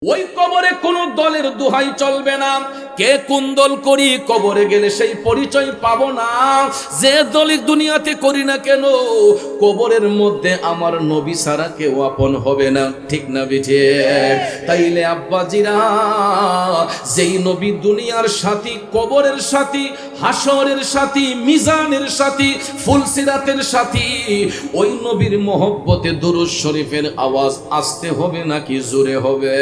ওই কবরে কোন দলের দোহাই চলবে না। কে কোন দল করি কবরে গেলে সেই পরিচয় পাবো না। যে দলই দুনিয়াতে করি না কেন, কবরের মধ্যে আমার নবী ছাড়া কেউ আপন হবে না। ঠিক না বিঠে? তাইলে আব্বাজিরা, যেই নবী দুনিয়ার সাথী, কবরের সাথী, হাসরের সাথী, মিজানের সাথী, ফুলসিরাতের সাথী, ওই নবীর মহব্বতে দুরূদ শরীফের আওয়াজ আসতে হবে নাকি জোরে হবে?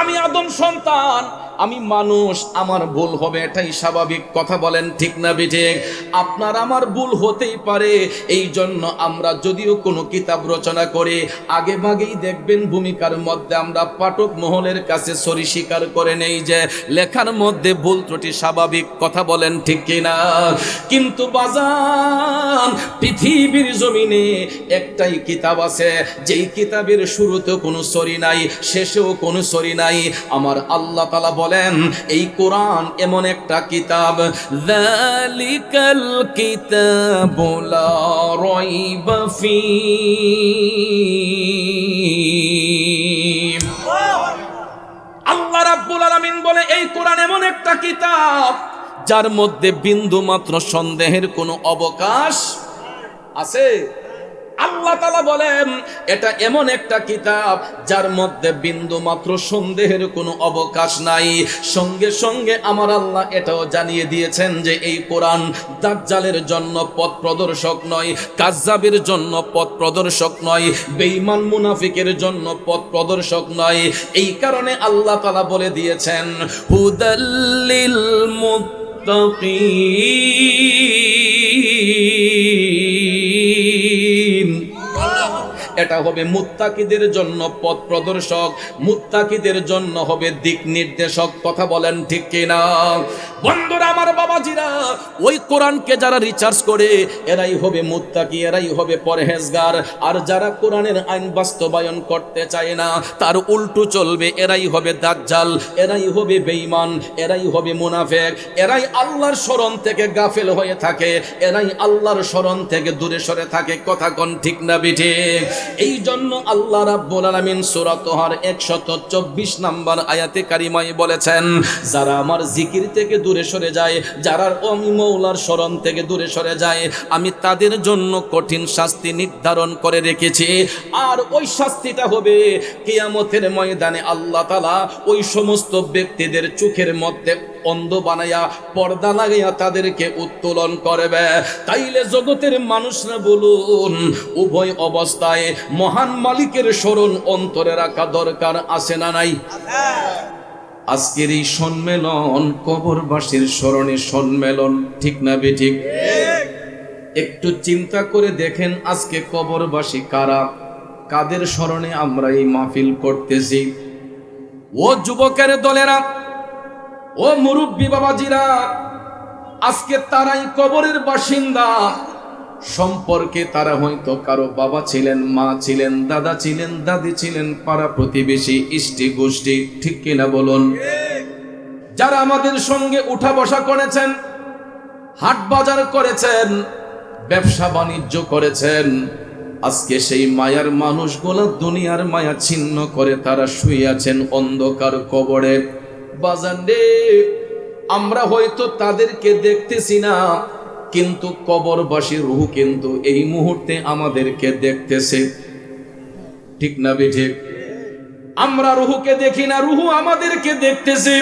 আমি আদম সন্তান, আমি মানুষ, আমার ভুল হবে, এটাই স্বাভাবিক। কথা বলেন ঠিক না বিঠিক? আপনার আমার ভুল হতেই পারে। এই জন্য আমরা যদিও কোনো কিতাব রচনা করি, আগে ভাগেই দেখবেন ভূমিকার মধ্যে আমরা পাঠক মহলের কাছে সরি স্বীকার করে নেই যে লেখার মধ্যে ভুল ত্রুটি স্বাভাবিক। কথা বলেন ঠিক কিনা? কিন্তু বাজান, পৃথিবীর জমিনে একটাই কিতাব আছে, যেই কিতাবের শুরুতেও কোনো সরি নাই, শেষেও কোনো সরি নাই। আমার আল্লাহ তাআলা বলেন, এই কোরআন এমন একটা কিতাব, যালিকাল কিতাবু লা রাইবা ফীহি। আল্লাহ রাব্বুল আলামিন বলে, এই কোরআন এমন একটা কিতাব যার মধ্যে বিন্দু মাত্র সন্দেহের কোনো অবকাশ আছে। আল্লাহ তাআলা বলেন, এটা এমন একটা কিতাব যার মধ্যে বিন্দু মাত্র সন্দেহের কোনো অবকাশ নাই। সঙ্গে সঙ্গে আমার আল্লাহ এটাও জানিয়ে দিয়েছেন যে এই কোরআন দাজ্জালের জন্য পথ প্রদর্শক নয়, কাজ্জাবের জন্য পথ প্রদর্শক নয়, বেঈমান মুনাফিকের জন্য পথ প্রদর্শক নয়। এই কারণে আল্লাহ তাআলা বলে দিয়েছেন, হুদাল্লিল মুত্তাকিন। এটা হবে মুত্তাকিদের জন্য পথ প্রদর্শক, মুত্তাকিদের জন্য হবে দিক নির্দেশক। কথা বলেন ঠিক কিনা? বন্ধুরা আমার, বাবাজিরা, ওই কোরআনকে যারা রিসার্চ করে এরাই হবে মুত্তাকি, এরাই হবে পরহেজগার। আর যারা কোরআনের আইন বাস্তবায়ন করতে চায় না, তার উল্টো চলবে, এরাই হবে দাজ্জাল, এরাই হবে বেঈমান, এরাই হবে মুনাফিক, এরাই আল্লাহর শরণ থেকে গাফেল হয়ে থাকে, এরাই আল্লাহর শরণ থেকে দূরে সরে থাকে। কথা কোন ঠিক না বিঠিক? এই জন্য আল্লাহ রাব্বুল আলামিন সূরা তাহার 124 নম্বর আয়াতে কারিমায় বলেছেন, যারা আমার জিকির থেকে দূরে সরে যায়, যারা আমি মওলার শরণ থেকে দূরে সরে যায়, আমি তাদের জন্য কঠিন শাস্তি নির্ধারণ করে রেখেছি। আর ওই শাস্তিটা হবে কিয়ামতের ময়দানে আল্লাহ তাআলা ওই সমস্ত ব্যক্তিদের চোখের মধ্যে অন্ধ বানাইয়া পর্দা লাগাইয়া তাদেরকে উত্তোলন করবে। তাইলে জগতের মানুষরা বলুন, উভয় অবস্থায় মহান মালিকের স্মরণ অন্তরে রাখা দরকার আছে না নাই? আজকের এই সম্মেলন কবরবাসীর স্মরণে সম্মেলন। ঠিক না বেঠিক? একটু চিন্তা করে দেখেন, আজকে কবরবাসী কারা, কাদের স্মরণে আমরা এই মাহফিল করতেছি? ও যুবকের দলেরা, ও মুরব্বী বাবাজিরা, আজকে তারাই কবরের বাসিন্দা। সম্পর্কে তারা হয়তো কারো বাবা ছিলেন, মা ছিলেন, দাদা ছিলেন, দাদি ছিলেন, পাড়া প্রতিবেশী, ইষ্টি গোষ্ঠী। ঠিক কিনা বলুন? যারা আমাদের সঙ্গে উঠা বসা করেছেন, হাট বাজার করেছেন, ব্যবসা বাণিজ্য করেছেন, আজকে সেই মায়ার মানুষগুলো দুনিয়ার মায়া ছিন্ন করে তারা শুয়ে আছেন অন্ধকার কবরে। বাজান রে, আমরা হয়তো তাদেরকে দেখতেছি না, কিন্তু কবরবাসীর রূহ কিন্তু এই মুহূর্তে আমাদেরকে দেখতেছে। ঠিক না বেঠিক? আমরা রূহকে দেখি না, রূহ আমাদেরকে দেখতেছে।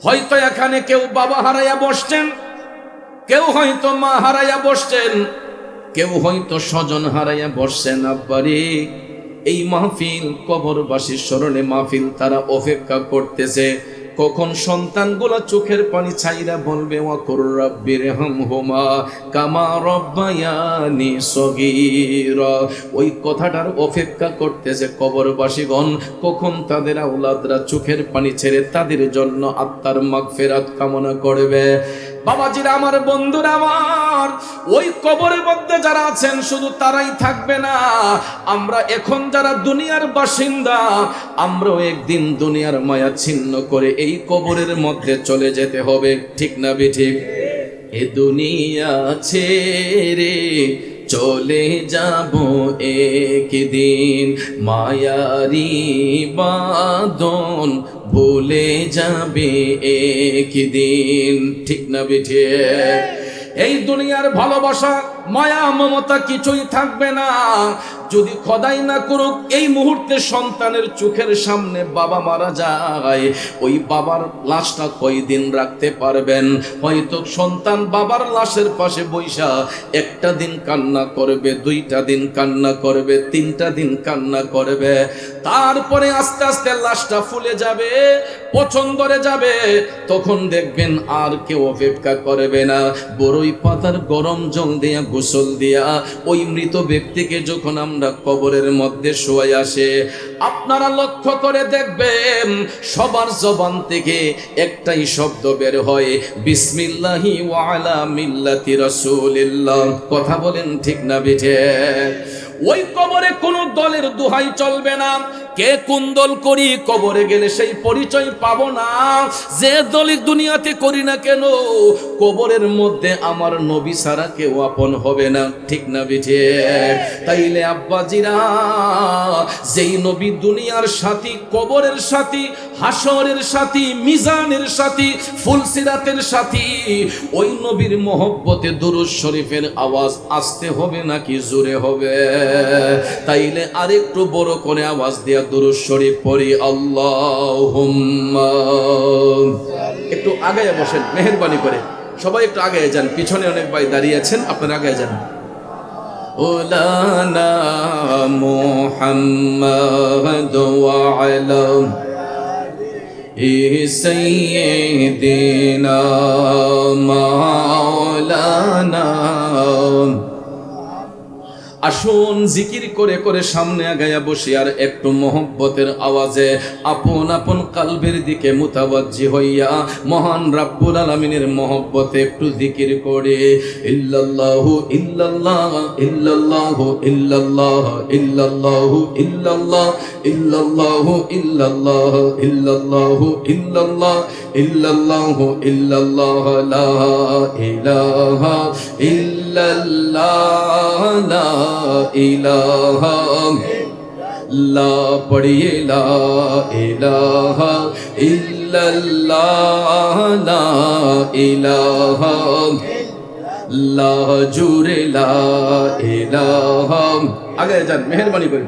হয়তো এখানে কেউ বাবা হারাইয়া বসছেন, কেউ হয়তো মা হারাইয়া বসছেন, কেউ হয়তো স্বজন হারাইয়া বসছেন। আব্বারে, এই মাহফিল কবরবাসীর স্মরণে মাহফিল, তারা অপেক্ষা করতেছে কখন সন্তানগুলা চোখের পানি ছাইরা বলবে, ওয়াকুর রাব্বিরহামহুমা কামা রাব্বায়ানি সগীরা। ওই কথাটার অপেক্ষা করতেছে কবরবাসীগণ, কখন তাদের আওলাদরা চোখের পানি ছেড়ে তাদের জন্য আত্মার মাগফিরাত কামনা করবে। বাবাজিরা আমার, বন্ধুরা আমার, ওই কবরের মধ্যে যারা আছেন শুধু তারাই থাকবে না। আমরা এখন যারা দুনিয়ার বাসিন্দা, আমরাও একদিন দুনিয়ার মায়া ছিন্ন করে এই কবরের মধ্যে চলে যেতে হবে। ঠিক না বেঠিক? এ দুনিয়া ছেড়ে চলে যাব একদিন, মায়ারি বাঁধন ভুলে যাবে একদিন। ঠিক না বেঠে? এই দুনিয়ার ভালোবাসা মায়া মমতা কিছুই থাকবে না যদি খোদাই না করুক এই মুহূর্তে সন্তানের চোখের সামনে বাবা মারা যায়। ওই বাবার লাশটা কয়দিন রাখতে পারবেন? হয়তো সন্তান বাবার লাশের পাশে বৈশা একটা দিন কান্না করবে, দুইটা দিন কান্না করবে, তিনটা দিন কান্না করবে, তারপরে আস্তে আস্তে লাশটা ফুলে যাবে, পছন্দরে যাবে। তখন দেখবেন আর কেউ অপেক্ষা করবে না, বড়ই পাতার গরম জল দিয়া গোসল দিয়া ওই মৃত ব্যক্তিকে যখন আমরা কবরের মধ্যে শোয়াই আসে, আপনারা লক্ষ্য করে দেখবেন সবার জবান থেকে একটাই শব্দ বের হয়, বিসমিল্লাহি ওয়া আলা মিল্লাতি রাসূলিল্লাহ। কথা বলেন ঠিক না বেঠে? ওই কবরে কোনো দলের দোহাই চলবে না। কে কোন দল করি কবরে গেলে সেই পরিচয় পাবো না। যে দলই দুনিয়াতে করি না কেন, কবরের মধ্যে আমার নবী ছাড়া কেউ আপন হবে না। ঠিক না বেঠে? তাইলে আব্বাজিরা, যেই নবী দুনিয়ার সাথী, কবরের সাথী, হাসরের সাথী, মিজানের সাথী, ফুলসিরাতের সাথী, ওই নবীর মহব্বতে দুরূদ শরীফের আওয়াজ আসতে হবে নাকি জোরে হবে? তাইলে আরেকটু বড় করে আওয়াজ দিয়া দুরূদ শরীফ পড়ি, আল্লাহুম্মা। একটু আগায় বসেন মেহেরবানি করে, সবাই একটু আগায় যান, পিছনে অনেক ভাই দাঁড়িয়ে আছেন, আপনারা আগায় যান। ওলানা মুহাম্মাদ ওয়া আলা সাইয়্যিদিনা মাওলানা। আসুন জিকির করে করে সামনে আগায়া বসি আর একটু মোহব্বতের আওয়াজে আপন আপন কালবের দিকে মুতাওয়াজ্জি হইয়া মহান রাব্বুল আলামিনের মোহব্বতে একটু জিকির করে, ইল্লাল্লাহু ইল্লাল্লাহ ইল্লাল্লাহু ইল্লাল্লাহ ইল্লাল্লাহু ইল্লাল্লাহ ইল্লাল্লাহু ইল্লাল্লাহ ইল্লাল্লাহু ইল্লাল্লাহ ইল্লাল্লাহু ইল্লাল্লাহ লা ইলাহা ইল্লাল্লাহ লা ইলাহা লা পড়িয়ে লা ইলাহা ইল্লাল্লাহ লা ইলাহা লা জুরে লা ইলাহা। আগে যান মেহেরবানি করে,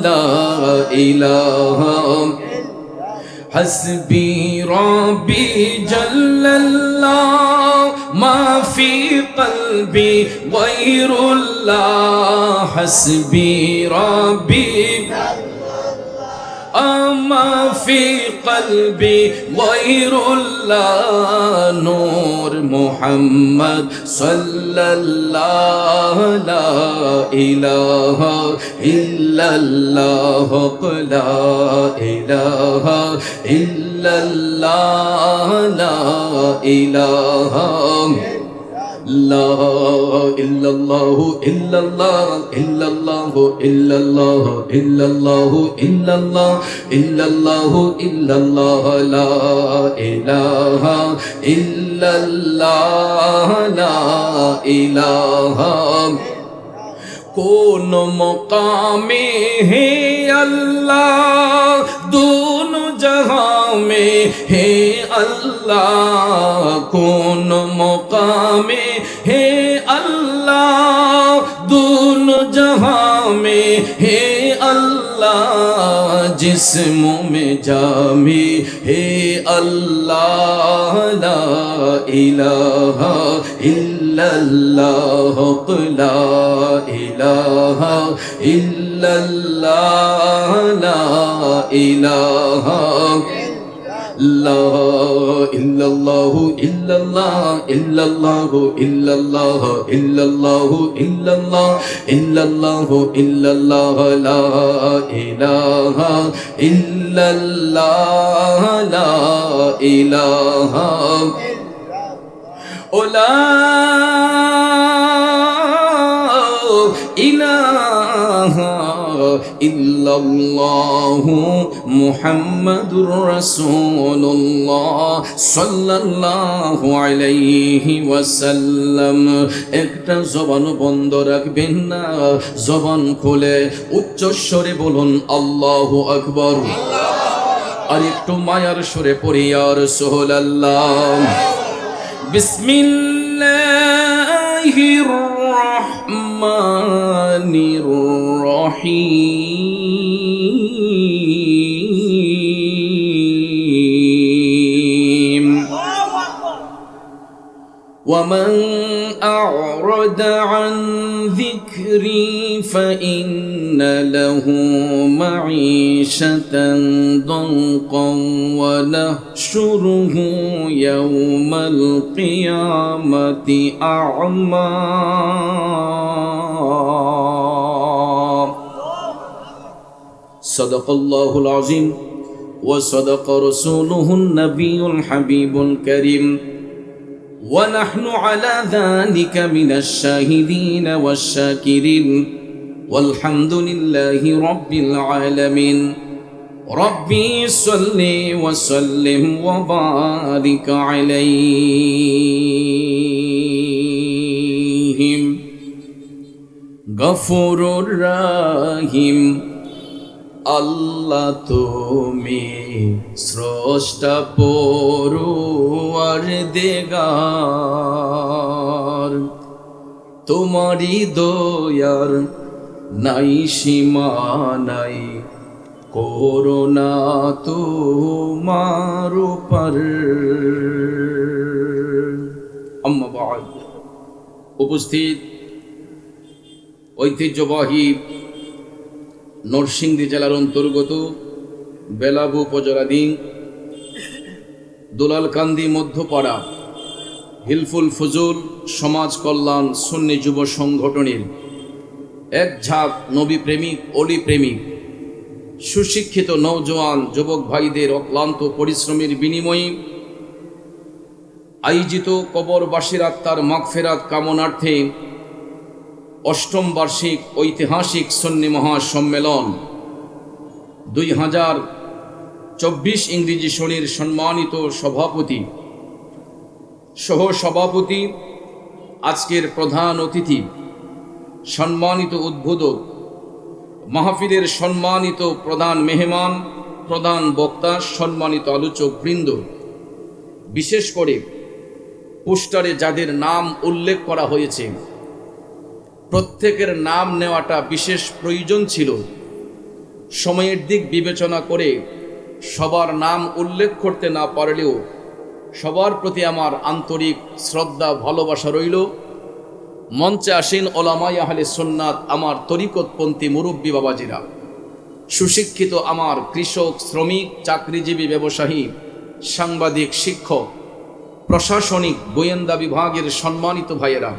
লা ইলাহা حسبي ربي جل الله ما في قلبي غير الله حسبي ربي ما في قلبي غير الله نور محمد صلى الله لا إله إلا الله لا إله إلا الله لا إله لا إلا الله إلا الله إلا الله إلا الله إلا الله إلا الله إلا الله إلا الله لا إله إلا الله لا إله কোন মকামে হে আল্লাহ दोनों जहां में है अल्लाह কোন मकामे है अल्लाह दोनों जहां में है अल्लाह जिस्मों में जामी है अल्लाह ला इलाहा इल्लल्लाह ला इलाहा इल्लल्लाह ला इलाहा لا إلا الله إلا الله إلا الله إلا الله إلا الله إلا الله إلا الله إلا الله لا إله إلا الله لا إله لا إله ইল্লাল্লাহু মুহাম্মাদুর রাসূলুল্লাহ সাল্লাল্লাহু আলাইহি ওয়াসাল্লাম। একটা জবান বন্ধ রাখবেন না, জবান খুলে উচ্চস্বরে বলুন আল্লাহু আকবার। আর একটু মায়ার সুরে পড়ি ইয়া রাসূলুল্লাহ। বিসমিল্লাহির রহমানির রহিম। ومن أعرض عن ذكري فإن له معيشة ضنكا ونحشره يوم القيامة أعمى صدق الله العظيم وصدق رسوله النبي الحبيب الكريم ونحن على ذلك من الشاهدين والشاكرين والحمد لله رب العالمين ربي صل وسلم وبارك عليهم غفور رحيم আল্লাহ তুমি স্রষ্টা পরওয়ারদিগার, তোমারই দয়ার নাই সীমা নাই, করুণা তোমার উপর। আম্মা বা'দ। উপস্থিত ঐতিহ্যবাহী নরসিংদী জেলার অন্তর্গত বেলাবু উপজেলাধীন দুলালকান্দি মধ্যপাড়া হিলফুল ফুজুল সমাজ কল্যাণ সুন্নি যুব সংগঠনের এক ঝাঁক নবী প্রেমিক অলি প্রেমিক সুশিক্ষিত নওজোয়ান যুবক ভাইদের অক্লান্ত পরিশ্রমের বিনিময়ে আয়োজিত কবরবাসীর আত্মার মাগফিরাত কামনার্থে অষ্টম বার্ষিক ঐতিহাসিক সুন্নি মহাসম্মেলন 2024 ইংরেজি সনের সম্মানিত সভাপতি সহ সভাপতি, আজকের প্রধান অতিথি, সম্মানিত উদ্বোধক, মাহফিলের সম্মানিত প্রধান মেহমান, প্রধান বক্তা, সম্মানিত আলোচক বৃন্দ, বিশেষ করে পোস্টারে যাদের নাম উল্লেখ করা হয়েছে প্রত্যেকের নাম নেওয়াটা বিশেষ প্রয়োজন ছিল। সময়ের দিক বিবেচনা করে সবার নাম উল্লেখ করতে না পারলেও সবার প্রতি আমার আন্তরিক শ্রদ্ধা ভালোবাসা রইল। মঞ্চে আসেন ওলামায়ে আহলে সুন্নাত, আমার তরিকতপন্থী মুরব্বী বাবাজিরা, সুশিক্ষিত আমার কৃষক, শ্রমিক, চাকরিজীবী, ব্যবসায়ী, সাংবাদিক, শিক্ষক, প্রশাসনিক, গোয়েন্দা বিভাগের সম্মানিত ভাইয়েরা,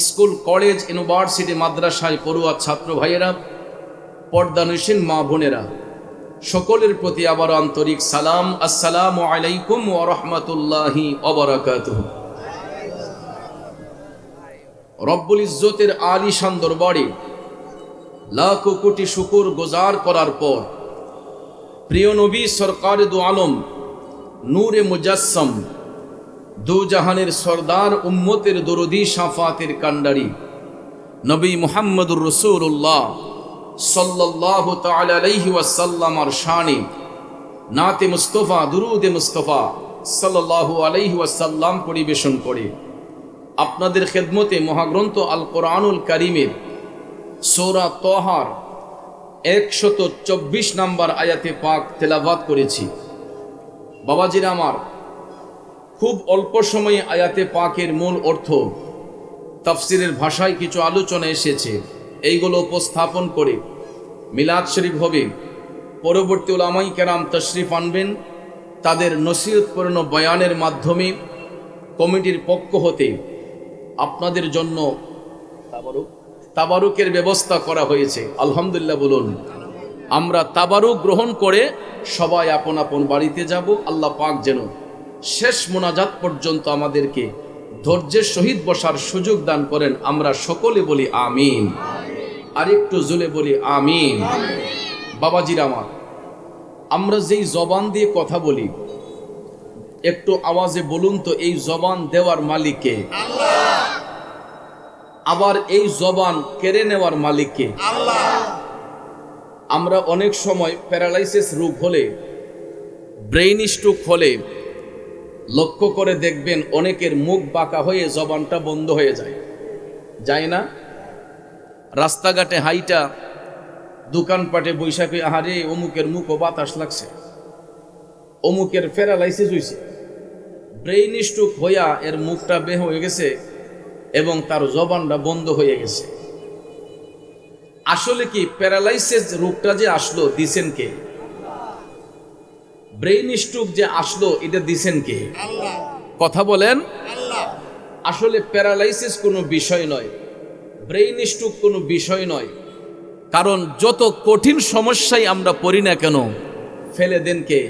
স্কুল, কলেজ, ইউনিভার্সিটি, মাদ্রাসায় পড়ুয়া ছাত্র ভাইয়েরা, পর্দানসীন মা বোনেরা, সকলের প্রতি আবার আন্তরিক সালাম। আসসালামু আলাইকুম ওয়া রাহমাতুল্লাহি ওয়া বারাকাতুহু। রব্বুল ইজ্জতের আলিশান দরবারে লাখো কোটি শুকর গুজার করার পর প্রিয় নবী সরকারে দু আলম নূরে মুজাসসাম দু জাহানের সরদার উম্মতের দরদি শাফাতের কান্ডারি নবী মুহাম্মদুর রাসূলুল্লাহ সাল্লাল্লাহু তাআলা আলাইহি ওয়াসাল্লামার শানে নাতে মুস্তাফা, দুরুদে মুস্তাফা সাল্লাল্লাহু আলাইহি ওয়াসাল্লাম পরিবেশন করে আপনাদের খেদমতে মহাগ্রন্থ আল কোরআনুল কারীমের সূরা তাহার 124 নম্বর আয়াতে পাক তেলাওয়াত করেছি। বাবাজিরা আমার, খুব অল্প সময়ে আয়াতে পাকের মূল অর্থ তাফসিরের ভাষায় কিছু আলোচনা এসেছে, এইগুলো উপস্থাপন করে মিলাদ শরীফ হবে। পরবর্তী উলামাই কেরাম তশরিফ আনবেন, তাদের নসিহতপূর্ণ বয়ানের মাধ্যমে কমিটির পক্ষ হতে আপনাদের জন্য তাবারুকের ব্যবস্থা করা হয়েছে। আলহামদুলিল্লাহ বলুন। আমরা তাবারুক গ্রহণ করে সবাই আপন আপন বাড়িতে যাব। আল্লাহ পাক যেন শেষ মোনাজাত পর্যন্ত আমাদেরকে ধৈর্যের সহিত বসার সুযোগ দান করেন। আমরা সকলে বলি আমিন। আরেকটু জোরে বলি আমিন। বাবাজিরা আমার, আমরা যেই জবান দিয়ে কথা বলি, একটু আওয়াজে বলুন তো, এই জবান দেওয়ার মালিক কে? আল্লাহ। আবার এই জবান কেড়ে নেওয়ার মালিক কে? আল্লাহ। আমরা অনেক সময় প্যারালাইসিস রোগ হলে, ব্রেইন স্ট্রোক হলে লক্ষ্য করে দেখবেন অনেকের মুখ বাঁকা হয়ে জবানটা বন্ধ হয়ে যায়, যায় না? রাস্তাঘাটে হাইটা দোকানপাটে বৈশাখী, আহারে অমুকের মুখও বাতাস লাগছে, অমুকের প্যারালাইসিস হয়েছে, ব্রেইন স্ট্রোক হইয়া এর মুখটা বের হয়ে গেছে এবং তার জবানটা বন্ধ হয়ে গেছে। আসলে কি প্যারালাইসিস রোগটা যে আসলো দিছেন কে? ব্রেইন স্ট্রোক যে আসলো এটা দিছেন কে? আল্লাহ। কথা বলেন। আল্লাহ। আসলে প্যারালাইসিস কোনো বিষয় নয়, ব্রেইন স্ট্রোক কোনো বিষয় নয়, কারণ যত কঠিন সমস্যায় আমরা পড়ি না কেন ফেলে দেন কে?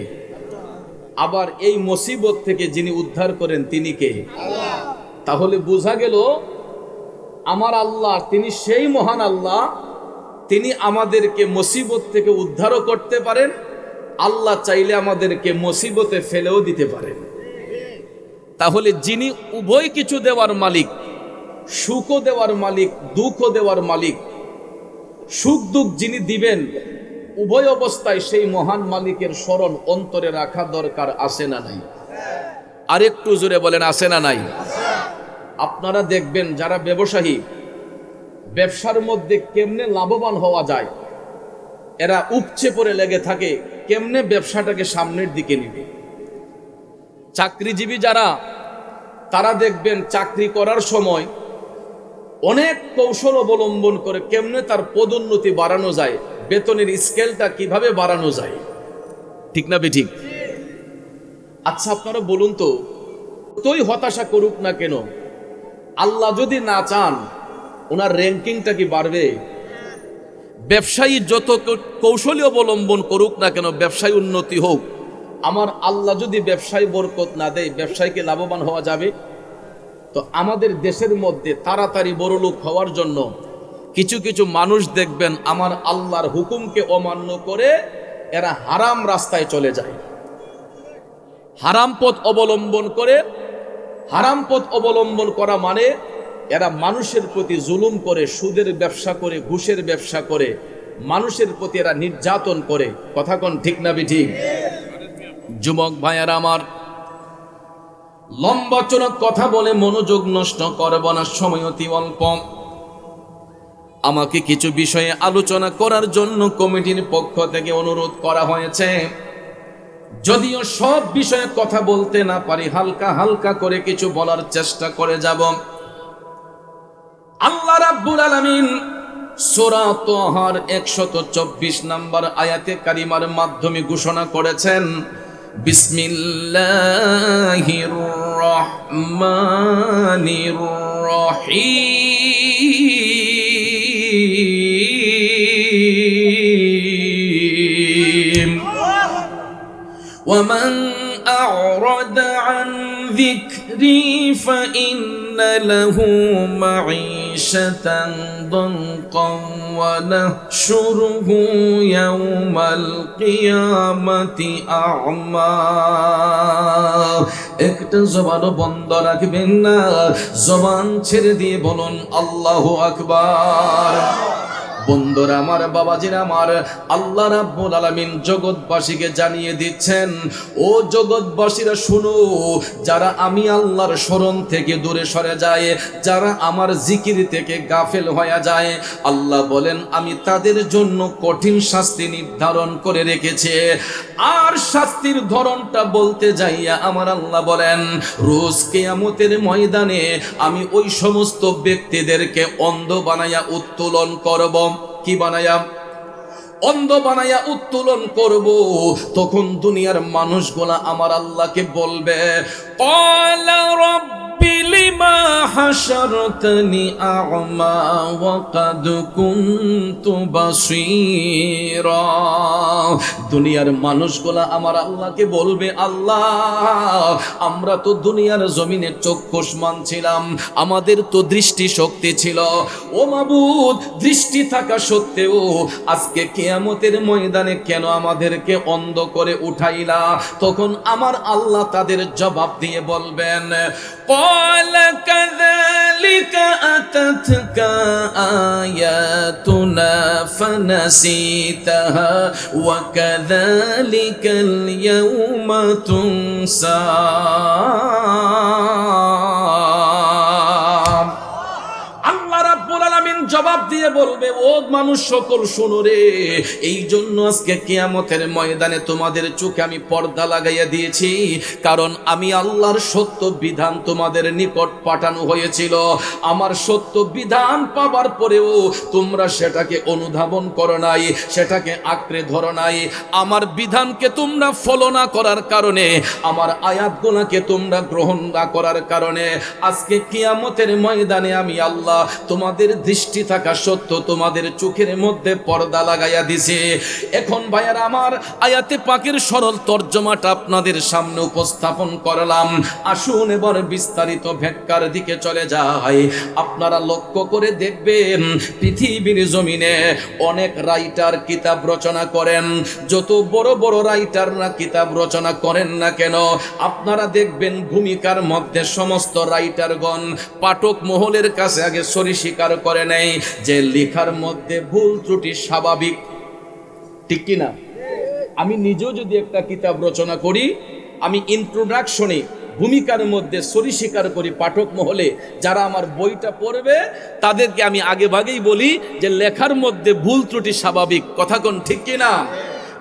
আবার এই মুসিবত থেকে যিনি উদ্ধার করেন তিনি কে? আল্লাহ। তাহলে বোঝা গেল আমার আল্লাহ তিনি সেই মহান আল্লাহ, তিনি আমাদেরকে মুসিবত থেকে উদ্ধারও করতে পারেন, আল্লাহ চাইলে আমাদেরকে মুসিবতে ফেলেও দিতে পারেন। তাহলে যিনি উভয় কিছু দেওয়ার মালিক, সুখও দেওয়ার মালিক, দুঃখও দেওয়ার মালিক, সুখ দুঃখ যিনি দিবেন উভয় অবস্থায় সেই মহান মালিকের স্মরণ অন্তরে রাখা দরকার, আছে না নাই? আরেকটু জোরে বলেন, আছে না নাই? আপনারা দেখবেন যারা ব্যবসায়ী, ব্যবসার মধ্যে কেমনে লাভবান হওয়া যায় এরা উপচে পড়ে লেগে থাকে, কেমনে ব্যবসাটাকে সামনের দিকে নিবে। চাকরিজীবী যারা, তারা দেখবেন চাকরি করার সময় অনেক কৌশল অবলম্বন করে কেমনে তার পদোন্নতি বাড়ানো যায়, বেতনের স্কেলটা কিভাবে বাড়ানো যায়, ঠিক না বেঠিক? আচ্ছা আপনারা বলুন তো, যতই হতাশা করুক না কেন, আল্লাহ যদি না চান ওনার র্যাঙ্কিংটা কি বাড়বে? ব্যবসায়ী যত কৌশলী অবলম্বন করুক না কেন, ব্যবসায় উন্নতি হোক, আমার আল্লাহ যদি ব্যবসায় বরকত না দেয়, ব্যবসায়ীকে লাভবান হওয়া যাবে? তো আমাদের দেশের মধ্যে তাড়াতাড়ি বড়লোক হওয়ার জন্য কিছু কিছু মানুষ দেখবেন আমার আল্লাহর হুকুমকে অমান্য করে এরা হারাম রাস্তায় চলে যায়, হারাম পথ অবলম্বন করে। হারাম পথ অবলম্বন করা মানে এরা মানুষের প্রতি জুলুম করে, সুদের ব্যবসা করে, ঘুষের ব্যবসা করে, মানুষের প্রতি এরা নির্যাতন করে। কথা কোন ঠিক না বেঠিক? যুবক ভাইয়ারা আমার, লম্বা চড়ক কথা বলে মনোযোগ নষ্ট করব না, সময় অতি অল্প। আমাকে কিছু বিষয়ে আলোচনা করার জন্য কমিটির পক্ষ থেকে অনুরোধ করা হয়েছে। যদিও সব বিষয়ে কথা বলতে না পারি, হালকা হালকা করে কিছু বলার চেষ্টা করে যাব। আল্লাহ রাব্বুল আলামিন সূরা তাহার 124 নম্বর আয়াতে কারিমার মাধ্যমে ঘোষণা করেছেন, বিসমিল্লাহির রহমানির রহিম। ومن أعرض عن ذكري فإن له معيشة ضنكا ونحشره يوم القيامة أعمى। একটা জবান বন্ধ রাখবেন না, জবান ছেড়ে দিয়ে বলুন আল্লাহু আকবার। বন্ধুরা আমার, বাবাজিরা আমার, আল্লাহ রাব্বুল আলামিন জগৎবাসীকে জানিয়ে দিচ্ছেন, ও জগৎবাসীরা শুনো, যারা আমি আল্লাহর স্মরণ থেকে দূরে সরে যায়, যারা আমার জিকির থেকে গাফেল হয়ে যায়, আল্লাহ বলেন আমি তাদের জন্য কঠিন শাস্তি নির্ধারণ করে রেখেছে। আর শাস্তির ধরনটা বলতে যাইয়া আমার আল্লাহ বলেন, রোজ কিয়ামতের ময়দানে আমি ওই সমস্ত ব্যক্তিদেরকে অন্ধ বানাইয়া উত্তোলন করব। কি বানাইয়া? অন্ধ বানাইয়া উত্তোলন করব। তখন দুনিয়ার মানুষগুলা আমার আল্লাহকে বলবে, ক্বালা রাব্বি লিমা লিমা হাশারতানি আ'মা ওয়া কাদ কুনতু বাসীরা। দুনিয়ার মানুষগুলা আমার আল্লাহকে বলবে, আল্লাহ আমরা তো দুনিয়ার জমিনে চক্ষুষ্মান ছিলাম, আমাদের তো দৃষ্টি শক্তি ছিল, ও মাবুদ দৃষ্টি থাকা সত্ত্বেও আজকে কিয়ামতের ময়দানে কেন আমাদেরকে অন্ধ করে উঠাইলা? তখন আমার আল্লাহ তাদের জবাব দিয়ে বলবেন, ক্বালা কাযালিকা আতাতকা আয়াতুনা ফানাসিতাহা ওয়া কাযালিকাল ইয়াওমা তুনসা। জবাব দিয়ে বলবে, ও মানুষ সকল শুনো রে, এই জন্য আজকে কিয়ামতের ময়দানে তোমাদের চোখে আমি পর্দা লাগাইয়া দিয়েছি, কারণ আমি আল্লাহর সত্য বিধান তোমাদের নিকট পাঠানো হয়েছিল। আমার সত্য বিধান পাবার পরেও তোমরা সেটাকে অনুধাবন করো নাই, সেটাকে আঁকড়ে ধরো নাই। আমার বিধানকে তোমরা ফলো না করার কারণে, আমার আয়াতগুলোকে তোমরা গ্রহণ না করার কারণে আজকে কিয়ামতের ময়দানে আমি আল্লাহ তোমাদের দৃষ্টি থাকা সত্য তোমাদের চোখের মধ্যে পর্দা লাগাইয়া দিছে। এখন ভাইয়ারা আমার, আয়াতে পাকের সরল তর্জমাটা আপনাদের সামনে উপস্থাপন করলাম। আসুন এবার বিস্তারিত ব্যাখ্যার দিকে চলে যায়। আপনারা লক্ষ্য করে দেখবেন পৃথিবীর জমিনে অনেক রাইটার কিতাব রচনা করেন। যত বড় বড় রাইটাররা কিতাব রচনা করেন না কেন, আপনারা দেখবেন ভূমিকার মধ্যে সমস্ত রাইটারগণ পাঠক মহলের কাছে আগে সরি স্বীকার করে নেয় যে লেখার মধ্যে ভুল ত্রুটি স্বাভাবিক, ঠিক কি না? আমি নিজেও যদি একটা কিতাব রচনা করি, আমি ইন্ট্রোডাকশনে ভূমিকার মধ্যে সরি স্বীকার করি পাঠক মহলে যারা আমার বইটা পড়বে তাদেরকে আমি আগে ভাগেই বলি যে লেখার মধ্যে ভুল ত্রুটি স্বাভাবিক। কথা কোন ঠিক কি না?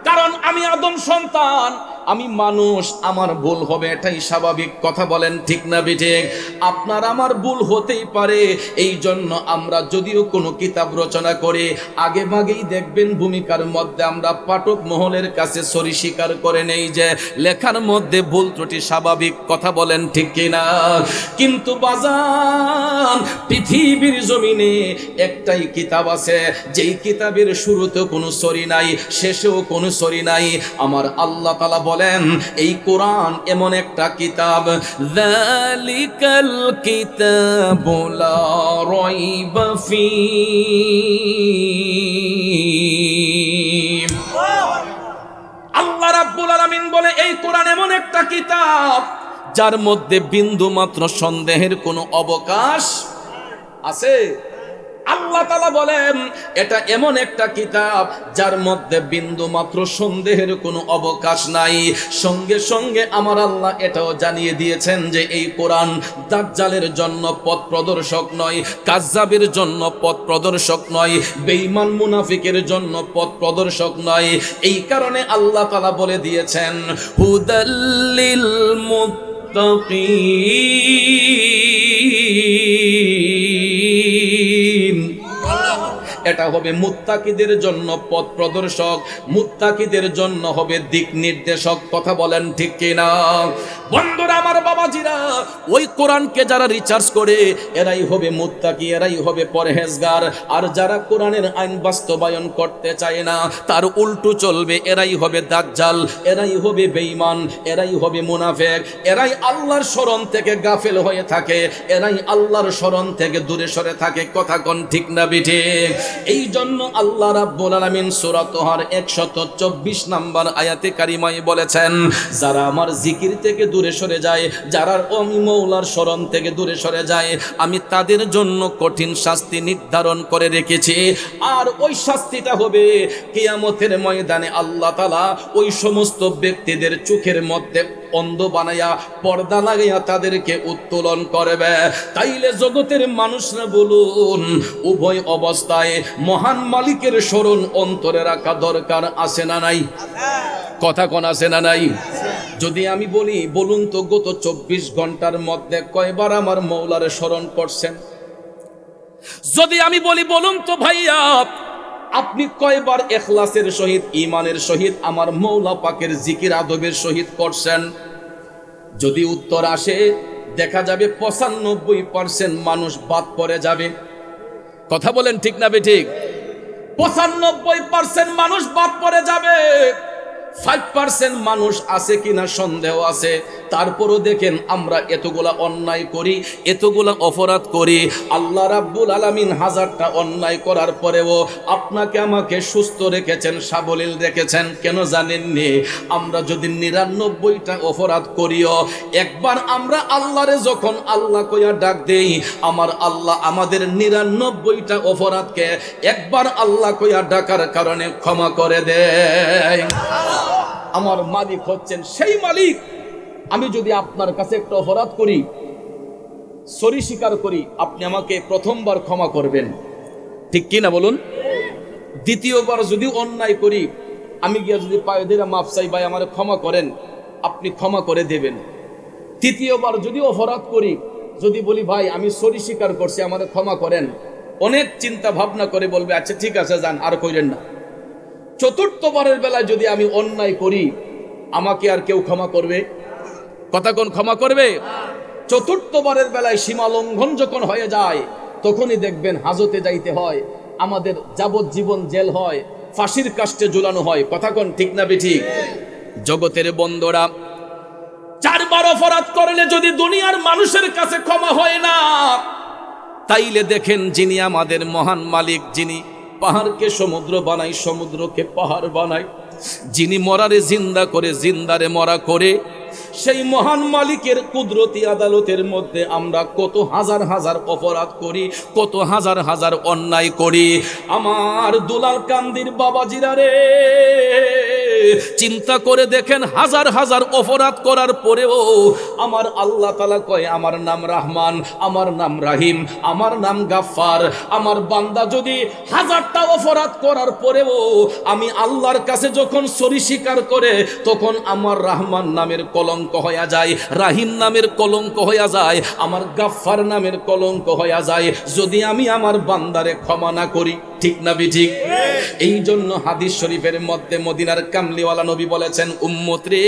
কারণ আমি আদম সন্তান, আমি মানুষ, আমার ভুল হবে, এটাই স্বাভাবিক। কথা বলেন ঠিক না বেঠিক? আপনার আমার ভুল হতেই পারে। এই জন্য আমরা যদিও কোনো কিতাব রচনা করি, আগে ভাগেই দেখবেন ভূমিকার মধ্যে আমরা পাঠক মহলের কাছে সরি স্বীকার করে নেই যে লেখার মধ্যে ভুল ত্রুটি স্বাভাবিক। কথা বলেন ঠিক কিনা? কিন্তু বাজান, পৃথিবীর জমিনে একটাই কিতাব আছে, যেই কিতাবের শুরুতে কোনো সরি নাই, শেষেও কোনো সরি নাই। আমার আল্লাহ তাআলা বলেন, এই কোরআন এমন একটা কিতাব, যালিকাল কিতাবু লা রাইবা ফীহি। আল্লাহ রাব্বুল আলামিন বলে, এই কোরআন এমন একটা কিতাব যার মধ্যে বিন্দু মাত্র সন্দেহের কোনো অবকাশ আছে। আল্লাহ তাআলা বলেন এটা এমন একটা কিতাব যার মধ্যে বিন্দু মাত্র সন্দেহের কোনো অবকাশ নাই। সঙ্গে সঙ্গে আমার আল্লাহ এটাও জানিয়ে দিয়েছেন যে এই কোরআন দাজ্জালের জন্য পথ প্রদর্শক নয়, কাজ্জাবের জন্য পথ প্রদর্শক নয়, বেঈমান মুনাফিকের জন্য পথ প্রদর্শক নয়। এই কারণে আল্লাহ তাআলা বলে দিয়েছেন, হুদাল্লিল মুত্তাকিন। এটা হবে মুত্তাকিদের জন্য পথ প্রদর্শক, মুত্তাকিদের জন্য হবে দিক নির্দেশক। কথা বলেন ঠিক কিনা? বন্ধুরা আমার, বাবাজিরা, ওই কোরআনকে যারা রিসার্চ করে এরাই হবে মুত্তাকি, এরাই হবে পরহেজগার। আর যারা কোরআনের আইন বাস্তবায়ন করতে চায় না, তার উল্টো চলবে, এরাই হবে দাজ্জাল, এরাই হবে বেঈমান, এরাই হবে মুনাফিক, এরাই আল্লাহর শরণ থেকে গাফেল হয়ে থাকে, এরাই আল্লাহর শরণ থেকে দূরে সরে থাকে। কথা কোন ঠিক না বেঠিক? এই জন্য আল্লাহ রাব্বুল আলামিন সূরা তোহার 124 নম্বর আয়াতে কারিমায় বলেছেন, যারা আমার জিকির থেকে দূরে সরে যায়, যারা আমি মওলার শরণ থেকে দূরে সরে যায়, আমি তাদের জন্য কঠিন শাস্তি নির্ধারণ করে রেখেছি। আর ওই শাস্তিটা হবে কিয়ামতের ময়দানে আল্লাহ তাআলা ওই সমস্ত ব্যক্তিদের চোখের মধ্যে অন্ধ বানাইয়া পর্দা লাগাইয়া তাদেরকে উত্তোলন করবে। তাইলে জগতের মানুষরা বলুন, উভয় অবস্থায় মহান মালিকের স্মরণ অন্তরে রাখা দরকার আছে না নাই? কথা কোন আছে না নাই? যদি আমি বলি, বলুন তো গত 24 ঘন্টার মধ্যে কয়বার আমার মওলার স্মরণ করছেন? যদি আমি বলি, বলুন তো ভাইয়া, আপনি কয়বার ইখলাসের সহিত, ঈমানের সহিত আমার মওলা পাকের জিকির আদবের সহিত করছেন? যদি উত্তর আসে, দেখা যাবে 95% মানুষ বাদ পড়ে যাবে। কথা বলেন ঠিক না বেঠিক? 95% মানুষ বাদ পড়ে যাবে। 5% মানুষ আছে কিনা সন্দেহ আছে। তারপরও দেখেন আমরা এতগুলা অন্যায় করি, এতগুলা অপরাধ করি। আল্লাহ রাব্বুল আলামিন হাজারটা অন্যায় করার পরেও আপনাকে আমাকে সুস্থ রেখেছেন, সাবলীল রেখেছেন। কেন জানেননি? আমরা যদি 99টা অপরাধ করিও, একবার আমরা আল্লাহরে যখন আল্লাহ কইয়া ডাক দেই, আমার আল্লাহ আমাদের 99টা অপরাধকে একবার আল্লাহ কইয়া ডাকার কারণে ক্ষমা করে দেয়। আমার মালিক হচ্ছেন সেই মালিক। আমি যদি আপনার কাছে একটা অপরাধ করি, সরি স্বীকার করি, আপনি আমাকে প্রথমবার ক্ষমা করবেন, ঠিক কি না বলুন? দ্বিতীয়বার যদি অন্যায় করি, আমি গিয়া যদি পায়ে ধরে মাফ চাই, ভাই আমার ক্ষমা করেন, আপনি ক্ষমা করে দেবেন। তৃতীয়বার যদি অপরাধ করি, যদি বলি ভাই আমি সরি স্বীকার করছি, আমার ক্ষমা করেন, অনেক চিন্তা ভাবনা করে বলবে আচ্ছা ঠিক আছে যান, আর কইরেন না। চতুর্থবারের বেলায় যদি আমি অন্যায় করি, আমাকে আর কেউ ক্ষমা করবে? কথা কোন ক্ষমা করবে? চতুর্থবারের বেলায় সীমা লঙ্ঘন যখন হয়ে যায়, তখনই দেখবেন হাজতে যাইতে হয়, আমাদের যাবজ্জীবন জেল হয়, ফাঁসির কাস্টে ঝুলানো হয়। কথা কোন ঠিক না বেঠিক? জগতের বন্ধুরা, 4 বার অপরাধ করলে যদি দুনিয়ার মানুষের কাছে ক্ষমা হয় না, তাইলে দেখেন যিনি আমাদের মহান মালিক, যিনি পাহাড়কে সমুদ্র বানাই, সমুদ্রকে পাহাড় বানাই, যিনি মরারে জিন্দা করে, জিন্দারে মরা করে, সেই মহান মালিকের কুদরতি আদালতের মধ্যে আমরা কত হাজার হাজার অপরাধ করি, কত হাজার হাজার অন্যায় করি। আমার দুলাল কান্দির বাবাজিরা রে, চিন্তা করে দেখেন, হাজার হাজার অপরাধ করার পরেও আমার আল্লাহ তাআলা কয় আমার নাম রহমান, আমার নাম রাহিম, আমার নাম গাফফার। আমার বান্দা যদি হাজারটা অপরাধ করার পরেও আমি আল্লাহর কাছে যখন সরি স্বীকার করে, তখন আমার রহমান নামের কলঙ্ক হয়ে যায়, রাহিম নামের কলঙ্ক হয়ে যায়, আমার গাফফার নামের কলঙ্ক হয়ে যায়, যদি আমি আমার বান্দারে ক্ষমা না করি। ঠিক না বিঠিক? এই জন্য হাদিস শরীফের মধ্যে মদিনার কামলিওয়ালা নবী বলেছেন, উম্মত রে,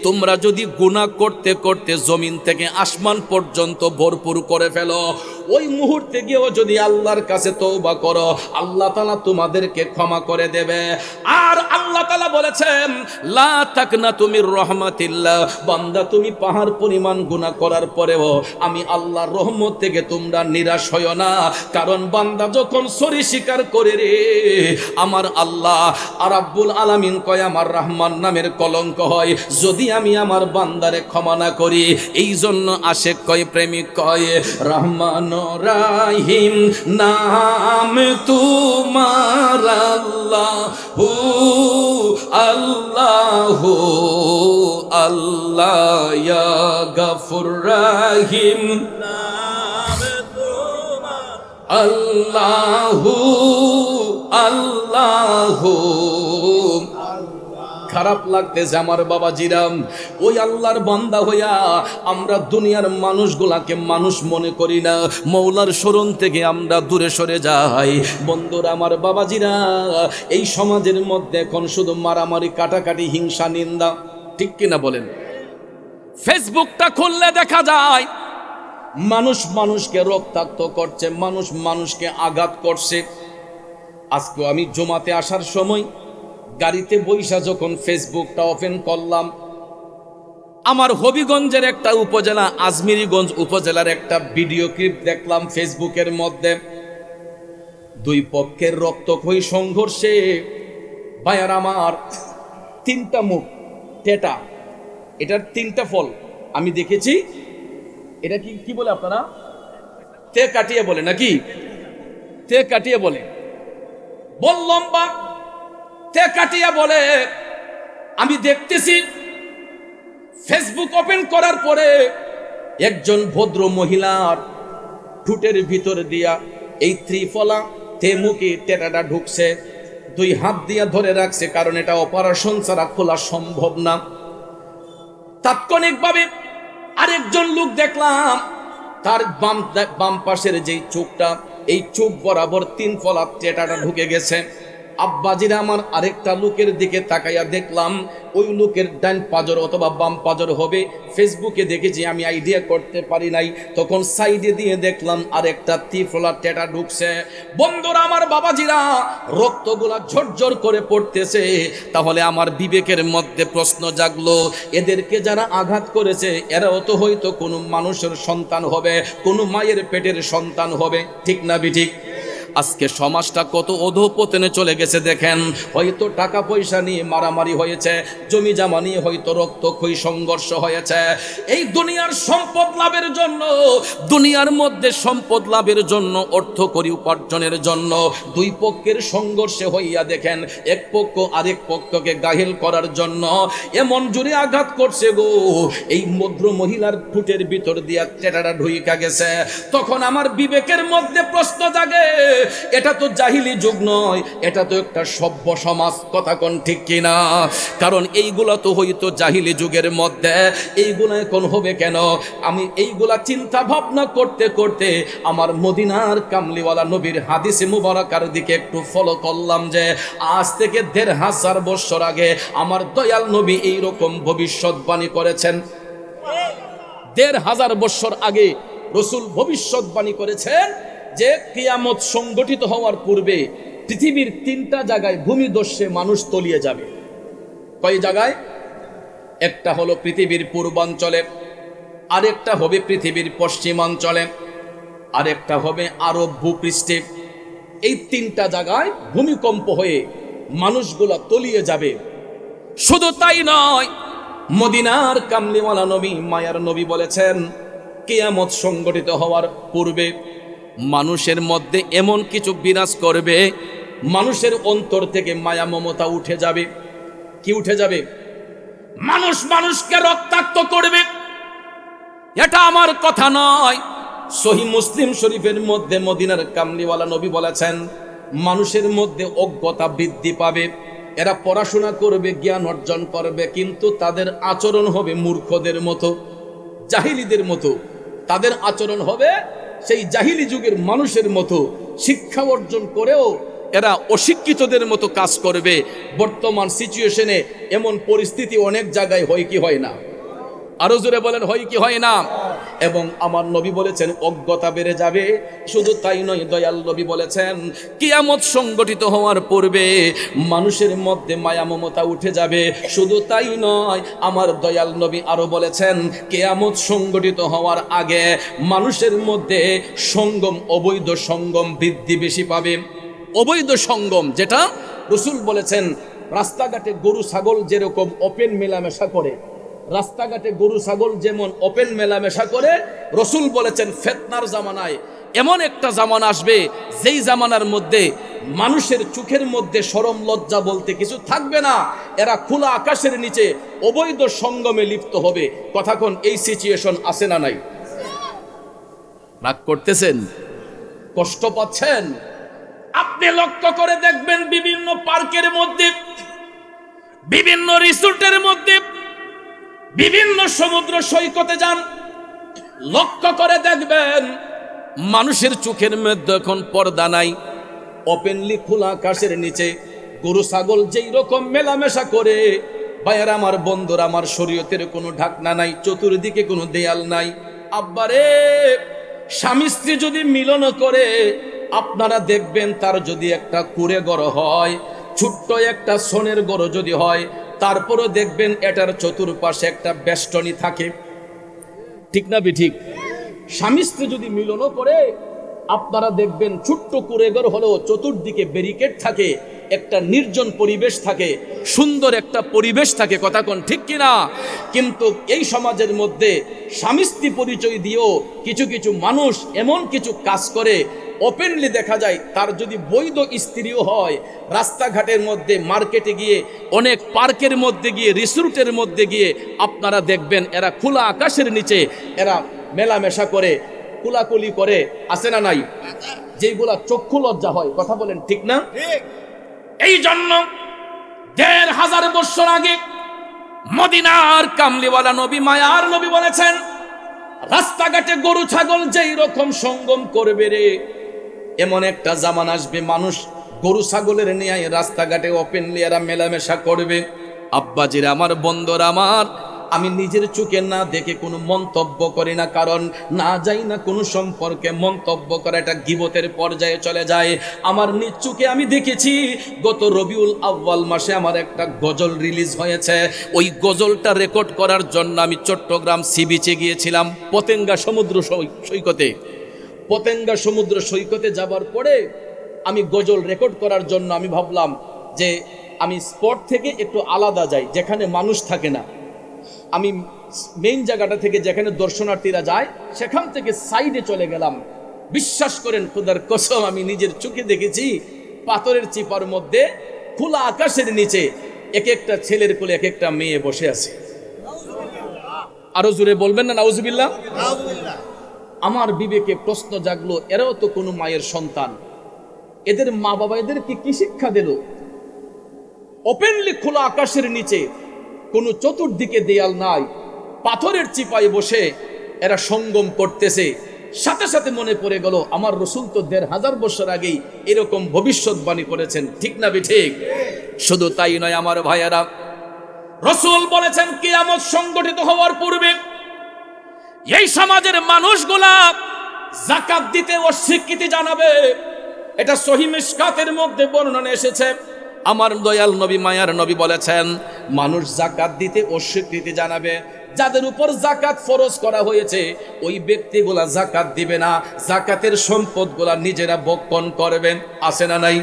তোমরা যদি গুনাহ করতে করতে জমিন থেকে আসমান পর্যন্ত ভরপুর করে ফেলো, ওই মুহূর্তে গিয়েও যদি আল্লাহর কাছে তওবা করো, আল্লাহ তাআলা তোমাদেরকে ক্ষমা করে দেবে। আর আল্লাহ তাআলা বলেছেন, লা তাকনাতু মির রাহমাতিল্লাহ, বান্দা তুমি পাহাড় পরিমাণ গুনাহ করার পরেও আমি আল্লাহর রহমত থেকে তোমরা নিরাশ হয়ো না। কারণ বান্দা যখন সরি স্বীকার করে রে, আমার আল্লাহ রাব্বুল আলামিন কয় আমার রহমান নামের কলঙ্ক হয় যদি আমি আমার বান্দারে ক্ষমা না করি। এই জন্য আশেক কয়, প্রেমিক কয়, রহমান রাহিম নাম তোমার আল্লাহু আল্লাহু আল্লাহ ইয়া গফুর রাহিম আল্লাহু আল্লাহু। খারাপ লাগতেছে আমার বাবাজিরাম, ওই আল্লাহর বান্দা হইয়া আমরা দুনিয়ার মানুষগুলাকে মানুষ মনে করি না, মৌলার শরণ থেকে আমরা দূরে সরে যাই। বন্ধুরা আমার বাবাজিরা, এই সমাজের মধ্যে এখন শুধু মারামারি, কাটাকাটি, হিংসা, নিন্দা, ঠিক কিনা বলেন? ফেসবুকটা খুললে দেখা যায় মানুষ মানুষকে রক্তাক্ত করছে, মানুষ মানুষকে আঘাত করছে। আজকে আমি জুমাতে আসার সময় গাড়িতে বইসা যখন ফেসবুকটা ওপেন করলাম, আমার হবিগঞ্জের একটা উপজেলা, আজমিরিগঞ্জ উপজেলার একটা ভিডিও ক্লিপ দেখলাম ফেসবুকের মধ্যে। দুই পক্ষের রক্তক্ষয়ী সংঘর্ষে ভাইয়ার আমার 3টা মুখ টেটা, এটার 3টা ফল আমি দেখেছি। এটা কি বলে আপনারা? তে কাটিয়ে বলে নাকি? তে কাটিয়ে বলে, বল লম্বা, তে কাটিয়ে বলে। আমি দেখতেছি ফেসবুক ওপেন করার পরে একজন ভদ্র মহিলার ঠোঁটের ভিতর দিয়া এই ত্রিফলা তে মুখে টেটাটা ঢুকছে, 2 হাত দিয়া ধরে রাখছে, কারণ এটা অপারেশন ছাড়া খোলা সম্ভব না। তাৎক্ষণিকভাবে আরেকজন লোক দেখলাম, তার বাম পাশের যেই চোখটা, এই চোখ বরাবর 3 ফলা টেটাটা ঢুকে গেছে। আব্বাজিরা আমার আরেকটা লোকের দিকে তাকাইয়া দেখলাম, ওই লোকের ডান পাজর অথবা বাম পাজর হবে। ফেসবুকে দেখেছি, আমি আইডিয়া করতে পারি নাই। তখন সাইডে দিয়ে দেখলাম আরেকটা তীফলা টেটা ঢুকছে। বন্ধুরা আমার, বাবাজিরা, রক্তগুলা ঝরঝর করে পড়তেছে। তাহলে আমার বিবেকের মধ্যে প্রশ্ন জাগলো, এদেরকে যারা আঘাত করেছে এরাও তো হয়তো কোনো মানুষের সন্তান হবে, কোনো মায়ের পেটের সন্তান হবে, ঠিক না বিঠিক? আজকে সমাজটা কত অধঃপতনে চলে গেছে দেখেন। হয়তো টাকা পয়সা নিয়ে মারামারি হয়েছে, জমি জামা নিয়ে হয়তো রক্তক্ষয়ী সংঘর্ষ হয়েছে। এই দুনিয়ার সম্পদ লাভের জন্য, দুনিয়ার মধ্যে সম্পদ লাভের জন্য, অর্থকরী উপার্জনের জন্য দুই পক্ষের সংঘর্ষে হইয়া দেখেন এক পক্ষ আরেক পক্ষকে গাহিল করার জন্য এমন জোরে আঘাত করছে গো, এই ভদ্র মহিলার ঠোঁটের ভিতর দিয়া টেটাটা ঢুইকা গেছে। তখন আমার বিবেকের মধ্যে প্রশ্ন জাগে, এটা তো জাহিলি যুগ নয়, এটা তো একটা সভ্য সমাজ, কথা কোন ঠিক কিনা? কারণ এইগুলা তো হয়তো জাহিলি যুগের মধ্যে, এইগুলা এখন হবে কেন? আমি এইগুলা চিন্তা ভাবনা করতে করতে আমার মদিনার কামলিওয়ালা নবীর হাদিসে মুবারাকার দিকে একটু ফলো করলাম যে আজ থেকে ১৫০০ বছর আগে আমার দয়াল নবী এইরকম ভবিষ্যৎবাণী করেছেন। ১৫০০ বছর আগে রসুল ভবিষ্যৎবাণী করেছেন যে কিয়ামত সংগঠিত হওয়ার পূর্বে পৃথিবীর ৩টা জায়গায় ভূমিধসে মানুষ তলিয়ে যাবে। কয় জায়গায়? একটা হলো পৃথিবীর পূর্বাঞ্চলে, আরেকটা হবে পৃথিবীর পশ্চিমাঞ্চলে, আরেকটা হবে আরব ভূপৃষ্ঠে। এই ৩টা জায়গায় ভূমিকম্প হয়ে মানুষগুলা তলিয়ে যাবে। শুধু তাই নয়, মদিনার কামলিওয়ালা নবী, মায়ার নবী বলেছেন কিয়ামত সংগঠিত হওয়ার পূর্বে মানুষের মধ্যে এমন কিছু বিরাজ করবে, মানুষের অন্তর থেকে মায়া মমতা উঠে যাবে। কি উঠে যাবে? মানুষ মানুষকে রক্তাক্ত করবে। এটা আমার কথা নয়, সহিহ মুসলিম শরীফের মধ্যে মদিনার কামলিওয়ালা নবী বলেছেন মানুষের মধ্যে অজ্ঞতা বৃদ্ধি পাবে। এরা পড়াশোনা করবে, জ্ঞান অর্জন করবে, কিন্তু তাদের আচরণ হবে মূর্খদের মতো, জাহিলিদের মতো। তাদের আচরণ হবে সেই জাহিলি যুগের মানুষের মতো। শিক্ষা অর্জন করেও এরা অশিক্ষিতদের মতো কাজ করবে। বর্তমান সিচুয়েশনে এমন পরিস্থিতি অনেক জায়গায় হয় কি হয় না? আরো জোরে বলেন, হয় কি হয় না? এবং আমার নবী বলেছেন অজ্ঞতা বেড়ে যাবে। শুধু তাই নয়, দয়াল নবী বলেছেন কিয়ামত সংগঠিত হওয়ার পূর্বে মানুষের মধ্যে মায়া মমতা উঠে যাবে। শুধু তাই নয়, আমার দয়াল নবী আরো বলেছেন কিয়ামত সংগঠিত হওয়ার আগে মানুষের মধ্যে সঙ্গম, অবৈধ সঙ্গম বৃদ্ধি বেশি পাবে। অবৈধ সঙ্গম, যেটা রসুল বলেছেন রাস্তাঘাটে গরু ছাগল যেরকম ওপেন মেলামেশা করে, রাস্তাঘাটে গরু ছাগল যেমন ওপেন মেলামেশা করে, রসুল বলেছেন ফিতনার জামানায় এমন একটা জামানা আসবে যেই জামানার মধ্যে মানুষের চোখের মধ্যে শরম লজ্জা বলতে কিছু থাকবে না। এরা খোলা আকাশের নিচে অবৈধ সঙ্গমে লিপ্ত হবে। কথা কোন এই সিচুয়েশন আছে না নাই? রাগ করতেছেন? কষ্ট পাচ্ছেন? আপনি লক্ষ্য করে দেখবেন বিভিন্ন পার্কের মধ্যে, বিভিন্ন রিসোর্টের মধ্যে, বিভিন্ন সমুদ্র সৈকতে যান, লক্ষ্য করে দেখবেন মানুষের চোখের মধ্যে এখন পর্দা নাই। ওপেনলি খোলা আকাশের নিচে গরু ছাগল যেই রকম মেলামেশা করে, ভাইয়ার আমার, বন্ধুরা আমার, শরীয়তের কোনো ঢাকনা নাই, চতুর্দিকে কোনো দেয়াল নাই। আব্বারে, স্বামী স্ত্রী যদি মিলন করে আপনারা দেখবেন তার যদি একটা কুড়ে ঘর হয়, ছোট্ট একটা সোনের ঘর যদি হয়, তারপরও দেখবেন এটার চতুর্পাশে একটা বেষ্টনী থাকে, ঠিক না ঠিক? স্বামী স্ত্রী যদি মিলনও করে আপনারা দেখবেন ছোট্ট কুড়েঘর হলেও চতুর্দিকে ব্যারিকেড থাকে, একটা নির্জন পরিবেশ থাকে, সুন্দর একটা পরিবেশ থাকে। কথা কোন ঠিক কিনা? কিন্তু এই সমাজের মধ্যে স্বামী স্ত্রী পরিচয় দিয়েও কিছু কিছু মানুষ এমন কিছু কাজ করে, ওপেনলি দেখা যায় তার যদি বৈধ স্ত্রীও হয়, রাস্তাঘাটের মধ্যে, মার্কেটে গিয়ে, অনেক পার্কের মধ্যে গিয়ে, রিসোর্টের মধ্যে গিয়ে আপনারা দেখবেন এরা খোলা আকাশের নিচে এরা মেলামেশা করে, কুলাকুলি করে, আছে না নাই? যেগুলা চক্ষু লজ্জা হয়। কথা বলেন ঠিক না? এই জন্য ১৫০০ বছর আগে মদিনার কামলিওয়ালা নবী, মায়ার নবী বলেছেন রাস্তাঘাটে গরু ছাগল যেই রকম সঙ্গম করবে রে, এমন একটা জামান আসবে মানুষ গরু ছাগলের নিয়ে রাস্তাঘাটে ওপেনলি এরা মেলামেশা করবে। আব্বাজিরা আমার, বন্ধুরা আমার, আমি নিজের চোখে না দেখে কোনো মন্তব্য করি না, কারণ না যাই না কোনো সম্পর্কে মন্তব্য করা এটা গীবতের পর্যায়ে চলে যায়। আমার নিজ চোখে আমি দেখেছি গত রবিউল আউয়াল মাসে আমার একটা গজল রিলিজ হয়েছে। ওই গজলটা রেকর্ড করার জন্য আমি চট্টগ্রাম সি বিচে গিয়েছিলাম, পতেঙ্গা সমুদ্র সৈকতে। পতেঙ্গা সমুদ্র সৈকতে যাবার পরে আমি গজল রেকর্ড করার জন্য আমি ভাবলাম যে আমি স্পট থেকে একটু আলাদা যাই, যেখানে মানুষ থাকে না। আমি মেইন জায়গাটা থেকে যেখানে দর্শনার্থীরা যায় সেখান থেকে সাইডে চলে গেলাম। বিশ্বাস করেন খোদার কসম, আমি নিজের চোখে দেখেছি পাথরের চিপার মধ্যে খোলা আকাশের নিচে এক একটা ছেলের কোলে এক একটা মেয়ে বসে আছে। আরো জোরে বলবেন না নাউজুবিল্লাহ? আমার বিবেকে প্রশ্ন জাগলো, এরাও তো কোনো মায়ের সন্তান, এদের মা বাবা এদেরকে কি শিক্ষা দিল? ওপেনলি খোলা আকাশের নিচে, কোনো চতুর্দিকে দেয়াল নাই, পাথরের চিপায় বসে এরা সঙ্গম করতেছে। সাথে সাথে মনে পড়ে গেল আমার রসুল তো ১৫০০ বছর আগেই এরকম ভবিষ্যৎবাণী করেছেন, ঠিক না ঠিক? শুধু তাই নয় আমার ভাইয়ারা, রসুল বলেছেন কিয়ামত সংগঠিত হওয়ার পূর্বে এই সমাজের মানুষগুলা যাকাত দিতে অস্বীকৃতি জানাবে। এটা সহিহ মিশকাতের মধ্যে বর্ণনা এসেছে। আমার দয়াল নবী, মায়ার নবী বলেছেন মানুষ যাকাত দিতে অস্বীকৃতি জানাবে। যাদের উপর যাকাত ফরজ করা হয়েছে ওই ব্যক্তিগুলা যাকাত দিবে না, যাকাতের সম্পদগুলা নিজেরা ভক্ষণ করবেন। আছে না নাই?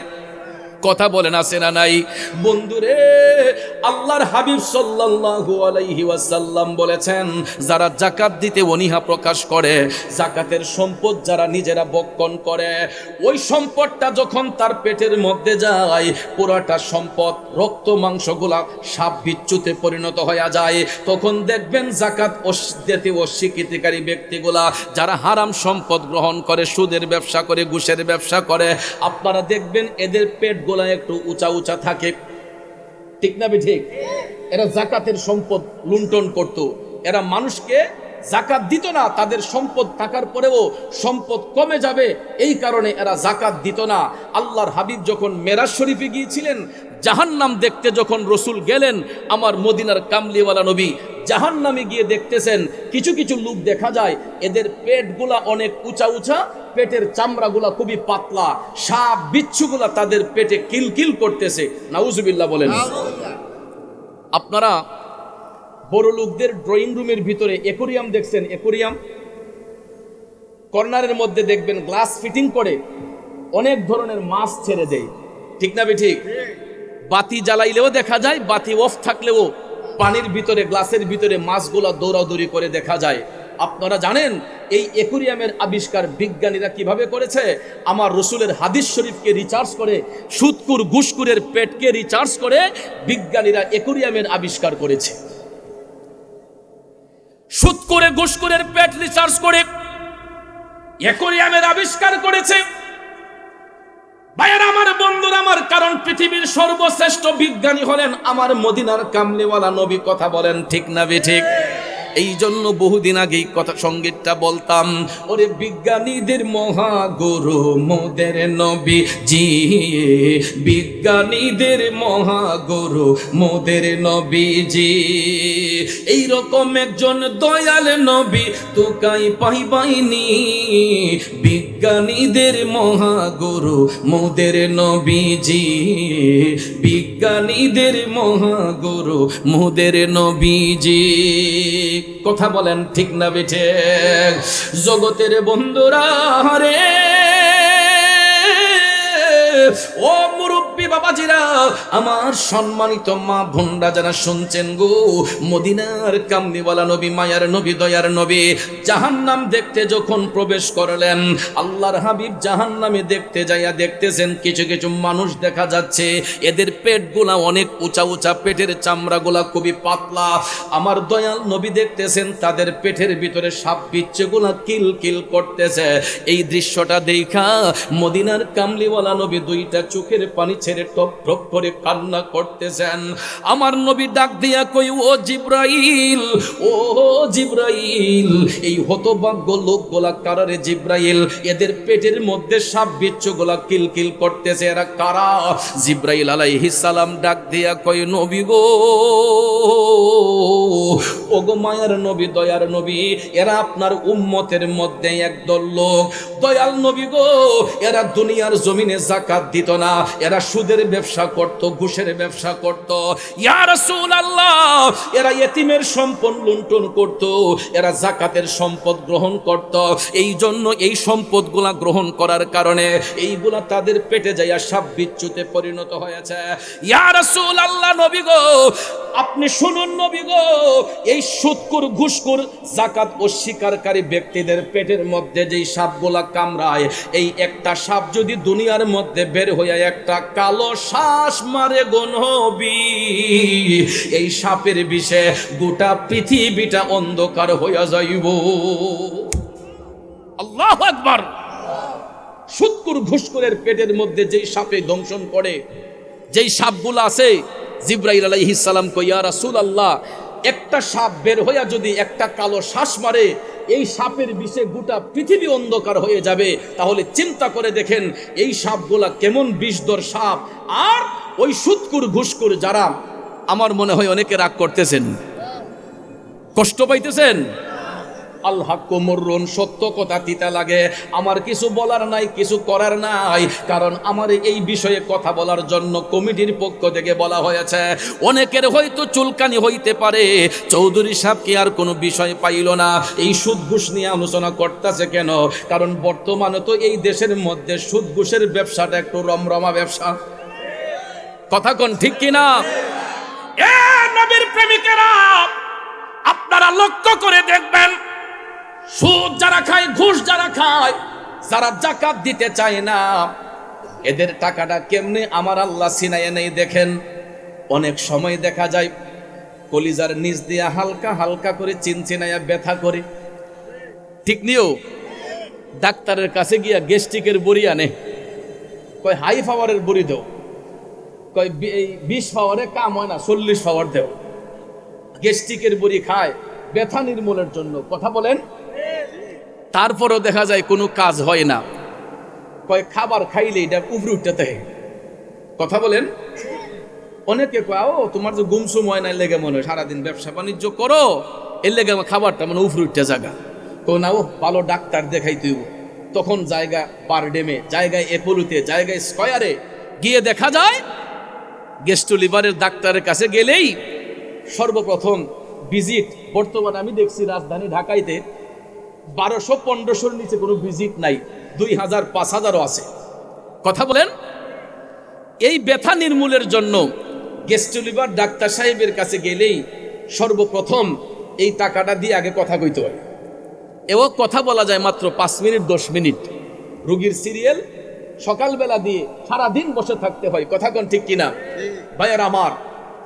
কথা বলেন, আছে না নাই? বন্ধুরে, আল্লাহর হাবিব সাল্লাল্লাহু আলাইহি ওয়াসাল্লাম বলেছেন যারা যাকাত দিতে অনীহা প্রকাশ করে, যাকাতের সম্পদ যারা নিজেরা ভক্ষণ করে, ওই সম্পদটা যখন তার পেটের মধ্যে যায় পুরাটা সম্পদ রক্ত মাংসগুলা সাপ বিচ্যুতে পরিণত হয়ে যায়। তখন দেখবেন যাকাত দিতে অস্বীকৃতিকারী ব্যক্তিগুলা যারা হারাম সম্পদ গ্রহণ করে, সুদের ব্যবসা করে, ঘুষের ব্যবসা করে, আপনারা দেখবেন এদের পেট গোলা একটু উঁচা উঁচা থাকে, ঠিক না ঠিক? এরা যাকাতের সম্পদ লুণ্ঠন করত, এরা মানুষকে যাকাত দিত না। তাদের সম্পদ থাকার পরেও সম্পদ কমে যাবে এই কারণে এরা যাকাত দিত না। আল্লাহর হাবিব যখন মেরাজ শরীফে গিয়েছিলেন, জাহান্নাম দেখতে যখন রসুল গেলেন, আমার মদিনার কামলিওয়ালা নবী জাহান্নামে গিয়ে দেখতেছেন কিছু কিছু লোক দেখা যায় এদের পেটগুলা অনেক উঁচা উঁচা, পেটের চামড়াগুলা খুবই পাতলা, সাপ বিচ্ছুগুলা তাদের পেটে কিলকিল করতেছে। নাউজুবিল্লাহ বলেন। আপনারা বড় লোকদের ড্রয়িং রুমের ভিতরে অ্যাকোরিয়াম দেখছেন? অ্যাকোরিয়াম কর্নারের মধ্যে দেখবেন গ্লাস ফিটিং করে অনেক ধরনের মাছ ছেড়ে দেয়, ঠিক না ঠিক? বাতি জ্বালাইলেও দেখা যায়, বাতি অফ থাকলেও পানির ভিতরে, গ্লাসের ভিতরে মাছগুলা দৌড়াদৌড়ি করে দেখা যায়। আপনারা জানেন এই অ্যাকোরিয়ামের আবিষ্কার বিজ্ঞানীরা কিভাবে করেছে? আমার রসুলের হাদিস শরীফকে রিচার্জ করে, সুদকুর ঘুষকুরের পেটকে রিচার্জ করে বিজ্ঞানীরা অ্যাকোরিয়ামের আবিষ্কার করেছে। সুদকুরে ঘুষকুরের পেট রিচার্জ করে অ্যাকোরিয়ামের আবিষ্কার করেছে। ভাইয়ারা আমার, বন্ধুরা আমার, কারণ পৃথিবীর সর্বশ্রেষ্ঠ বিজ্ঞানী হলেন আমার মদিনার কামলিওয়ালা নবী। কথা বলেন ঠিক না ঠিক? এই জন্য বহুদিন আগেই কথা সঙ্গীতটা বলতাম, ওরে বিজ্ঞানীদের মহাগুরু মোদের নবী জি, বিজ্ঞানীদের মহাগুরু মোদের নবী জি, এইরকম একজন দয়াল নবী তোকাই পাইবাইনি, বিজ্ঞানীদের মহাগুরু মোদের নবী জি, বিজ্ঞানীদের মহাগুরু মোদের নবী জি। কথা বলেন ঠিক না বেঠে? জগতের বন্ধুরা রে, ও মুরব্বী বাবাজিরা, আমার সম্মানিত মা বোনরা যারা শুনছেন গো, মদিনার কামলিওয়ালা নবী, মায়ার নবী, দয়ার নবী জাহান্নাম দেখতে যখন প্রবেশ করলেন, আল্লাহর হাবিব জাহান্নামে দেখতে যাইয়া দেখতেছেন কিছু কিছু মানুষ দেখা যাচ্ছে এদের পেটগুলা অনেক উঁচা উঁচা, পেটের চামড়াগুলা খুবই পাতলা। আমার দয়াল নবী দেখতেছেন তাদের পেটের ভিতরে সাপ বিচ্ছুগুলা কিল কিল করতেছে। এই দৃশ্যটা দেখা মদিনার কামলিওয়ালা নবী দুইটা চোখের পানি ছেড়ে ছেড়ে টপ টপ করে কান্না করতেছেন। আমার নবী ডাক দিয়া কই, ও জিব্রাইল, ও জিব্রাইল, এই হতভাগ্য লোকগুলা কারা রে জিব্রাইল? এদের পেটের মধ্যে সাপ বিচ্ছুগুলা কিলকিল করতেছে, এরা কারা? জিব্রাইল আলাইহিস সালাম ডাক দিয়া কই, নবী গো, ওগো মায়ার নবী, দয়ার নবী, এরা আপনার উম্মতের মধ্যে একদল লোক। দয়াল নবী গো, এরা দুনিয়ার জমিনে যাকাত দিত না, এরা সুদের ব্যবসা করত, ঘুষের ব্যবসা করত। ইয়া রাসূলুল্লাহ, এরা ইতিমের সম্পদ লুণ্ঠন করত, এরা যাকাতের সম্পদ গ্রহণ করত। এই জন্য এই সম্পদগুলা গ্রহণ করার কারণে এইগুলা তাদের পেটে যাইয়া সাপ বিচ্ছুতে পরিণত হয়েছে। ইয়া রাসূলুল্লাহ, নবী গো আপনি শুনুন নবী গো, এই সুদখোর ঘুষখোর যাকাত অস্বীকারী ব্যক্তিদের পেটের মধ্যে যেই সাপগুলা কামড়ায়, এই একটা সাপ যদি দুনিয়ার মধ্যে বের হইয়া একটা কালো শ্বাস মারে গো নবী, এই সাপের বিষে গোটা পৃথিবীটা অন্ধকার হইয়া যাইব। আল্লাহু আকবার। সুদখোর ঘুষখোরের পেটের মধ্যে যেই সাপে দংশন করে, যেই সাপগুলো আছে, জিব্রাইল আলাইহিস সালাম কই, ইয়া রাসূলুল্লাহ, একটা সাপ বের হইয়া যদি একটা কালো শ্বাস মারে, এই সাপের বিষে গোটা পৃথিবী অন্ধকার হয়ে যাবে। তাহলে চিন্তা করে দেখেন এই সাপগুলা কেমন বিষধর সাপ। আর ওই সুদখোর ঘুষখোর যারা, আমার মনে হয় অনেকে রাগ করতেছেন, কষ্ট পাইতেছেন। আল হাক্কু মুররুন, সত্য কথা তিতা লাগে। আমার কিছু বলার নাই, কিছু করার নাই, কারণ আমার এই বিষয়ে কথা বলার জন্য কমিটির পক্ষ থেকে বলা হয়েছে। অনেকের হয়তো চুলকানি হইতে পারে, চৌধুরী সাহেব কি আর কোনো বিষয় পাইল না, এই সুদ ঘুষ নিয়ে আলোচনা করতেছে কেন? কারণ বর্তমানে তো এই দেশের মধ্যে সুদ ঘুষের ব্যবসাটা একটু রমরমা ব্যবসা। কথা কোন ঠিক কিনা? এ নবীর প্রেমিকেরা, আপনারা লক্ষ্য করে দেখবেন, সুদ যারা খায়, ঘুষ যারা খায়, যারা যাকাত দিতে চায় না, এদের টাকাটা কেমনে আমার আল্লাহ সিনাইয়া নেই। দেখেন অনেক সময় দেখা যায় কলিজার নিচ দিয়ে হালকা হালকা করে চিনচিনাইয়া ব্যথা করে, ঠিক নিও। ডাক্তারের কাছে গিয়া গ্যাস্ট্রিকের বড়ি আনে, কয় হাই পাওয়ারের বড়ি দেও, কয় 20 পাওয়ারে কাম হয় না, 40 পাওয়ার দেও। গ্যাস্ট্রিকের বড়ি খায় ব্যথা নির্মূলের জন্য, কথা বলেন। তারপরও দেখা যায় কোনো কাজ হয় না, কয় খাবার খাইলে এটা উপরে উঠতে, কথা বলেন। অনেকে কয়, ও তোমার যে গুমসুম হয় না, লেগে মনে হয় সারাদিন ব্যবসা বাণিজ্য করো, এর লেগে আমার খাবারটা মানে উপরে উঠতে জায়গা। তো না, ও ভালো ডাক্তার দেখাই তুই। তখন জায়গা পারডেমে, জায়গায় এপোলোতে, জায়গায় স্কয়ারে গিয়ে দেখা যায় গেস্ট লিভারের ডাক্তারের কাছে গেলেই সর্বপ্রথম ভিজিট, বর্তমানে আমি দেখছি রাজধানী ঢাকাইতে 1200-1500-র নিচে কোনো ভিজিট নাই, 2000-5000ও আছে, কথা বলেন। এই ব্যথা নির্মূলের জন্য গেস্ট লিভার ডাক্তার সাহেবের কাছে গেলেই সর্বপ্রথম এই টাকাটা দিয়ে আগে কথা কইতে হয়। এবং কথা বলা যায় মাত্র 5 মিনিট 10 মিনিট, রোগীর সিরিয়াল সকালবেলা দিয়ে সারাদিন বসে থাকতে হয়, কথা কোন ঠিক কিনা ভাইয়ের আমার।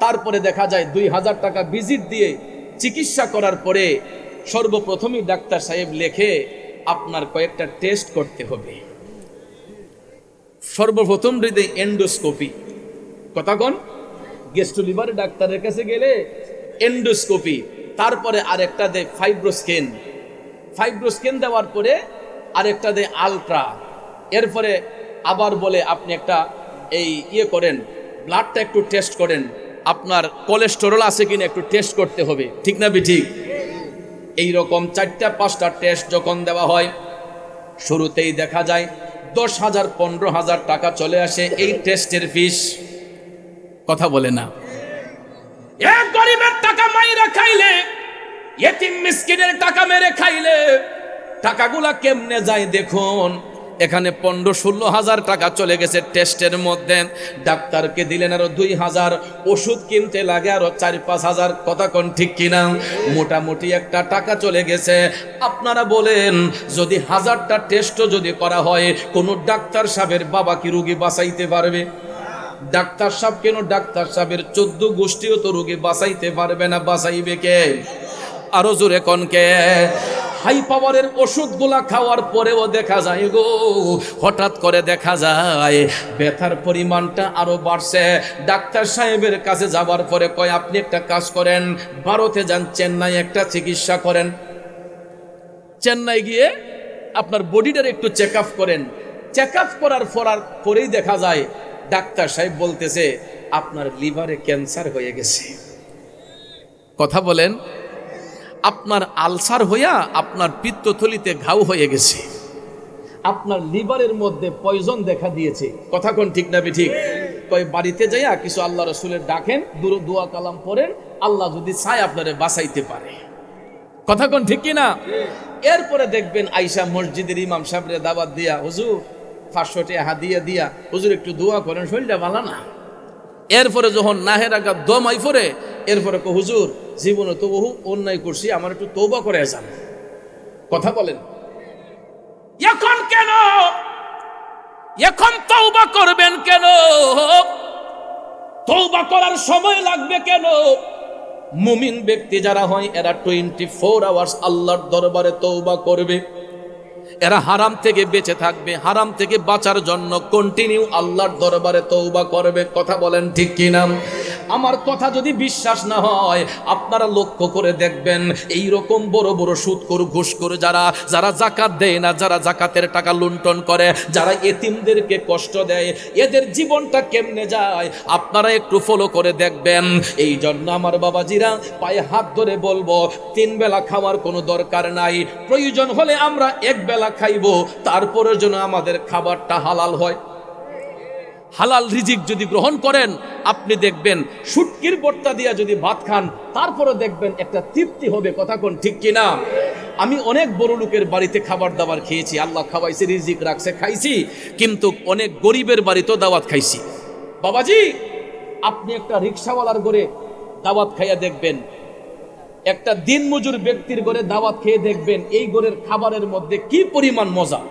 তারপরে দেখা যায় 2000 টাকা ভিজিট দিয়ে চিকিৎসা করার পরে সর্বপ্রথমই ডাক্তার সাহেব লেখে আপনার কয়েকটা টেস্ট করতে হবে। সর্বপ্রথম হৃদয় এন্ডোস্কোপি, কথা কোন। গেস্ট লিভার ডাক্তারের কাছে গেলে এন্ডোস্কোপি, তারপরে আরেকটা দেয় ফাইব্রোস্ক্যান, ফাইব্রোস্ক্যান দেওয়ার পরে আরেকটা দেয় আলট্রা, এরপরে আবার বলে আপনি একটা এই করেন, ব্লাডটা একটু টেস্ট করেন, আপনার কোলেস্টেরল আছে কিনা একটু টেস্ট করতে হবে, ঠিক না ঠিক? এইরকম 4-5টা টেস্ট যখন দেওয়া হয়, শুরুতেই দেখা যায় 10,000-15,000 টাকা চলে আসে এই টেস্টের ফিস, কথা বলে না। এক গরিবের টাকা মাইরা খাইলে, ইতিম মিসকিনের টাকা মেরে খাইলে টাকাগুলা কেমনে যায় দেখুন। এখানে 15-16 হাজার টাকা চলে গেছে টেস্টের মধ্যে, ডাক্তারকে দিলেন আরো 2,000, ওষুধ কিনতে লাগে আরো 4-5 হাজার, কথা কোন ঠিক কিনা। মোটামুটি একটা টাকা চলে গেছে। আপনারা বলেন যদি 1000টা টেস্টও যদি করা হয়, কোন ডাক্তার সাহেবের বাবা কি রোগী বাঁচাইতে পারবে? ডাক্তার সাহেব কেন, ডাক্তার সাহেবের 14 গোষ্ঠীও তো রোগী বাঁচাইতে পারবে না, বাঁচাইবে কে? আরো জোরে কোন কে? হাই পাওয়ারের ওষুধগুলা খাওয়ার পরেও দেখা যায় গো, হঠাৎ করে দেখা যায় ব্যথার পরিমাণটা আরো বাড়ছে। ডাক্তার সাহেবের কাছে যাবার পরে কয়, আপনি একটা কাজ করেন, ভারতে যান, চেন্নাই একটা চিকিৎসা করেন, চেন্নাই গিয়ে আপনার বডিটার একটু চেক আপ করেন। চেক আপ করার পরেই দেখা যায় ডাক্তার সাহেব বলতেছে আপনার লিভারে ক্যান্সার হয়ে গেছে। কথা বলেন, আপনার আলসার হইয়া আপনার পিত্তথলিতে ঘাও হয়ে গেছে, আপনার লিভারের মধ্যে পয়জন দেখা দিয়েছে। কথা কোন ঠিক না ঠিক? কই বাড়িতে যাইয়া কিছু আল্লাহ রসুলের ডাকেন, দোয়া কালাম পড়েন, আল্লাহ যদি চায় আপনারে বাঁচাইতে পারে। কথা কোন ঠিক কিনা? এরপরে দেখবেন আইসা মসজিদের ইমাম সাহেবরে দাওয়াত দিয়া, হুজুর 500 টাকা হাদিয়া দিয়া, হুজুর একটু দোয়া করেন, শরীরটা ভালো না। এরপরে যখন নাহের আগা দমাই পড়ে, এরপরে হুজুর জীবনে তো বহু অন্যায় করছি, আমার একটু তওবা করে যান। কথা বলেন, এখন কেন, এখন তওবা করবেন কেন? তওবা করার সময় লাগবে কেন? মুমিন ব্যক্তি যারা হয় এরা 24 আওয়ার্স আল্লাহর দরবারে তওবা করবে। এরা হারাম থেকে বেঁচে থাকবে, হারাম থেকে বাঁচার জন্য কন্টিনিউ আল্লাহর দরবারে তওবা করবে। কথা বলেন ঠিক কিনা? আমার কথা যদি বিশ্বাস না হয় আপনারা লক্ষ্য করে দেখবেন, এই রকম বড় বড় সুদখোর ঘুষখোর যারা যারা যাকাত দেয় না, যারা যাকাতের টাকা লুণ্ঠন করে, যারা এতিমদেরকে কষ্ট দেয়, এদের জীবনটা কেমনে যায় আপনারা একটু ফলো করে দেখবেন। এই জন্য আমার বাবাজিরা পায়ে হাত ধরে বলবো, 3 বেলা খাওয়ার কোনো দরকার নাই, প্রয়োজন হলে আমরা 1 বেলা খাইবো, তারপরে যেন আমাদের খাবারটা হালাল হয়। হালাল রিজিক যদি গ্রহণ করেন, আপনি দেখবেন শুটকির ভর্তা দিয়া যদি ভাত খান, তারপরে দেখবেন একটা তৃপ্তি হবে। কথা কোন ঠিক কিনা? আমি অনেক বড় লোকের বাড়িতে খাবার দাবার খেয়েছি, আল্লাহ খাওয়াইছে, রিজিক রাখছে, খাইছি, কিন্তু অনেক গরিবের বাড়িতেও দাওয়াত খাইছি। বাবাজি, আপনি একটা রিক্সাওয়ালার ঘরে দাওয়াত খাইয়া দেখবেন, একটা দিনমজুর ব্যক্তির ঘরে দাওয়াত খেয়ে দেখবেন এই ঘরের খাবারের মধ্যে কি পরিমাণ মজা।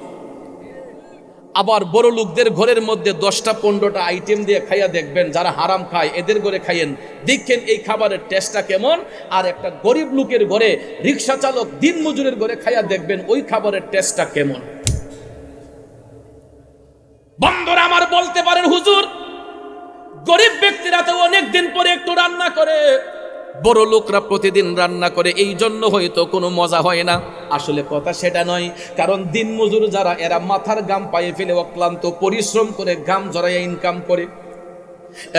আবার বড় লোকদের ঘরের মধ্যে 10টা 15টা আইটেম দিয়ে খাইয়া দেখবেন, যারা হারাম খায় এদের ঘরে খাইয়েন, দেখেন এই খাবারের টেস্টটা কেমন। আর একটা গরিব লোকের ঘরে, রিক্সা চালক দিনমজুরের ঘরে খাইয়া দেখবেন ওই খাবারের টেস্টটা কেমন। বন্ধুরা আমার বলতে পারেন, হুজুর গরিব ব্যক্তিরা তো অনেকদিন পরে একটু রান্না করে, বড় লোকরা প্রতিদিন রান্না করে, এই জন্য হয়তো কোনো মজা হয় না। আসলে কথা সেটা নয়, কারণ দিনমজুর যারা, এরা মাথার ঘাম পায়ে ফেলে অক্লান্ত পরিশ্রম করে ঘাম জড়াইয়া ইনকাম করে,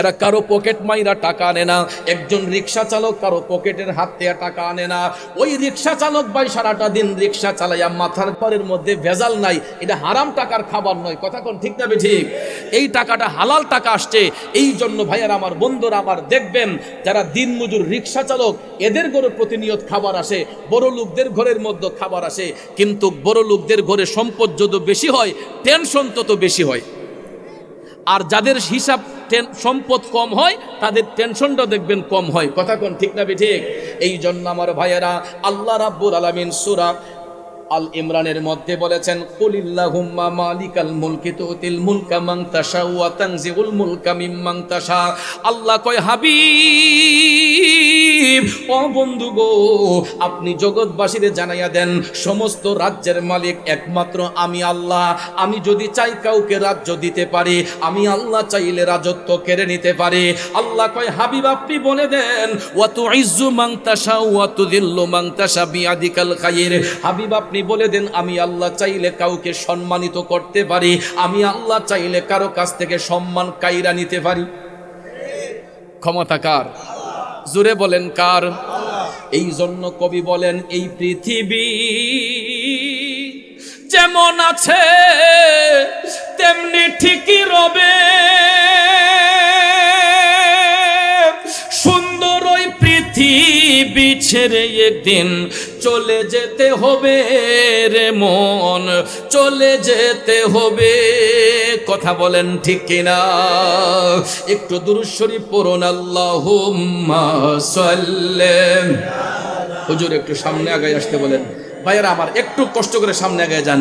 এরা কারো পকেট মাইরা টাকা আনে না। একজন রিক্সা চালক কারো পকেটের হাত থেকে টাকা আনে না। ওই রিক্সা চালক ভাই সারাটা দিন রিক্সা চালাইয়া মাথার ঘরের মধ্যে ভেজাল নাই, এটা হারাম টাকার খাবার নয়। কথা কোন ঠিক না ঠিক? এই টাকাটা হালাল টাকা আসছে। এই জন্য ভাইয়ার আমার, বন্ধুরা আমার, দেখবেন যারা দিনমজুর রিক্সা চালক, এদের ঘরে প্রতিনিয়ত খাবার আসে, বড় লোকদের ঘরের মধ্যে খাবার আসে, কিন্তু বড় লোকদের ঘরে সম্পদ যত বেশি হয় টেনশন তত বেশি হয়। আর যাদের হিসাব সম্পদ কম হয় তাদের টেনশনটা দেখবেন কম হয়। কথা কোন ঠিক না ঠিক? এই জন্য আমার ভাইয়েরা, আল্লাহ রাব্বুল আলামিন সূরা আল ইমরানের মধ্যে বলেছেন, কুলিল্লাহুম্মা মালিকাল মুলকি তুতিল মুলকা মান তাশা ওয়া তানজিউল মুলকা মিম্মান তাশা। আল্লাহ কয়, হাবিব ও বন্ধু গো, আপনি জগৎবাসীরে জানাইয়া দেন, সমস্ত রাজ্যের মালিক একমাত্র আমি আল্লাহ। আমি যদি চাই কাউকে রাজ্য দিতে পারি, আমি আল্লাহ চাইলে রাজত্ব কেড়ে নিতে পারি। আল্লাহ কয়, হাবিব আপনি বলে দেন, ওয়া তুইজ্জু মান তাশা ওয়া তুযিল্লু মান তাশা বিয়াদিকাল খায়র। হাবিব আপনি বলে দেন, আমি আল্লাহ চাইলে কাউকে সম্মানিত করতে পারি, আমি আল্লাহ চাইলে কারো কাছ থেকে সম্মান কাইরা নিতে পারি। ক্ষমতা কার? জোরে বলেন কার? এই জন্য কবি বলেন, এই পৃথিবী যেমন আছে তেমনি ঠিকই রবে, সুন্দর ওই পৃথিবী ছেড়ে একদিন চলে যেতে হবে রে মন, চলে যেতে হবে। কথা বলেন ঠিক কিনা? একটু দুরূদ শরীফ পড়ুন, আল্লাহুম্মা সাল্লি। হুজুর একটু সামনে আগায় আসতে বলেন। ভাইয়ারা আমার, একটু কষ্ট করে সামনে আগায় যান।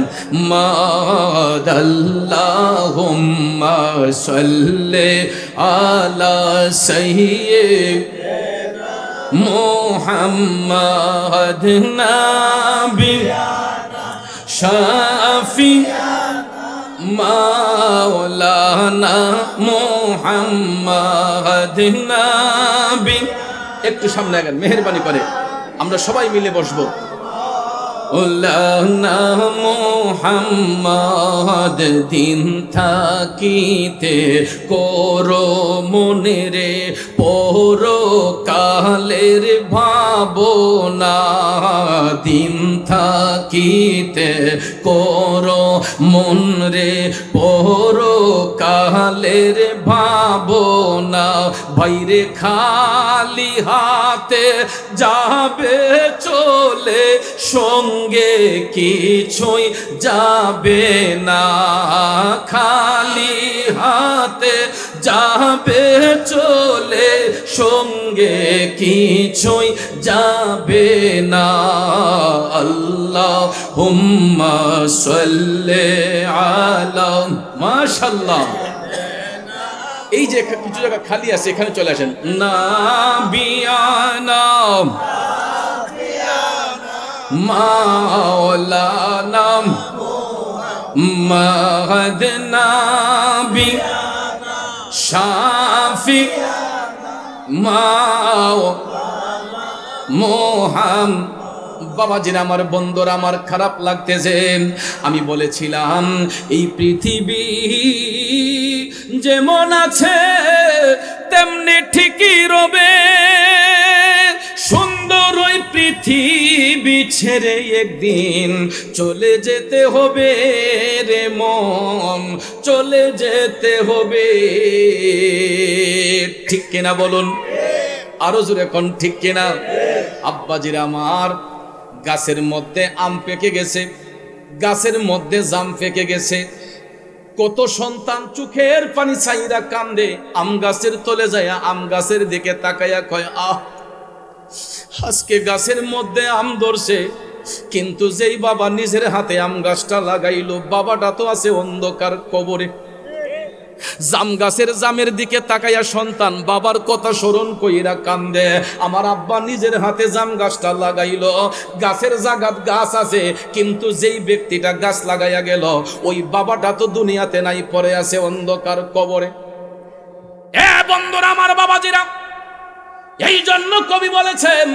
আল্লাহুম্মা সাল্লি আলা সাইয়্যিদিনা মোহাম্মদ নবী শাফি মাওলানা মোহাম্মদ নবী। একটু সামনে আগেন মেহেরবানি করে, আমরা সবাই মিলে বসবো। মোহাম্মদ দিন থাকিতে করো মনে রে পরো কালের ভাবনা, দিন থাকিতে করো মন রে পরো কালের ভাবনা, ভাইরে খালি হাতে যাবে চলে সঙ্গে কিছুই যাবে না, খালি হাতে যাবে চলে সঙ্গে কিছুই যাবে না। আল্লাহুম্মা সাল্লি আলা, মাশাআল্লাহ। এই যে কিছু জায়গা খালি আছে এখানে চলে আসেন। নাবিয়ানা মাওলানা মুহাম্মদ নবী শাফি মোহাম্মদ। বাবাজিরা আমার বন্ধুরা আমার খারাপ লাগতেছে, আমি বলেছিলাম এই পৃথিবী যেমন আছে তেমনি ঠিকই রবে, সুন্দর ওই পৃথিবী ছেড়ে একদিন চলে যেতে হবে রে মন, চলে যেতে হবে। ঠিক কিনা বলুন, আরো জোরে কোন ঠিক কিনা? আব্বাজিরা আমার গাছের মধ্যে আম পেকে গেছে, গাছের মধ্যে জাম পেকে গেছে, কত সন্তান চোখের পানি ছাইরা কান্দে, আম গাছের তলে যায় আম গাছের দিকে তাকাইয়া কয় আহ আজকে গাছের মধ্যে আম ধরছে, কিন্তু যেই বাবা নিজের হাতে আম গাছটা লাগাইলো বাবাটা তো আছে অন্ধকার কবরে। জাম গাছের জামের দিকে তাকাইয়া সন্তান বাবার কথা স্মরণ কইরা কান্দে, আমার আব্বা নিজের হাতে জাম গাছটা লাগাইলো, গাছের জাগাত গাছ আছে কিন্তু যেই ব্যক্তিটা গাছ লাগাইয়া গেল ওই বাবাটা তো দুনিয়াতে নাই, পড়ে আছে অন্ধকার কবরে। এ বন্ধুরা আমার বাবাজিরা, এই জন্য কবি বলেছেন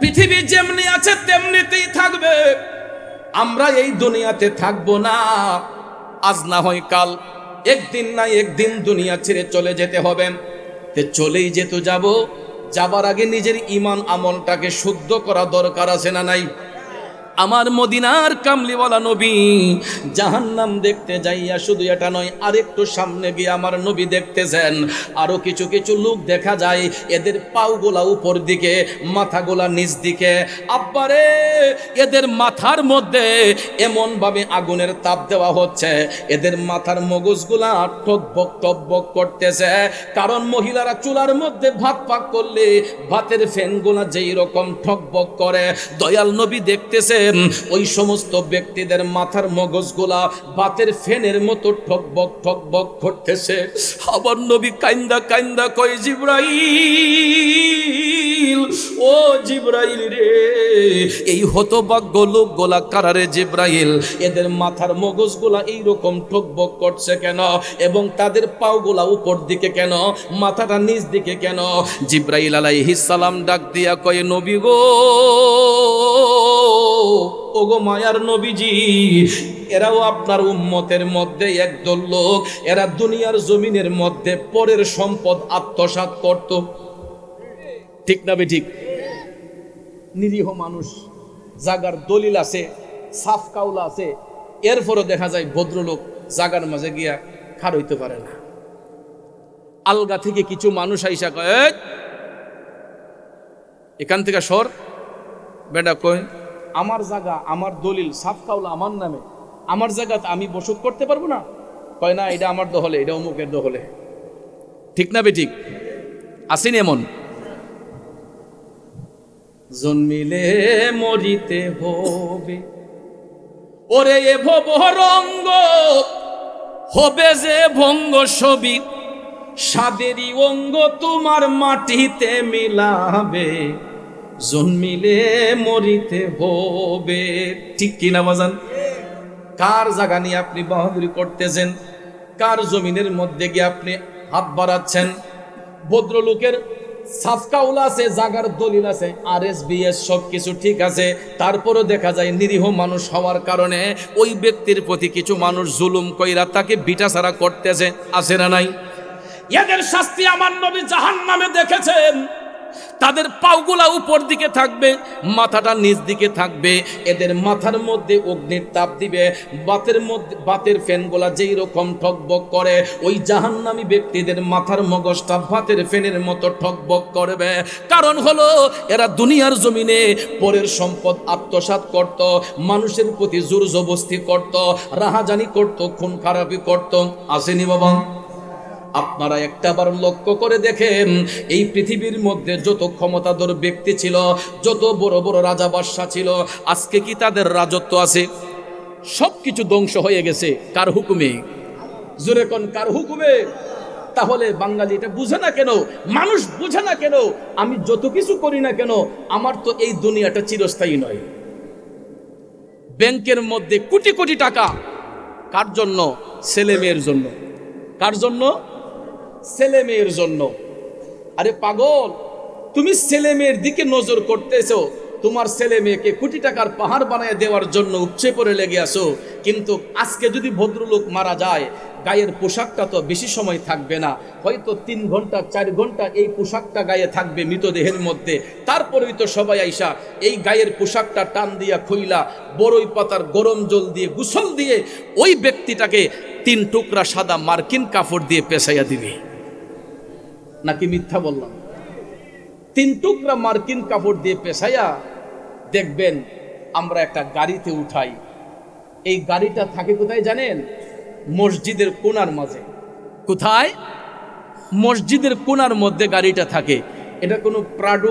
পৃথিবী যেমনি আছে তেমনিতেই থাকবে, আমরা এই দুনিয়াতে থাকবো না, আজ না হয় কাল, একদিন না একদিন দুনিয়া ছেড়ে চলে যেতে হবে। তে চলেই যেতে যাব, যাবার আগে নিজের ঈমান আমলটাকে শুদ্ধ করা দরকার আছে না নাই? আমার মদিনার কামলিওয়ালা নবী জাহান্নাম দেখতে যাইয়া শুধু এটা নয়, আরেকটু সামনে গিয়ে আমার নবী দেখতেছেন আরো কিছু কিছু লোক দেখা যায়, এদের পাওগুলা উপর দিকে মাথাগুলা নিচ দিকে। আব্বারে এদের মাথার মধ্যে এমন ভাবে আগুনের তাপ দেওয়া হচ্ছে, এদের মাথার মগজগুলা টকবক টকবক করতেছে, কারণ মহিলারা চুলার মধ্যে ভাত পাক করলে ভাতের ফ্যানগুলা যেই রকম ঠকবক করে, দয়াল নবী দেখতেছে ওই সমস্ত ব্যক্তিদের মাথার মগজগুলা ভাতের ফেনের মতো ঠকবক ঠকবক করতেছে। আবার নবী কাইন্দা কাইন্দা কয় জিবরাইল, ও জিবরাইল রে, এই হতভাগ্য লোকগুলা কারারে জিবরাইল, এদের মাথার মগজগুলা এইরকম ঠকবক করছে কেন, এবং তাদের পাওগুলা উপর দিকে কেন, মাথাটা নিচ দিকে কেন? জিবরাইল আলাইহিস সালাম ডাক দিয়া কয় নবী গো, ওগো মায়ার নবীজি, এরাও আপনার উম্মতের মধ্যে একদল লোক, এরা দুনিয়ার জমিনের মধ্যে পরের সম্পদ আত্মসাৎ করত। ঠিক না বেঠিক? নিরীহ মানুষ, জাগার দলিল আছে, সাফ কাউলা আছে, এরপরও দেখা যায় ভদ্রলোক জাগার মাঝে গিয়া খার হইতে পারে না। আলগা থেকে কিছু মানুষ আইসা কয় এখান থেকে সর বেটা, কই আমার জায়গা আমার দলিল সাফ কাউলা আমার নামে, আমার জায়গাতে আমি বসত করতে পারবো না? কয় না, এটা আমার দহলে, এটা অমুকের দহলে। ঠিক না বেঠিক? আসেনি এমন? জন্মিলে মরিতে হবে, ওরে এ ভব রঙ্গ হবে যে ভঙ্গ ছবি, সাদেরই অঙ্গ তোমার মাটিতে মিলাবে, জন্মিলে মরিতে হবে। ঠিক কিনা বাজান? কার জায়গা নিয়ে আপনি বাহাদুরি করতেছেন? কার জমিনের মধ্যে গিয়ে আপনি হাত বাড়াচ্ছেন? ভদ্রলোকের সাফকাউল আছে, জাগার দলিল আছে, RSBS সবকিছু ঠিক আছে, তারপরও দেখা যায় নিরীহ মানুষ হওয়ার কারণে ওই ব্যক্তির প্রতি কিছু মানুষ জুলুম কইরা তাকে বিটাছাড়া করতেছে। আছে না নাই? এদের শাস্তি আমার নবী জাহান্নামে দেখেছেন। তাদের পাগুলা উপর দিকে থাকবে, মাথাটা নিচ দিকে থাকবে, এদের মাথার মধ্যে অগ্নির তাপ দিবে, বাতের ফ্যানগুলা যেই রকম ঠকবক করে, ওই জাহান্নামী ব্যক্তিদের মাথার মগজটা বাতের ফ্যানের মতো ঠকবক করবে। কারণ হলো এরা দুনিয়ার জমিনে পরের সম্পদ আত্মসাৎ করত, মানুষের প্রতি জোর জবরদস্তি করত, রাহাজানি করত, খুন খারাপি করত। আসেনি বাবা? আপনারা একটাবার লক্ষ্য করে দেখেন, এই পৃথিবীর মধ্যে যত ক্ষমতাধর ব্যক্তি ছিল, যত বড় বড় রাজা বাদশা ছিল, আজকে কি তাদের রাজত্ব আছে? সব কিছু ধ্বংস হয়ে গেছে কার হুকুমে? জোরে কোন কার হুকুমে? তাহলে বাঙালি এটা বুঝে না কেন? মানুষ বুঝে না কেন? আমি যত কিছু করি না কেন, আমার তো এই দুনিয়াটা চিরস্থায়ী নয়। ব্যাংকের মধ্যে কোটি কোটি টাকা কার জন্য? ছেলে মেয়ের জন্য। কার জন্য? ছেলে মেয়ের জন্য। আরে পাগল, তুমি ছেলে মেয়ের দিকে নজর করতেছো, তোমার ছেলে মেয়েকে কোটি টাকার পাহাড় বানিয়ে দেওয়ার জন্য উপচে পড়ে লেগে আসো। কিন্তু আজকে যদি ভদ্রলোক মারা যায়, গায়ের পোশাকটা তো বেশি সময় থাকবে না, হয়তো 3 ঘন্টা 4 ঘন্টা এই পোশাকটা গায়ে থাকবে মৃতদেহের মধ্যে। তারপরেই তো সবাই আইসা এই গায়ের পোশাকটা টান দিয়া খুইলা বড়ই পাতার গরম জল দিয়ে গোসল দিয়ে ওই ব্যক্তিটাকে 3 টুকরা সাদা মার্কিন কাপড় দিয়ে পেঁচাইয়া দিবে। নাকি মিথ্যা বললাম? 3 টুকরা মার্কিন কাপড় দিয়ে পেঁচাইয়া দেখবেন আমরা একটা গাড়িতে উঠাই। এই গাড়িটা থাকে কোথায় জানেন? মসজিদের কোণার মাঝে। কোথায়? মসজিদের কোণার মধ্যে গাড়িটা থাকে। এটা কোনো প্রাডো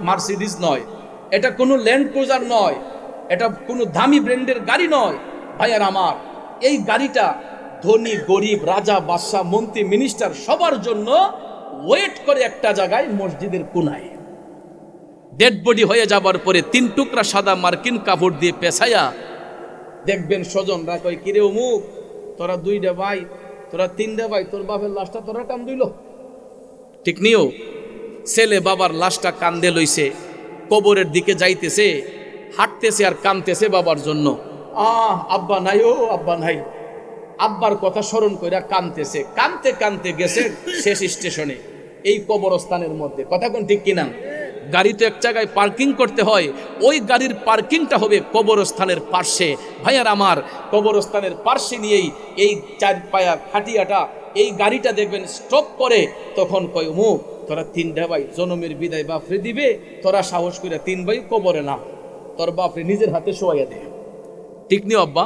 মার্সিডিজ নয়, এটা কোনো ল্যান্ড ক্রুজার নয়, এটা কোনো দামি ব্র্যান্ডের গাড়ি নয়। ভাইয়ার আমার, এই গাড়িটা ধনী গরিব, রাজা বাদশা, মন্ত্রী মিনিস্টার সবার জন্য ওয়েট করে একটা জায়গায় মসজিদের কোণায়। ডেড বডি হয়ে যাবার পরে 3 টুকরা সাদা মার্কিন কাপড় দিয়ে পেছাইয়া দেখবেন স্বজনরা কয়, কিরে অমুক, তোরা 2টা ভাই, তোরা 3টা ভাই, তোর বাপের লাশটা তোরা কান দিল। ঠিক নিও, ছেলে বাবার লাশটা কান্দে লইছে, কবরের দিকে যাইতেছে, হাঁটতেছে আর কাঁদতেছে বাবার জন্য। আব্বা নাই, ও আব্বা নাই। আব্বার কথা স্মরণ কইরা কাঁদতেছে, কাঁদতে কাঁদতে গেছে শেষ স্টেশনে, এই কবরস্থানের মধ্যে। কথা কোন ঠিক কিনা? গাড়ি তো এক জায়গায় পার্কিং করতে হয়, ওই গাড়ির পার্কিংটা হবে কবরস্থানের পার্শ্বে। ভাইয়ার আমার, কবরস্থানের পার্শ্বে নিয়েই এই 4 পায়া খাটিয়াটা, এই গাড়িটা দেখবেন স্টপ করে। তখন কয়, মুখ তোরা 3টা ভাই জনমের বিদায় বাপরে দিবে, তোরা সাহস করে 3 ভাই কবরে না, তোর বাপরে নিজের হাতে শোয়াইয়া দে। ঠিক নিও আব্বা?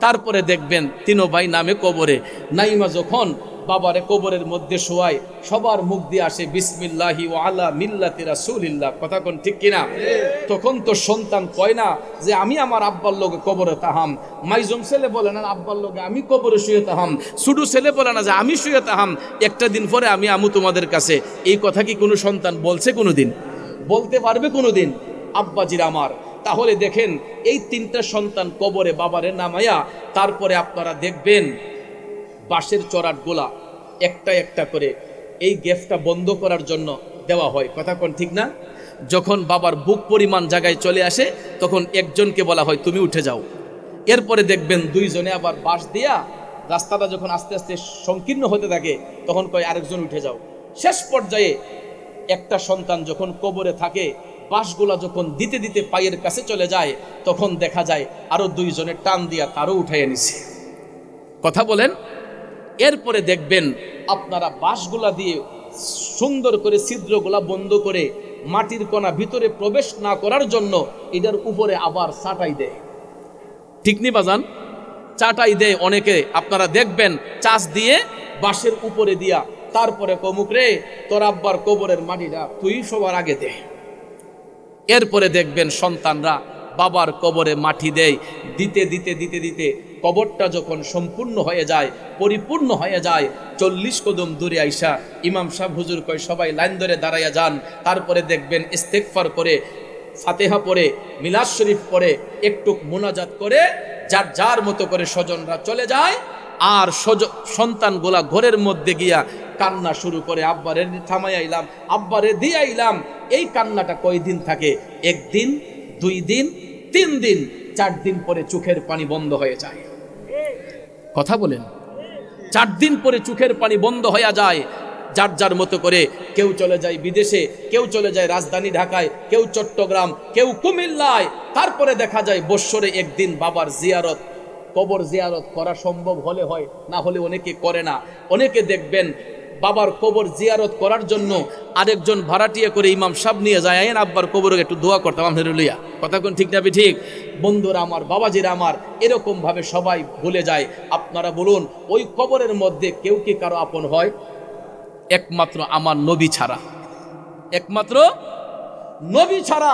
তারপরে দেখবেন 3 ভাই নামে কবরে। নাইমা যখন বাবারে কবরের মধ্যে শোয়ায়, সবার মুখ দিয়ে আসে বিসমিল্লাহি ওয়া আলা মিল্লাতি রাসূলিল্লাহ। কথা কোন ঠিক কিনা? তখন তো সন্তান কয় না যে আমি আমার আব্বার লগে কবরে তাহাম। মাইজম ছেলে বলে না আব্বার লগে আমি কবরে শুয়ে তাহাম। ছুডু ছেলে বলে না যে আমি শুয়ে তাহাম, একটা দিন পরে আমি আমু তোমাদের কাছে। এই কথা কি কোনো সন্তান বলছে কোনোদিন? বলতে পারবে কোনোদিন? আব্বাজির আমার, তাহলে দেখেন এই 3টা সন্তান কবরে বাবারে নামাইয়া, তারপরে আপনারা দেখবেন বাঁশের চড়াট গোলা একটা একটা করে এই গ্যাপটা বন্ধ করার জন্য দেওয়া হয়। কথা কোন ঠিক না? যখন বাবার বুক পরিমাণ জায়গায় চলে আসে, তখন একজনকে বলা হয় তুমি উঠে যাও। এরপরে দেখবেন 2 জনে আবার বাঁশ দিয়া রাস্তাটা যখন আস্তে আস্তে সংকীর্ণ হতে থাকে, তখন কয় আরেকজন উঠে যাও। শেষ পর্যায়ে একটা সন্তান যখন কবরে থাকে, বাঁশগুলা যখন দিতে দিতে পায়ের কাছে চলে যায়, তখন দেখা যায় আরো 2 জনে টান দিয়া তারও উঠাইয়া নিছে। কথা বলেন? এরপরে দেখবেন আপনারা বাঁশগুলা দিয়ে সুন্দর করে ছিদ্রগুলা বন্ধ করে মাটির কণা ভিতরে প্রবেশ না করার জন্য এটার উপরে আবার চাটাই দেয়। ঠিক নি বাজান? চাটাই দেয় অনেকে, আপনারা দেখবেন চাষ দিয়ে বাঁশের উপরে দিয়া, তারপরে কমুক রে তোর আব্বার কবরের মাটিটা তুই সবার আগে দে। এরপরে দেখবেন সন্তানরা বাবার কবরে মাটি দেয়, দিতে দিতে দিতে দিতে কবরটা যখন সম্পূর্ণ হয়ে যায়, পরিপূর্ণ হয়ে যায়, 40 কদম দূরে আইসা ইমাম সাহেব হুজুর কয় সবাই লাইন ধরে দাঁড়াইয়া যান। তারপরে দেখবেন ইস্তেগফার করে, ফাতিহা পড়ে, মিলাদ শরীফ পড়ে, একটু মুনাজাত করে যার যার মতো করে স্বজনরা চলে যায়। আর সন্তানগুলা ঘরের মধ্যে গিয়া কান্না শুরু করে, আব্বারে থামাই আইলাম, আব্বারে দিয়ে আইলাম। এই কান্নাটা কয়দিন থাকে? 1 দিন, 2 দিন, 3 দিন, 4 দিন পরে চোখের পানি বন্ধ হয়ে যায়। কথা বলেন, 4 দিন পরে চোখের পানি বন্ধ হয়ে যায়। যার যার মতো করে কেউ চলে যায় বিদেশে, কেউ চলে যায় রাজধানী ঢাকায়, কেউ চট্টগ্রাম, কেউ কুমিল্লায়। তারপরে দেখা যায় বৎসরে 1 দিন বাবার জিয়ারত, কবর জিয়ারত করা সম্ভব হলে হয়, না হলে অনেকে করে না। অনেকে দেখবেন বাবার কবর জিয়ারত করার জন্য আরেকজন ভাড়াটিয়া করে ইমাম সাহেব নিয়ে যায়, আইন আব্বার কবরে একটু দোয়া করতাম আলহামদুলিল্লাহ। কথা কোন ঠিক না ঠিক? বন্ধুরা আমার, বাবাজিরা আমার, এরকম ভাবে সবাই ভুলে যায়। আপনারা বলুন, ওই কবরের মধ্যে কেউ কি কারো আপন হয়? একমাত্র আমার নবী ছাড়া, একমাত্র নবী ছাড়া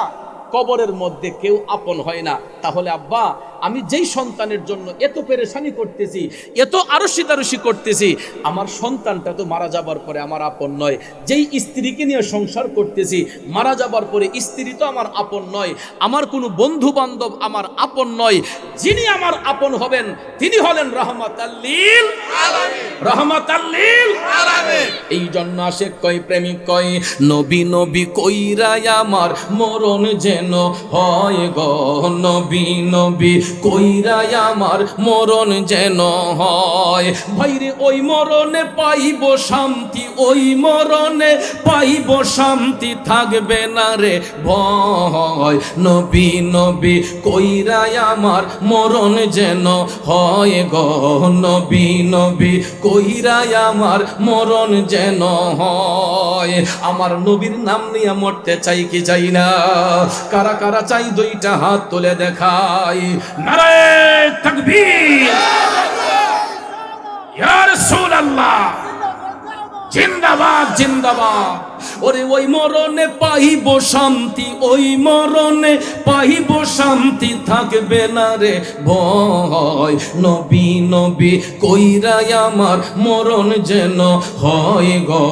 কবরের মধ্যে কেউ আপন হয় না। তাহলে আব্বা, আমি যেই সন্তানের জন্য এত পেরেশানি করতেছি, এত আরশি করতেছি, আমার সন্তানটা তো মারা যাবার পরে আমার আপন নয়। যেই স্ত্রীকে নিয়ে সংসার করতেছি, মারা যাবার পরে স্ত্রী তো আমার আপন নয়, আমার কোনো বন্ধু বান্ধব আমার আপন নয়। যিনি আমার আপন হবেন তিনি হলেন রাহমাতাল লিল আলামিন, রাহমাতাল লিল আলামিন। এই জন্য আশিক কয়, প্রেমিক কয়, নবী নবী কইরা আমার মরণ যেন হয় গো, নবী নবী কইরা আমার মরণ যেন হয়। ভাইরে ওই মরণে পাইব শান্তি, ওই মরণে পাইব শান্তি, থাকবে না রে ভয়। নবী নবী কইরা আমার মরণ যেন হয় গো, নবী নবী কইরা আমার মরণ যেন হয়। আমার নবীর নাম নিয়ে মরতে চাই কি চাই না? কারা কারা চাই 2টা হাত তুলে দেখাই। নারে তাকবীর, ইয়া রাসূলুল্লাহ, জিন্দাবাদ জিন্দাবাদ। ওরে ওই মরণে পাইব শান্তি, ওই মরণে পাইব শান্তি, থাকবে না রে ভয়। নবী নবী কইরা আমার মরণ যেন হয় গো,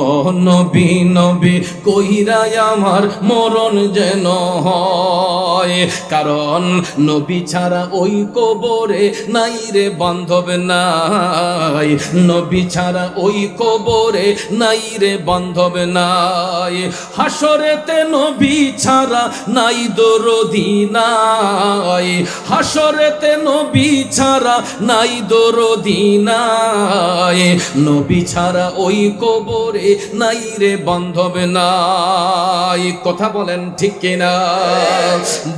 নবী নবী কইরা আমার মরণ যেন হয়। কারণ নবী ছাড়া ওই কবরে নাই রে বান্ধব নাই, নবী ছাড়া ওই কবরে নাই রে বান্ধব নাই। হাসরেতে নবী ছাড়া নাই দরদি নাই, হাসরেতে নবী ছাড়া নাই দরদি নাই। নবী ছাড়া ওই কবরে নাই রে বান্ধব নাই। কথা বলেন ঠিক কিনা?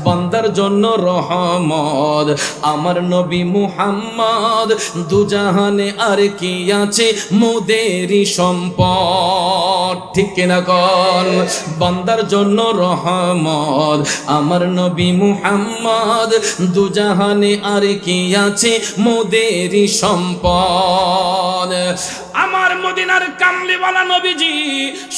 বান্দার জন্য রহমত আমার নবী মুহাম্মদ, দুজাহানে আর কি আছে মোদেরই সম্পদ, ঠিক কিনা কল? বান্দার জন্য রহমত আমার নবী মুহাম্মদ, দুজাহানে আর কি আছে মোদেরই সম্পদ। আমার মদিনার কামলিওয়ালা নবীজি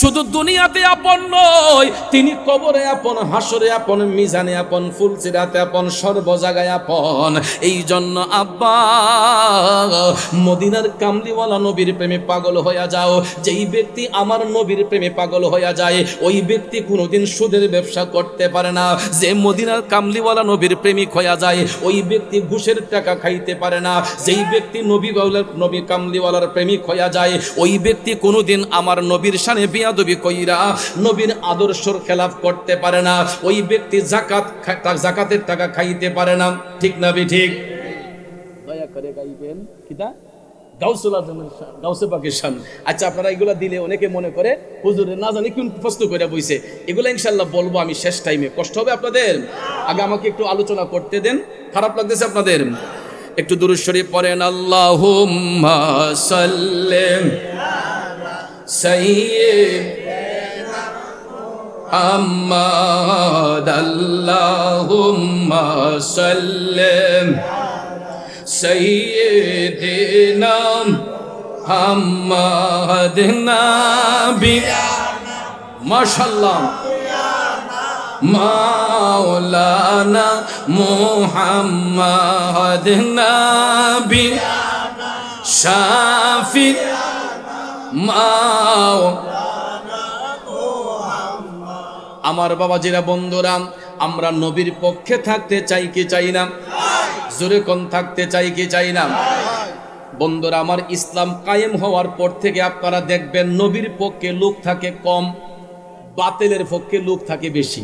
শুধু দুনিয়াতে আপন নয়, তিনি কবরে আপন, হাসরে আপন, মিজানে আপন, ফুলসিরাতে আপন, সর্ব জায়গায় আপন। এই জন্য আব্বা, মদিনার কামলিওয়ালা নবীর প্রেমে পাগল হইয়া যাও। যেই ব্যক্তি আমার নবীর প্রেমে পাগল হইয়া যায়, ওই ব্যক্তি কোনোদিন সুদের ব্যবসা করতে পারে না। যে মদিনার কামলিওয়ালা নবীর প্রেমিক হইয়া যায়, ওই ব্যক্তি ঘুষের টাকা খাইতে পারে না। যেই ব্যক্তি নবী কামলিওয়ালার প্রেমিক হইয়া যায়, ওই ব্যক্তি কোনোদিন আমার নবীর শানে বেয়াদবি কইরা নবীর আদর্শর খেলাফ করতে পারে না। ওই ব্যক্তি জাকাতের টাকা খাইতে পারে না, ঠিক না ঠিক? দয়া করে গাইবেন কিতা গাউসুল আজমের শান, গাউসে পাকের শান। আচ্ছা, আপনারা এগুলা দিলে অনেকে মনে করে হুজুরে না জানি কোন প্রশ্ন করে বইছে। এগুলা ইনশাআল্লাহ বলবো আমি শেষ টাইমে। কষ্ট হবে আপনাদের? আগে আমাকে একটু আলোচনা করতে দেন। খারাপ লাগতেছে আপনাদের? একটু দুরূদ শরীফ পড়েন। আল্লাহুম্মা সাল্লি সাইয়্যিদিনা মুহাম্মাদ, আল্লাহুম্মা সাল্লি সাইয়্যিদিনা মুহাম্মাদ, নাবি। মাশাআল্লাহ, মাওলানা মুহাম্মদ নবী শাফি আমার বাবাজিরা বন্ধুরা, আমরা নবীর পক্ষে থাকতে চাই কি চাই না? জোরে কোন থাকতে চাই কি চাই না? বন্ধুরা আমার, ইসলাম কায়েম হওয়ার পর থেকে আপনারা দেখবেন নবীর পক্ষে লোক থাকে কম, বাতিলের পক্ষে লোক থাকে বেশি।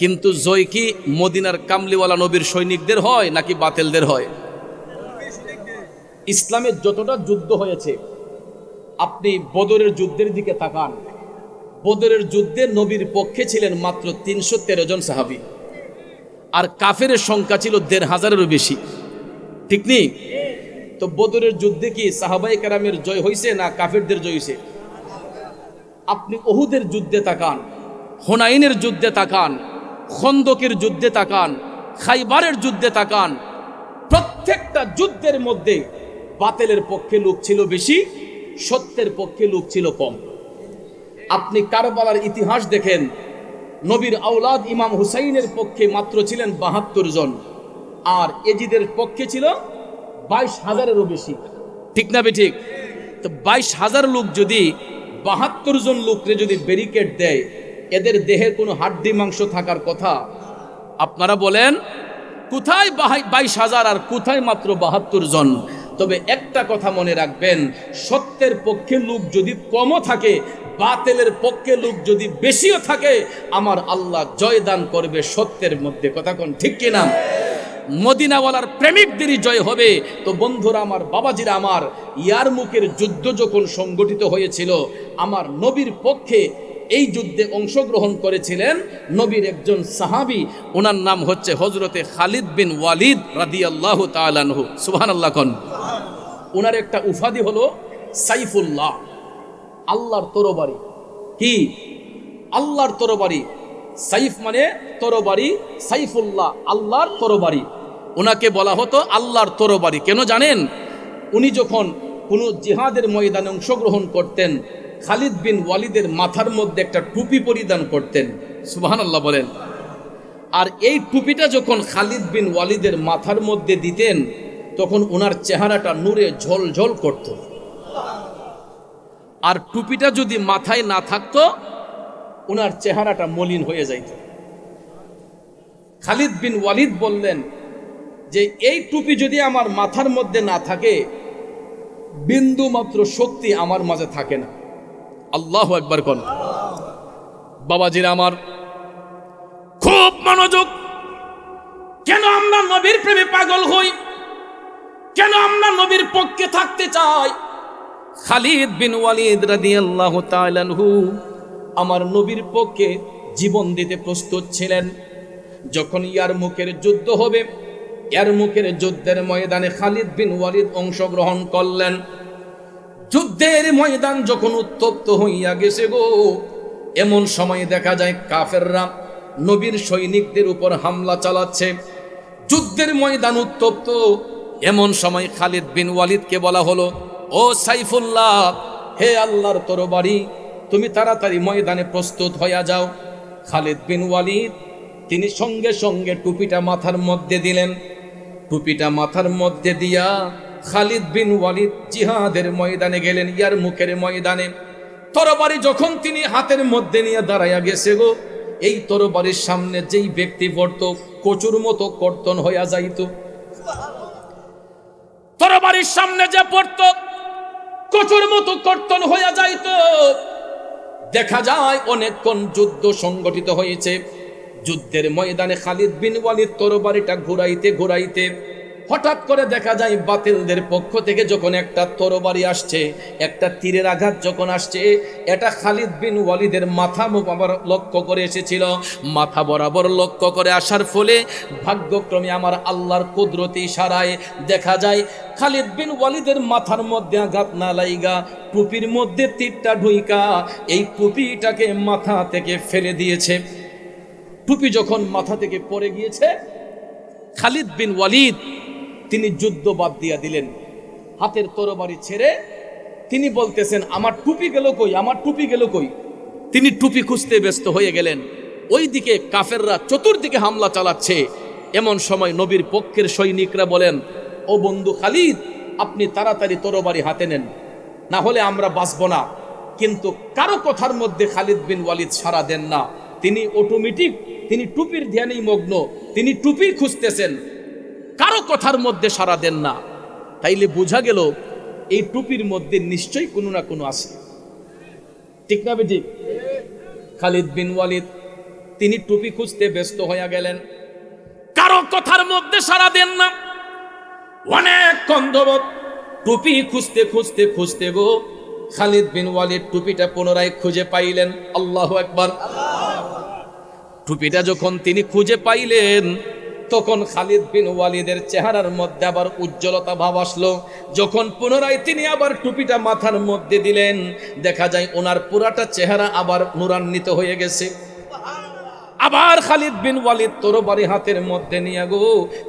কিন্তু জয় কি মদিনার কামলিওয়ালা নবীর সৈনিকদের হয় নাকি বাতিলদের হয়? ইসলামের যতটা যুদ্ধ হয়েছে, আপনি বদরের যুদ্ধের দিকে তাকান। বদরের যুদ্ধে নবীর পক্ষে ছিলেন মাত্র 313 জন সাহাবী, আর কাফেরের সংখ্যা ছিল 1500-এরও বেশি। ঠিক নেই? তো বদরের যুদ্ধে কি সাহাবায়ে কেরামের জয় হয়েছে না কাফেরদের জয় হয়েছে? আপনি উহুদের যুদ্ধে তাকান, হুনাইনের যুদ্ধে তাকান, খন্দকের যুদ্ধে তাকান, খাইবারের যুদ্ধে তাকান। প্রত্যেকটা যুদ্ধের মধ্যে বাতিলের পক্ষে লোক ছিল বেশি, সত্যের পক্ষে লোক ছিল কম। আপনি কারবালার ইতিহাস দেখেন, নবীর আওলাদ ইমাম হুসাইনের পক্ষে মাত্র ছিলেন 72 জন, আর এজিদের পক্ষে ছিল 22,000-এরও বেশি। ঠিক না বেঠিক? তো 22,000 লোক যদি 72 জন লোককে যদি ব্যারিকেড দেয়, এদের দেহে কোনো হাড্ডি মাংস থাকার কথা? আপনারা বলেন কোথায় 22,000 আর কোথায় মাত্র 72 জন? তবে একটা কথা মনে রাখবেন, সত্যের পক্ষে লোক যদি কমও থাকে, বাতিলের পক্ষে লোক যদি বেশিও থাকে, আমার আল্লাহ জয়দান করবে সত্যের মধ্যে। কথা কোন ঠিক কিনা? মদিনাওয়ালার প্রেমিকদেরই জয় হবে। তো বন্ধুরা আমার, বাবাজিরা আমার, ইয়ারমুকের যুদ্ধ যখন সংগঠিত হয়েছিল, আমার নবীর পক্ষে এই যুদ্ধে অংশগ্রহণ করেছিলেন নবীর একজন সাহাবী, ওনার নাম হচ্ছে হযরতে খালিদ বিন ওয়ালিদ রাদিয়াল্লাহু তাআলা আনহু। সুবহানাল্লাহ কোন। ওনার একটা উপাধি হলো সাইফুল্লাহ, আল্লাহর তরবারি। কি? আল্লাহর তরবারি। সাইফ মানে তরবারি, সাইফুল্লাহ আল্লাহর তরবারি। ওনাকে বলা হতো আল্লাহর তরবারি। কেন জানেন? উনি যখন কোনো জিহাদের ময়দানে অংশগ্রহণ করতেন, খালিদ বিন ওয়ালিদের মাথার মধ্যে একটা টুপি পরিধান করতেন। সুবহানাল্লাহ বলেন। আর এই টুপিটা যখন খালিদ বিন ওয়ালিদের মাথার মধ্যে দিতেন, তখন ওনার চেহারাটা নূরে ঝলঝল করত। আর টুপিটা যদি মাথায় না থাকতো, ওনার চেহারাটা মলিন হয়ে যাইত। খালিদ বিন ওয়ালিদ বললেন যে এই টুপি যদি আমার মাথার মধ্যে না থাকে, বিন্দু মাত্র শক্তি আমার মাঝে থাকে না। আল্লাহু আকবার কোন। বাবাজিরা আমার, খুব মনোযোগ। কেন আমরা নবীর প্রেমে পাগল হই? কেন আমরা নবীর পক্ষে থাকতে চাই? খালিদ বিন ওয়ালিদ রাদিয়াল্লাহু তাআলা আনহু আমার নবীর পক্ষে জীবন দিতে প্রস্তুত ছিলেন। যখন ইয়ারমুকের যুদ্ধ হবে, ইয়ারমুকের যুদ্ধের ময়দানে খালিদ বিন ওয়ালিদ অংশগ্রহণ করলেন। যুদ্ধের ময়দান যখন উত্তপ্ত হইয়া গেছে গো, এমন সময় দেখা যায় কাফেররা নবীর সৈনিকদের উপর হামলা চালাচ্ছে। যুদ্ধের ময়দান উত্তপ্ত। এমন সময় খালিদ বিন ওয়ালিদকে বলা হলো, ও সাইফুল্লাহ, হে আল্লাহর তরবারি, তুমি তাড়াতাড়ি ময়দানে প্রস্তুত হইয়া যাও। খালিদ বিন ওয়ালিদ তিনি সঙ্গে সঙ্গে টুপিটা মাথার মধ্যে দিলেন। টুপিটা মাথার মধ্যে দিয়া খালিদ বিন ওয়ালিদ জিহাদের ময়দানে গেলেন, ইয়ারমুকের ময়দানে। তরবারি যখন তিনি হাতের মধ্যে নিয়ে দাঁড়াইয়া গেছে গো, এই তরবারির সামনে যেই ব্যক্তি পড়তো, কচুর মতো কর্তন হইয়া যাইত। তরবারির সামনে যে পড়তো, কচুর মতো কর্তন হইয়া যাইত। দেখা যায় অনেকক্ষণ যুদ্ধ সংগঠিত হয়েছে। যুদ্ধের ময়দানে খালিদ বিন ওয়ালিদ তরবারিটা ঘুরাইতে ঘুরাইতে হঠাৎ করে দেখা যায় বাতিলদের পক্ষ থেকে যখন একটা তরবারি আসছে, একটা তীরের আঘাত যখন আসছে, এটা খালিদ বিন ওয়ালিদের মাথা বরাবর লক্ষ্য করে এসেছিল। মাথা বরাবর লক্ষ্য করে আসার ফলে ভাগ্যক্রমে আমার আল্লাহর কুদরতি ইশারায় দেখা যায় খালিদ বিন ওয়ালিদের মাথার মধ্যে আঘাত না লাইগা টুপির মধ্যে তীরটা ঢুইকা এই টুপিটাকে মাথা থেকে ফেলে দিয়েছে। টুপি যখন মাথা থেকে পড়ে গিয়েছে, খালিদ বিন ওয়ালিদ তিনি যুদ্ধ বাদ দিয়া দিলেন। হাতের তরবারি ছেড়ে তিনি বলতেছেন, আমার টুপি গেল কই, আমার টুপি গেল কই। তিনি টুপি খুঁজতে ব্যস্ত হয়ে গেলেন। ওই দিকে কাফেররা চতুর্দিকে হামলা চালাচ্ছে। এমন সময় নবীর পক্ষের সৈনিকরা বলেন, ও বন্ধু খালিদ, আপনি তাড়াতাড়ি তরবারি হাতে নেন, না হলে আমরা বাঁচব না। কিন্তু কারো কথার মধ্যে খালিদ বিন ওয়ালিদ সাড়া দেন না। তিনি অটোমেটিক, তিনি টুপির ধ্যানেই মগ্ন, তিনি টুপি খুঁজতেছেন, কারো কথার মধ্যে সাড়া দেন না। তাইলে বোঝা গেল এই টুপির মধ্যে নিশ্চয়ই কোনো না কোনো আছে, ঠিক না বেঠিক? খালিদ বিন ওয়ালিদ তিনি টুপি খুঁজতে ব্যস্ত হয়ে গেলেন, কারো কথার মধ্যে সাড়া দেন না। অনেক কন্দবত টুপি খুঁজতে খুঁজতে খুঁজতে গো খালিদ বিন ওয়ালিদ টুপিটা পুনরায় খুঁজে পাইলেন। আল্লাহু আকবার। টুপিটা যখন তিনি খুঁজে পাইলেন, তখন খালিদ বিন ওয়ালিদের চেহারার মধ্যে আবার উজ্জ্বলতা ভাব আসলো। যখন পুনরায় তিনি আবার টুপিটা মাথার মধ্যে দিলেন, দেখা যায় ওনার পুরাটা চেহারা আবার নূরান্বিত হয়ে গেছে। আবার খালিদ বিন ওয়ালিদ তরবারি হাতের মধ্যে নিয়ে গো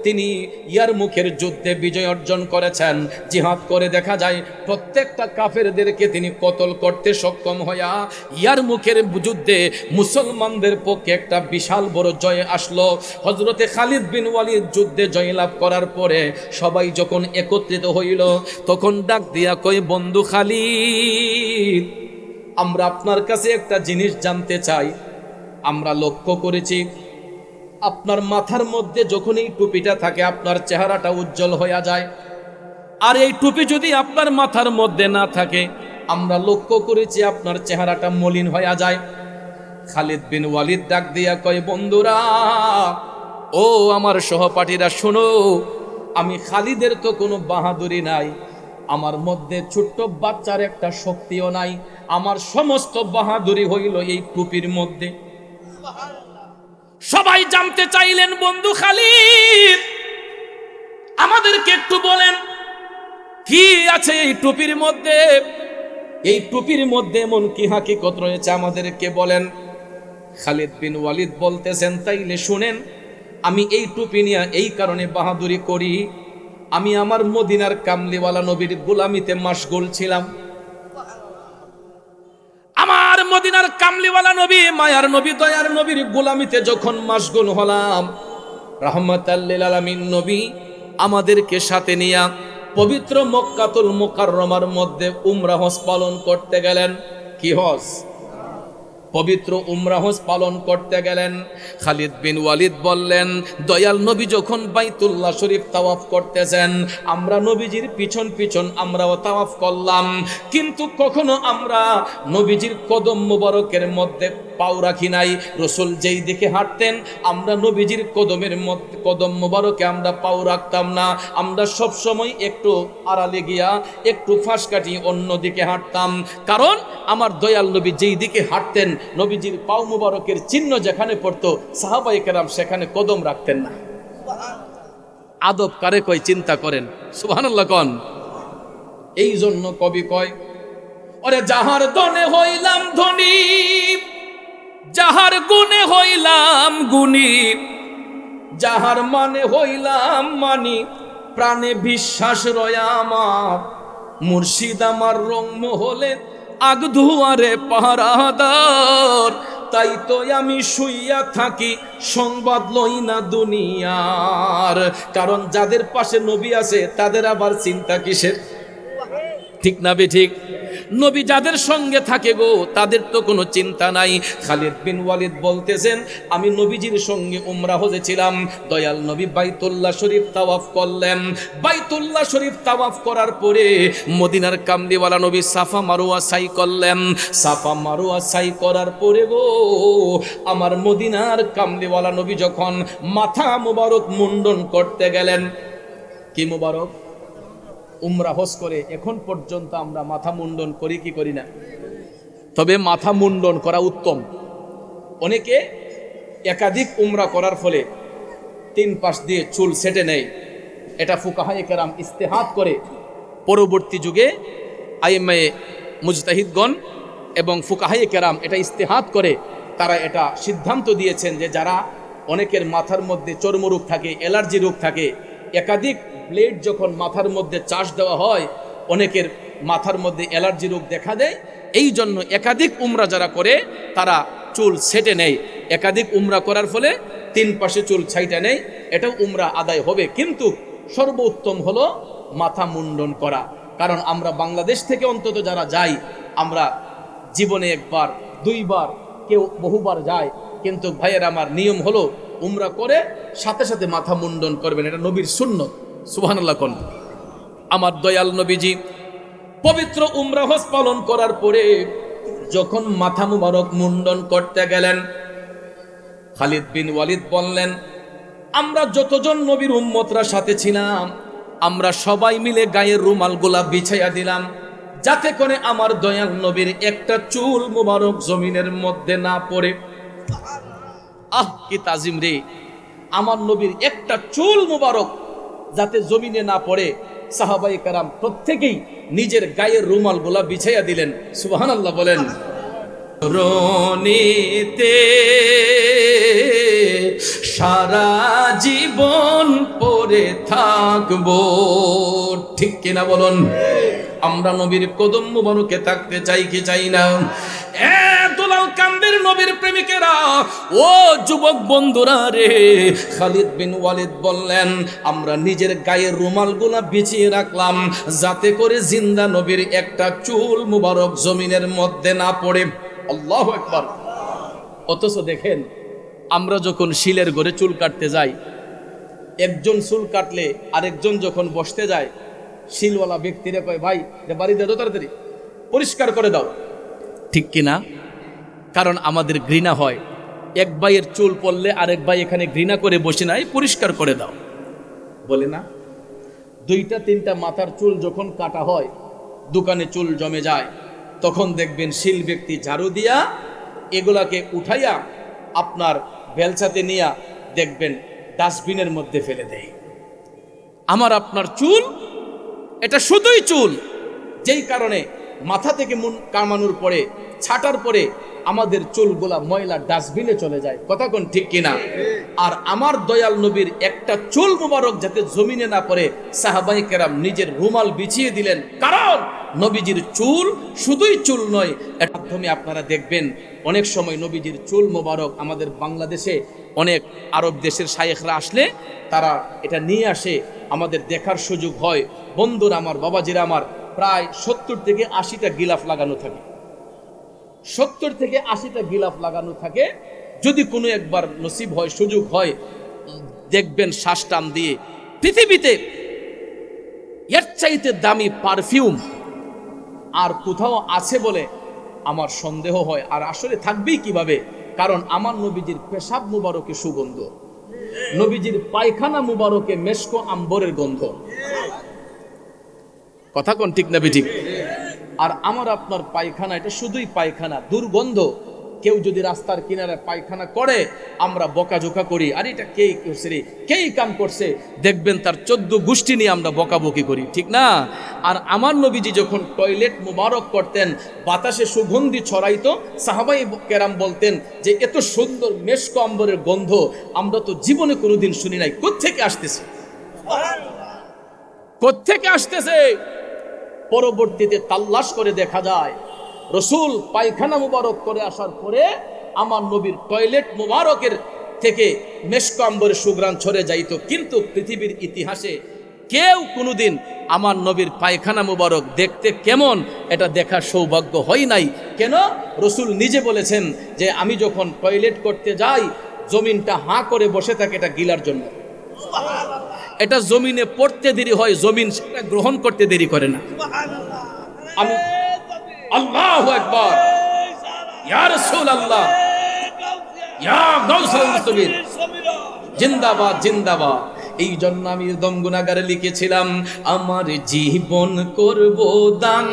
তিনি ইয়ারমুখের যুদ্ধে বিজয় অর্জন করেছেন। জিহাদ করে দেখা যায় প্রত্যেকটা কাফেরদেরকে তিনি কতল করতে সক্ষম হইয়া ইয়ারমুখের যুদ্ধে মুসলমানদের পক্ষে একটা বিশাল বড় জয় আসলো। হযরতে খালিদ বিন ওয়ালিদ যুদ্ধে জয়লাভ করার পরে সবাই যখন একত্রিত হইল, তখন ডাক দিয়া কই, বন্ধু খালিদ, আমরা আপনার কাছে একটা জিনিস জানতে চাই। আমরা লক্ষ্য করেছি আপনার মাথার মধ্যে যখন এই টুপিটা থাকে আপনার চেহারাটা উজ্জ্বল হয়ে যায়, আর এই টুপি যদি আপনার মাথার মধ্যে না থাকে আমরা লক্ষ্য করেছি আপনার চেহারাটা মলিন হয়ে যায়। খালিদ বিন ওয়ালিদ ডাক দিয়া কয়, বন্ধুরা, ও আমার সহপাঠীরা, শোনো, আমি খালিদের তো কোনো বাহাদুরি নাই, আমার মধ্যে ছোট্ট বাচ্চার একটা শক্তিও নাই, আমার সমস্ত বাহাদুরি হইল এই টুপির মধ্যে। সবাই জানতে চাইলেন, বন্ধু খালিদ, আমাদেরকে একটু বলেন কি আছে এই টুপির মধ্যে, এই টুপির মধ্যে এমন কি হাকিকত রয়েছে আমাদেরকে বলেন। খালিদ বিন ওয়ালিদ বলতেছেন, তাইলে শুনেন, আমি এই টুপি নিয়ে এই কারণে বাহাদুরি করি, আমি আমার মদিনার কামলিওয়ালা নবীর গোলামিতে মাশগুল ছিলাম। আমার মদিনার কামলিওয়ালা নবী, মায়ার নবী, দয়ার নবীর গোলামিতে যখন মাশগুল হলাম, রাহমাতাল লিল আলামিন নবী আমাদেরকে সাথে নিয়া পবিত্র মক্কাতুল মুকাররমার মধ্যে উমরা হজ পালন করতে গেলেন। কি হজ? পবিত্র উমরা হজ পালন করতে গেলেন। খালিদ বিন ওয়ালিদ বললেন, দয়াল নবী যখন বাইতুল্লাহ শরীফ তাওয়াফ করতেছেন, আমরা নবীজির পিছন পিছন আমরাও তাওয়াফ করলাম, কিন্তু কখনো আমরা নবীজির কদম মুবারকের মধ্যে পাও রাখি নাই। রসুল যেই দিকে হাঁটতেন আমরা নবীজির কদমের মধ্যে, কদম মুবারকে আমরা পাও রাখতাম না, আমরা সব সময় একটু আড়ালে গিয়া একটু ফাঁস কাটিয়ে অন্য দিকে হাঁটতাম। কারণ আমার দয়াল নবী যেই দিকে হাঁটতেন, নবীজির পাও মুবারকের চিহ্ন যেখানে পড়তো, সাহাবায়ে কেরাম সেখানে কদম রাখতেন না। আদব কারে কয় চিন্তা করেন, সুবহানাল্লাহ কোন। এই জন্য কবি কয়, ওরে যাহার দনে হইলাম ধনী, যাহার গুণে হইলাম গুণী, যাহার মানে হইলাম মানি, প্রাণে বিশ্বাস রয়া আমার, মুর্শিদ আমার রং মহলে আগ ধুয়ারে পাহারাদার, তাই তো আমি শুইয়া থাকি সংবাদ লই না দুনিয়ার। কারণ যাদের পাশে নবী আছে তাদের আবার চিন্তা কিসের, ঠিক না বেঠিক? নবী যাদের সঙ্গে থাকে গো তাদের তো কোনো চিন্তা নাই। খালিদ বিন ওয়ালিদ বলতেছেন, আমি নবীজির সঙ্গে উমরা হজে ছিলাম, দয়াল নবী বাইতুল্লাহ শরীফ তাওয়াফ করলেন। বাইতুল্লাহ শরীফ তাওয়াফ করার পরে মদিনার কামলিওয়ালা নবী সাফা মারওয়া সাই করলেন। সাফা মারওয়া সাই করার পরে গো আমার মদিনার কামলিওয়ালা নবী যখন মাথা মুবারক মুন্ডন করতে গেলেন, কি মুবারক? উমরা হজ করে এখন পর্যন্ত আমরা মাথা মুন্ডন করি কি করি না? তবে মাথা মুন্ডন করা উত্তম। অনেকে একাধিক উমরা করার ফলে 3 পাশ দিয়ে চুল সেটে নেয়, এটা ফুকাহায়ে কেরাম ইস্তেহাদ করে। পরবর্তী যুগে আইম্মায়ে মুজতাহিদগণ এবং ফুকাহায়ে কেরাম এটা ইস্তেহাদ করে, তারা এটা সিদ্ধান্ত দিয়েছেন যে যারা অনেকের মাথার মধ্যে চর্মরোগ থাকে, অ্যালার্জি রোগ থাকে, একাধিক ব্লেড যখন মাথার মধ্যে চাষ দেওয়া হয় অনেকের মাথার মধ্যে অ্যালার্জি রোগ দেখা দেয়। এই জন্য একাধিক উমরা যারা করে তারা চুল সেটে নেয়। একাধিক উমরা করার ফলে 3 পাশে চুল ছাইটা নেই, এটাও উমরা আদায় হবে। কিন্তু সর্বোত্তম হলো মাথা মুন্ডন করা। কারণ আমরা বাংলাদেশ থেকে অন্তত যারা যাই, আমরা জীবনে 1 বার 2 বার, কেউ বহুবার যায়, কিন্তু ভাইয়ের আমার নিয়ম হলো উমরা করে সাথে সাথে মাথা মুন্ডন করবেন, এটা নবীর সুন্নত। সুবহানাল্লাহ কোন আমার দয়াল নবীজি পবিত্র উমরা হজ পালন করার পরে যখন মাথা মুবারক মুন্ডন করতে গেলেন, খালিদ বিন ওয়ালিদ বললেন, আমরা যতজন নবীর উম্মতরা সাথে ছিলাম, আমরা সবাই মিলে গায়ের রুমালগুলা বিছাইয়া দিলাম, যাতে করে আমার দয়াল নবীর একটা চুল মুবারক জমিনের মধ্যে না পড়ে। আহ কি তাজিম রে! আমার নবীর একটা চুল মুবারক যাতে জমিনে না পড়ে, সাহাবায়ে কেরাম প্রত্যেকেই নিজের গায়ের রুমালগুলা বিছাইয়া দিলেন। সুবহানাল্লাহ বলেন। রনিতে সারা জীবন পরে থাকবো, ঠিক কিনা বলুন? আমরা নবীর কদম মুবারকে থাকতে চাই কি চাই না? দুলাল কান্দের নবীর প্রেমিকেরা, ও যুবক বন্ধুরা রে, খালিদ বিন ওয়ালিদ বললেন, আমরা নিজের গায়ের রুমালগুলা বিছিয়ে রাখলাম যাতে করে জিন্দা নবীর একটা চুল মুবারক জমিনের মধ্যে না পড়ে। আল্লাহু আকবার। অথচ দেখেন, আমরা যখন শিলের ঘরে চুল কাটতে যাই, একজন চুল কাটলে আরেকজন যখন বসতে যায়, শিলওয়ালা ব্যক্তিরা কয়, ভাই বাড়িতে দাও, তাড়াতাড়ি পরিষ্কার করে দাও, ঠিক কিনা? কারণ আমাদের ঘৃণা হয়, এক ভাইয়ের চুল পড়লে আরেক ভাই এখানে ঘৃণা করে বসে নাই, পরিষ্কার করে দাও বলে না? 2-3টা মাথার চুল যখন কাটা হয়, দোকানে চুল জমে যায়, তখন দেখবেন শিল ব্যক্তি ঝাড়ু দিয়া এগুলাকে উঠাইয়া আপনার বেলচাতে নিয়ে দেখবেন ডাস্টবিনের মধ্যে ফেলে দেয়। আমার আপনার চুল, এটা শুধুই চুল, যেই কারণে মাথা থেকে মুন কামানোর পরে, ছাটার পরে আমাদের চুলগুলা ময়লা ডাস্টবিনে চলে যায়। কথা কোন ঠিক কিনা? আর আমার দয়াল নবীর একটা চুল মুবারক যাতে জমিনে না পড়ে, সাহাবায়ে কেরাম নিজের রুমাল বিছিয়ে দিলেন। কারণ নবীজির চুল শুধুই চুল নয়, এর মাধ্যমে আপনারা দেখবেন অনেক সময় নবীজির চুল মুবারক আমাদের বাংলাদেশে অনেক আরব দেশের শায়েখরা আসলে তারা এটা নিয়ে আসে, আমাদের দেখার সুযোগ হয়। বন্ধুরা আমার, বাবাজিরা আমার, প্রায় 70 থেকে 80টা গিলাফ লাগানো থাকে। 70 থেকে 80টা গিলাফ লাগানো থাকে। যদি কোনো একবার নসিব হয়, সুযোগ হয়, দেখবেন শ্বাস টান দিয়ে পৃথিবীতে এর চাইতে দামি পারফিউম আর কোথাও আছে বলে আমার সন্দেহ হয়। আর আসলে থাকবেই কিভাবে? কারণ আমার নবীজির পেশাব মুবারকে সুগন্ধ, নবীজির পায়খানা মুবারকে মেশকো আম্বরের গন্ধ। কথা কোন ঠিক না বেঠিক? আর আমার আপনার পায়খানা, এটা শুধুই পায়খানা, দুর্গন্ধ। কেউ যদি রাস্তার কিনারে পায়খানা করে, আমরা বকাঝোকা করি, আর এটা কে করছে রে, কেই কাম করছে, দেখবেন তার 14 গোষ্ঠী নিয়ে আমরা বকাবকি করি, ঠিক না? আর আমার নবীজি যখন টয়লেট মুবারক করতেন, বাতাসে সুগন্ধি ছড়াইতো, সাহাবায়ে কেরাম বলতেন যে এত সুন্দর মেশকো আম্বরের গন্ধ আমরা তো জীবনে কোনোদিন শুনি নাই। কোত্থেকে আসতেছে? কোত্থেকে আসতেছে? পরবর্তীতে তাল্লাশ করে দেখা যায়, রসুল পায়খানা মুবারক করে আসার পরে আমার নবীর টয়লেট মুবারকের থেকে মেশকো আম্বরের সুঘ্রাণ ছড়ে যাইত। কিন্তু পৃথিবীর ইতিহাসে কেউ কোনোদিন আমার নবীর পায়খানা মুবারক দেখতে কেমন, এটা দেখার সৌভাগ্য হয় নাই। কেন? রসুল নিজে বলেছেন যে আমি যখন টয়লেট করতে যাই, জমিনটা হাঁ করে বসে থাকে এটা গিলার জন্য। এটা জমিনে পড়তে দেরি হয়, জমিন সেটা গ্রহণ করতে দেরি করে না। আমি আল্লাহু আকবার, ইয়া রাসূলুল্লাহ, ইয়া গাউসুল মুস্তাবির, জিন্দাবাদ জিন্দাবাদ। এই জন্য আমি দম গুনাহগারে লিখেছিলাম, আমার জীবন করব দান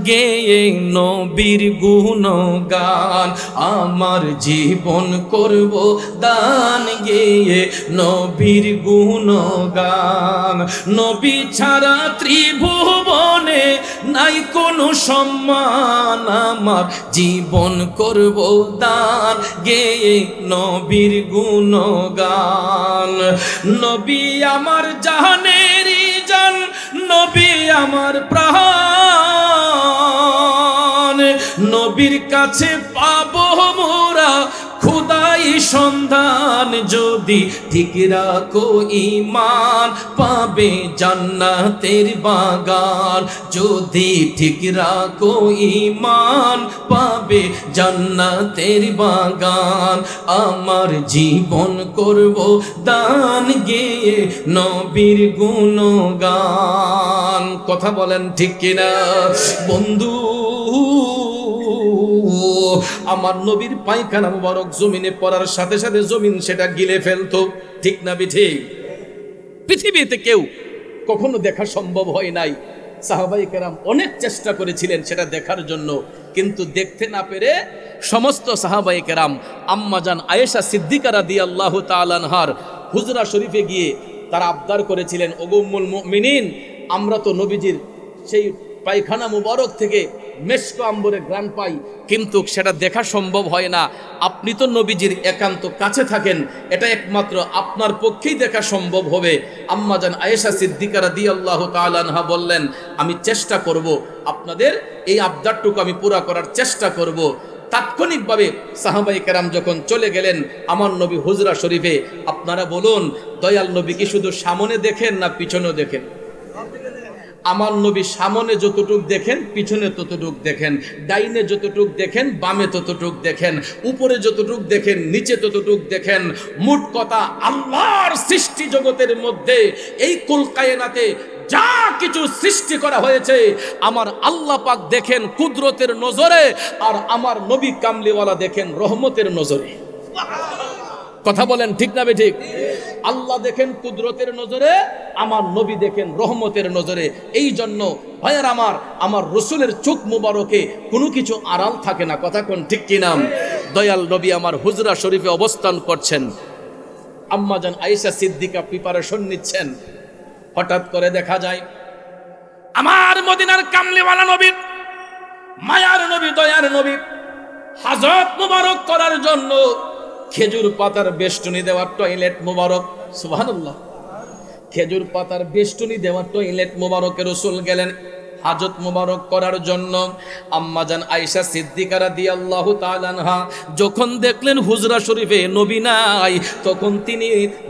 গেয়ে নবীর গুণগান, আমার জীবন করব দান গেয়ে নবীর গুণগান। নবী ছাড়া ত্রিভুবনে নাই কোনো সম্মান, আমার জীবন করব দান গেয়ে নবীর গুণগান। নবী আমার জাহানেরই জান, নবী আমার প্রাণ, নবীর কাছে পাবো মোরা খুদাই সন্ধান যদি ঠিক রাখো ঈমান, পাবে জান্নাতের বাগান। যদি ঠিক রাখো ঈমান, পাবে জান্নাতের বাগান। আমার জীবন করব দান গেয়ে নবীর গুণগান। কথা বলেন ঠিক কিনা বন্ধু? আমার নবীর পায়খানা মুবারক জমিনে পড়ার সাথে সাথে জমিন সেটা গিলে ফেলতো, ঠিক না ঠিক? পৃথিবীতে কেউ কখনো দেখা সম্ভব হয় নাই। সাহাবায়ে কেরাম অনেক চেষ্টা করেছিলেন সেটা দেখার জন্য, কিন্তু দেখতে না পেরে সমস্ত সাহাবায়ে কেরাম আম্মাজান আয়েশা সিদ্দিকা রাদিয়াল্লাহু তাআলা আনহার হুজরা শরীফে গিয়ে তারা আবদার করেছিলেন, ওগো উম্মুল মুমিনিন, আমরা তো নবীজির সেই পায়খানা মুবারক থেকে মেশক আম্বরে গ্রান পাই, কিন্তু সেটা দেখা সম্ভব হয় না। আপনি তো নবীজির একান্ত কাছে থাকেন, এটা একমাত্র আপনার পক্ষেই দেখা সম্ভব হবে। আম্মাজান আয়েশা সিদ্দিকা রাদিয়াল্লাহু তাআলা আনহা বললেন, আমি চেষ্টা করব, আপনাদের এই আবদারটুকু আমি পুরা করার চেষ্টা করব। তাৎক্ষণিকভাবে সাহাবায়ে কেরাম যখন চলে গেলেন আমার নবী হুজরা শরীফে, আপনারা বলুন দয়াল নবী কি শুধু সামনে দেখেন না পিছনেও দেখেন? আমার নবী সামনে যতটুক দেখেন পিছনে ততটুক দেখেন, ডাইনে যতটুক দেখেন বামে ততটুক দেখেন, উপরে যতটুক দেখেন নিচে ততটুক দেখেন। মোট কথা আল্লাহর সৃষ্টি জগতের মধ্যে এই কুল কায়নাতে যা কিছু সৃষ্টি করা হয়েছে আমার আল্লাহ পাক দেখেন কুদরতের নজরে, আর আমার নবী কামলিওয়ালা দেখেন রহমতের নজরে। কথা বলেন ঠিক না ঠিক? আল্লাহ দেখেন কুদরতের নজরে, আমার নবী দেখেন রহমতের নজরে। এই জন্য ভাইয়ার আমার রসুলের চোখ মুবারকে কোনো কিছু আড়াল থাকে না। কথা কোন ঠিক কি নাম? দয়াল নবী আমার হুজরা শরীফে অবস্থান করছেন, আম্মাজান আয়েশা সিদ্দিকা প্রিপারেশন নিচ্ছেন। হঠাৎ করে দেখা যায় আমার মদিনার কামলিওয়ালা নবী, মায়ার নবী, দয়ার নবী হাজত মুবারক করার জন্য খেজুর পাতার বেষ্টনী দেওয়ার টয়লেট মুবারক, সুবহানাল্লাহ, খেজুর পাতার বেষ্টনী দেওয়ার টয়লেট মুবারকে রাসূল গেলেন হাজত মুবারক করার জন্য। আম্মাজান আয়েশা সিদ্দিকা রাদিয়াল্লাহু তাআলা আনহা যখন দেখলেন হুজরা শরীফে নবী নাই, তখন তিনি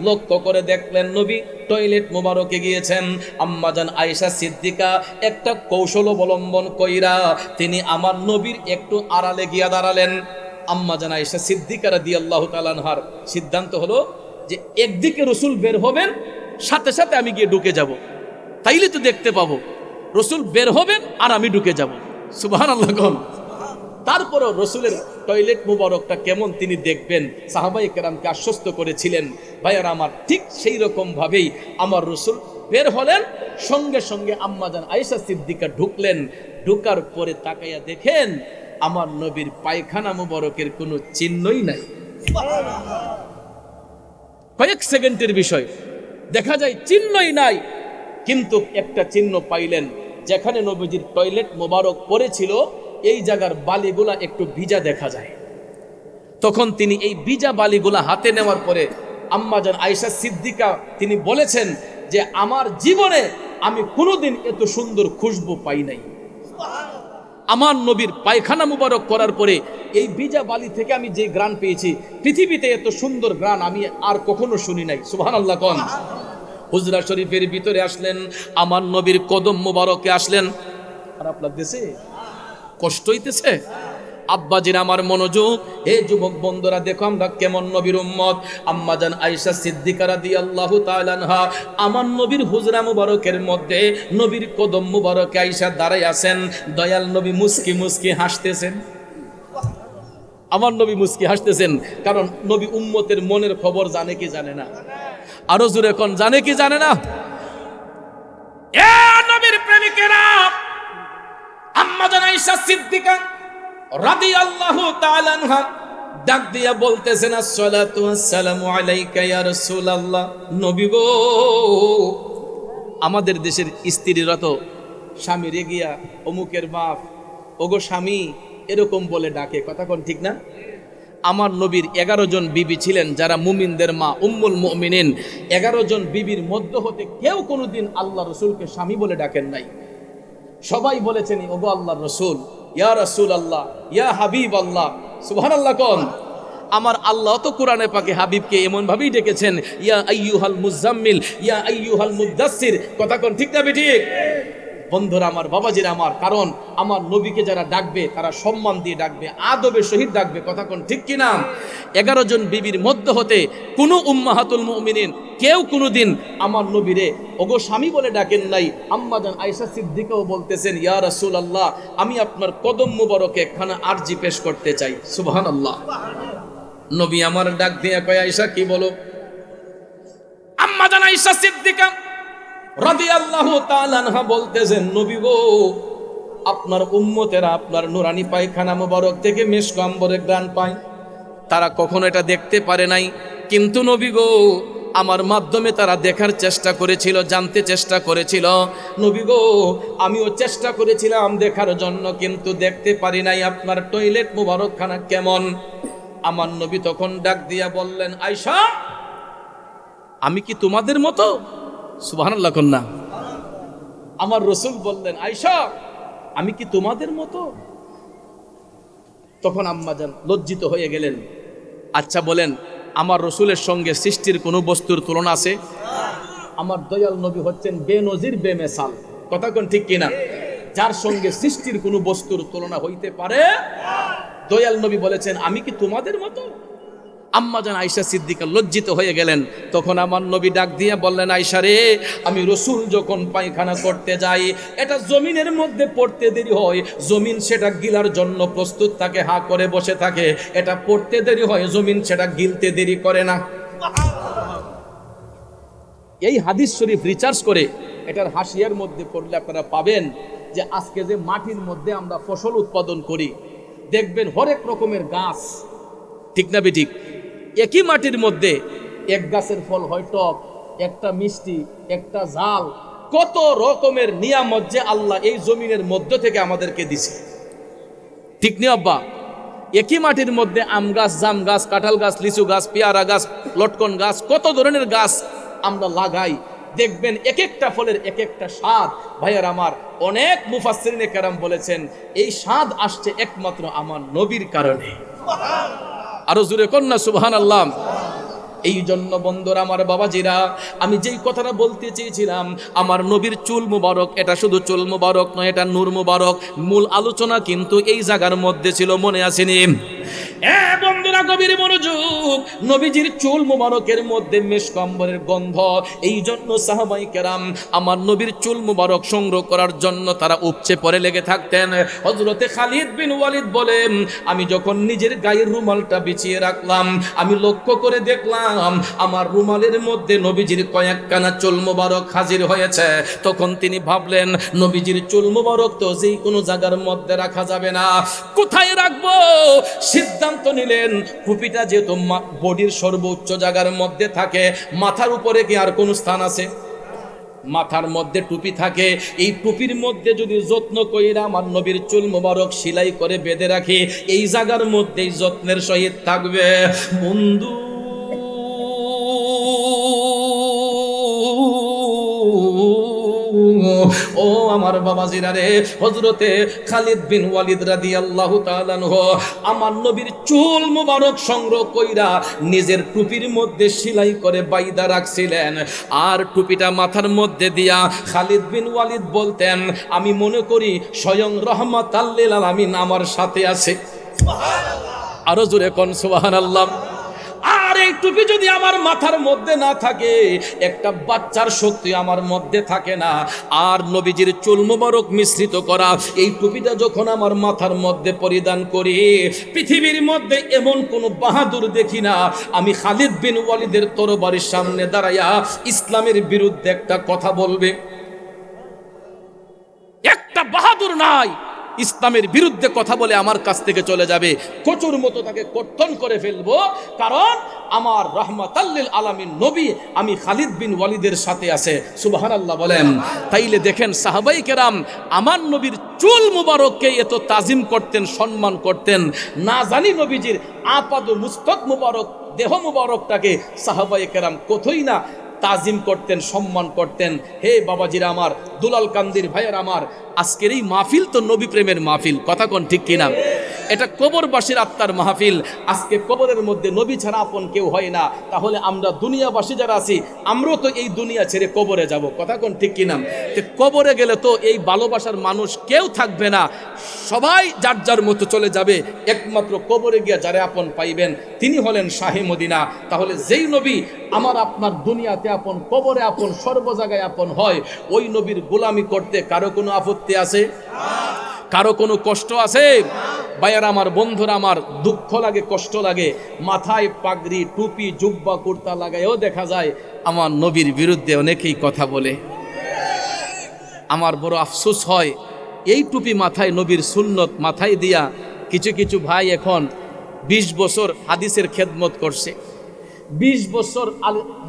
লক্ষ্য করে দেখলেন নবী টয়লেট মুবারকে গিয়েছেন। আম্মাজান আয়েশা সিদ্দিকা একটা কৌশল অবলম্বন কইরা তিনি আমার নবীর একটু আড়ালে গিয়া দাঁড়ালেন। আম্মাজান আয়েশা সিদ্দিকা রাদিয়াল্লাহু তাআলা আনহার সিদ্ধান্ত হলো যে একদিকে রাসূল বের হবেন, সাথে সাথে আমি গিয়ে ঢুকে যাব, তাইলে তো দেখতে পাবো। রাসূল বের হবেন আর আমি ঢুকে যাব, সুবহানাল্লাহ। তারপরও রাসূলের টয়লেট মুবারকটা কেমন তিনি দেখবেন, সাহাবায়ে কেরামকে আশ্বস্ত করেছিলেন। ভাইয়ারা আমার, ঠিক সেই রকম ভাবেই আমার রাসূল বের হলেন, সঙ্গে সঙ্গে আম্মাজান আয়েশা সিদ্দিকা ঢুকলেন। ঢুকার পরে তাকাইয়া দেখেন আমার নবীর পায়খানা মুবারকের কোনো চিহ্নই নাই। কয়েক সেকেন্ডের বিষয়, দেখা যায় চিহ্নই নাই, কিন্তু একটা চিহ্ন পাইলেন, যেখানে নবীজির টয়লেট মোবারক পড়েছিল এই জায়গার বালিগুলা একটু ভিজা দেখা যায়। তখন তিনি এই ভিজা বালিগুলা হাতে নেওয়ার পরে আম্মাজান আয়েশা সিদ্দিকা তিনি বলেছেন যে আমার জীবনে আমি কোনোদিন এত সুন্দর খুশবু পাই নাই। আমার নবীর পায়খানা মুবারক করার পরে এই ভিজা বালি থেকে আমি যে গ্রান পেয়েছি, পৃথিবীতে এত সুন্দর গ্রান আমি আর কখনো শুনি নাই। সুবহানাল্লাহ কোন। হুজরা শরীফের ভিতরে আসলেন, আমার নবীর কদম মুবারকে আসলেন। আর আপনার দেশে কষ্ট হইতেছে? আব্বাজির আমার মনোযোগ, হে যুবক বন্ধুরা দেখো আমরা কেমন নবীর উম্মত। আম্মাজান আয়েশা সিদ্দিকা রাদিয়াল্লাহু তাআলা আনহা আমার নবীর হুজরা মুবারকের মধ্যে নবীর কদম মুবারকে আয়েশা দাঁড়ায় আছেন। দয়াল নবী মুস্কি মুস্কি হাসতেছেন। আমার নবী মুস্কি হাসতেছেন, কারণ নবী উম্মতের মনের খবর জানে কি জানে না? আরো জোরে কোন, জানে কি জানে না? এ নবীর প্রেমিকেরা, আম্মাজান আয়েশা সিদ্দিকা রাদিয়াল্লাহু তাআলা আনহা ডাক দিয়া বলতেছেন, আসসালাতু ওয়াসসালামু আলাইকা ইয়া রাসূলুল্লাহ। নবী গো, আমাদের দেশের স্ত্রীরা তো স্বামী রেগিয়া অমুকের বাপ, ওগো স্বামী এরকম বলে ডাকে। কথা কোন ঠিক না? আমার নবীর 11 জন বিবি ছিলেন যারা মুমিনদের মা, উম্মুল মুমিনিন। 11 জন বিবির মধ্য হতে কেউ কোনোদিন আল্লাহ রসুলকে স্বামী বলে ডাকেন নাই। সবাই বলেছেন ওগো আল্লাহর রসুল, ইয়া রাসূলুল্লাহ, ইয়া হাবিব আল্লাহ। সুবহানাল্লাহ কোন। আমার আল্লাহ তো কোরআনে পাকে হাবিবকে এমন ভাবেই ডেকেছেন, ইয়া আইয়ুহাল মুজাম্মিল, ইয়া আইয়ুহাল মুদাসসির। কথা কোন ঠিক না ঠিক? বন্ধুরা আমার, বাবাজিরা আমার, কারণ আমার নবীকে যারা ডাকবে তারা সম্মান দিয়ে ডাকবে, আদবের সহিত ডাকবে। কথা কোন ঠিক কিনা? 11 জন বিবির মধ্যে হতে কোনো উম্মাহাতুল মুমিনিন কেউ কোনোদিন আমার নবীরে ওগো স্বামী বলে ডাকেন নাই। আম্মাজান আয়েশা সিদ্দিকাও বলতেছেন, ইয়া রাসূলুল্লাহ, আমি আপনার কদম মুবারকে একখানা আরজি পেশ করতে চাই। সুবহানাল্লাহ। নবী আমার ডাক দিয়ে কয়, আয়েশা কি বলো? আম্মাজান আয়েশা সিদ্দিকা রাদিয়াল্লাহু তাআলা আনহা বলতেছেন, নবী গো, আপনার উম্মতেরা আপনার নুরানি পায়খানা মুবারক থেকে মিশক আম্বরের ঘ্রাণ পায়। তারা কখনো এটা দেখতে পারে নাই, কিন্তু নবী গো, আমার মাধ্যমে তারা দেখার চেষ্টা করেছিল, জানতে চেষ্টা করেছিল। নবী গো, আমিও চেষ্টা করেছিলাম দেখার জন্য, কিন্তু দেখতে পারি নাই আপনার টয়লেট মুবারকখানা কেমন। আমার নবী তখন ডাক দিয়া বললেন, আয়েশা, আমি কি তোমাদের মতো? সুবহানাল্লাহ কন্যা। আমার রাসূল বললেন, আয়েশা, আমি কি তোমাদের মতো? তখন আম্মাজান লজ্জিত হয়ে গেলেন। আচ্ছা বলেন, আমার রাসূলের সঙ্গে সৃষ্টির কোনো বস্তুর তুলনা আছে? আমার দয়াল নবী হচ্ছেন বেনজির বেমেসাল। কথা কোন ঠিক কিনা? যার সঙ্গে সৃষ্টির কোনো বস্তুর তুলনা হইতে পারে। দয়াল নবী বলেছেন, আমি কি তোমাদের মতো? আম্মাজান আয়েশা সিদ্দিকা লজ্জিত হয়ে গেলেন। তখন আমার নবী ডাক দিয়ে বললেন, আয়েশা রে, আমি রাসূল যখন পায়খানা করতে যাই, এটা জমিনের মধ্যে পড়তে দেরি হয়, জমিন সেটা গিলার জন্য প্রস্তুত থাকে, হা করে বসে থাকে। এটা পড়তে দেরি হয়, জমিন সেটা গিলতে দেরি করে না। এই হাদিস শরীফ রিসার্চ করে এটার হাসিয়ার মধ্যে পড়লে আপনারা পাবেন যে আজকে যে মাটির মধ্যে আমরা ফসল উৎপাদন করি, দেখবেন হরেক রকমের গাছ, ঠিক না বেঠিক? একই মাটির মধ্যে এক গাছের ফল হয় টক, একটা মিষ্টি, একটা ঝাল, কত রকমের নিয়ামত যে আল্লাহ এই জমিনের মধ্য থেকে আমাদেরকে দিছে, ঠিক নি আব্বা? একই মাটির মধ্যে আম গাছ, জাম গাছ, কাঁঠাল গাছ, লিচু গাছ, পেয়ারা গাছ, লটকন গাছ, কত ধরনের গাছ আমরা লাগাই। দেখবেন এক একটা ফলের এক একটা স্বাদ। ভাইয়ার আমার, অনেক মুফাসসিরিনে কেরাম বলেছেন এই স্বাদ আসছে একমাত্র আমার নবীর কারণে। আরো জোরে কন্যা সুবহানাল্লাহ। এই জন্য বন্ধুরা আমার, বাবাজিরা, আমি যেই কথাটা বলতে চেয়েছিলাম, আমার নবীর চুল মুবারক, এটা শুধু চুল মুবারক নয়, এটা নূর মুবারক। মূল আলোচনা কিন্তু এই জায়গার মধ্যে ছিল, মনে আসেনি? বন্ধুরা গভীর মনোযোগ। নবীজির চুল মুবারকের মধ্যে মিশক আম্বরের গন্ধ। এই জন্য সাহাবায়ে কেরাম আমার নবীর চুল মুবারক সংগ্রহ করার জন্য তারা উপচে পড়ে লেগে থাকতেন। হযরতে খালিদ বিন ওয়ালিদ বলেন, আমি যখন নিজের গায়ের রুমালটা বিছিয়ে রাখলাম, আমি লক্ষ্য করে দেখলাম আমার রুমালের মধ্যে নবীজির কয়েকখানা চুল মুবারক হাজির হয়েছে। তখন তিনি ভাবলেন, নবীজির চুল মুবারক তো যেই কোনো জায়গার মধ্যে রাখা যাবে না, কোথায় রাখবো? সিদ্ধান্ত নিলেন, টুপিটা যেহেতু বডির সর্বোচ্চ জায়গার মধ্যে থাকে, মাথার উপরে কি আর কোনো স্থান আছে? মাথার মধ্যে টুপি থাকে, এই টুপির মধ্যে যদি যত্ন কইরা আমার নবীর চুল মুবারক সেলাই করে বেঁধে রাখি, এই জায়গার মধ্যেই যত্নের সহিত থাকবে। বন্ধু ও আমার বাবাজিরা রে, হযরতে খালিদ বিন ওয়ালিদ রাদিয়াল্লাহু তাআলা আনহু আমার নবীর চুল মুবারক সংগ্রহ কইরা নিজের টুপির মধ্যে সেলাই করে বাইদা রাখছিলেন। আর টুপিটা মাথার মধ্যে দিয়া খালিদ বিন ওয়ালিদ বলতেন, আমি মনে করি স্বয়ং রাহমাতাল লিল আলামিন আমার সাথে আছে। সুবহানাল্লাহ। আরো জোরে কোন সুবহানাল্লাহ। আর এই টুপি যদি আমার মাথার মধ্যে না থাকে, একটা বাচ্চার শক্তি আমার মধ্যে থাকে না। আর নবীজির চুল মুবারক মিশ্রিত করা এই টুপিটা যখন আমার মাথার মধ্যে পরিধান করি, পৃথিবীর মধ্যে এমন কোন বাহাদুর দেখি না আমি খালিদ বিন ওয়ালিদের তরবারির সামনে দাঁড়াইয়া ইসলামের বিরুদ্ধে একটা কথা বলবে। একটা বাহাদুর নাই ইসলামের বিরুদ্ধে কথা বলে আমার কাছ থেকে চলে যাবে, কচুর মতো তাকে কর্তন করে ফেলবো। কারণ আমার রাহমাতাল লিল আলামিন নবী, আমি খালিদ বিন ওয়ালিদের সাথে আছে। সুবহানাল্লাহ বলেন। তাইলে দেখেন সাহাবায়ে কেরাম আমার নবীর চুল মুবারককে এত তাজিম করতেন, সম্মান করতেন। না জানি নবীজির আপাদ মুস্তক মুবারক, দেহ মুবারকটাকে সাহাবায়ে কেরাম কতই না তাজিম করতেন, সম্মান করতেন। হে বাবাজিরা আমার, দুলাল কান্দির ভাইয়ের আমার, আজকের এই মাহফিল তো নবী প্রেমের মাহফিল। কথা কোন ঠিক কিনা? এটা কবরবাসীর আত্মার মাহফিল। আজকে কবরের মধ্যে নবী ছাড়া আপন কেউ হয় না, তাহলে আমরা দুনিয়াবাসী যারা আছি আমরাও তো এই দুনিয়া ছেড়ে কবরে যাব, কথা কোন ঠিক কিনা? তো কবরে গেলে তো এই ভালোবাসার মানুষ কেউ থাকবে না, সবাই যার যার মতো চলে যাবে। একমাত্র কবরে গিয়া যারা আপন পাইবেন তিনি হলেন শাহে মদিনা। তাহলে যেই নবী আমার আপনার দুনিয়াতে আপন, কবরে আপন, সর্ব জায়গায় আপন হয়, ওই নবীর গোলামি করতে কারো কোনো আপত্তি আছে? কারো কোনো কষ্ট আছে? ভাইয়ার আমার, বন্ধুরা আমার, দুঃখ লাগে, কষ্ট লাগে। মাথায় পাগড়ি, টুপি, জুব্বা, কুর্তা লাগায়ও দেখা যায় আমার নবীর বিরুদ্ধে অনেকেই কথা বলে। আমার বড় আফসোস হয়, এই টুপি মাথায়, নবীর সুন্নত মাথায় দিয়া কিছু কিছু ভাই এখন 20 বছর হাদিসের খেদমত করছে, 20 বছর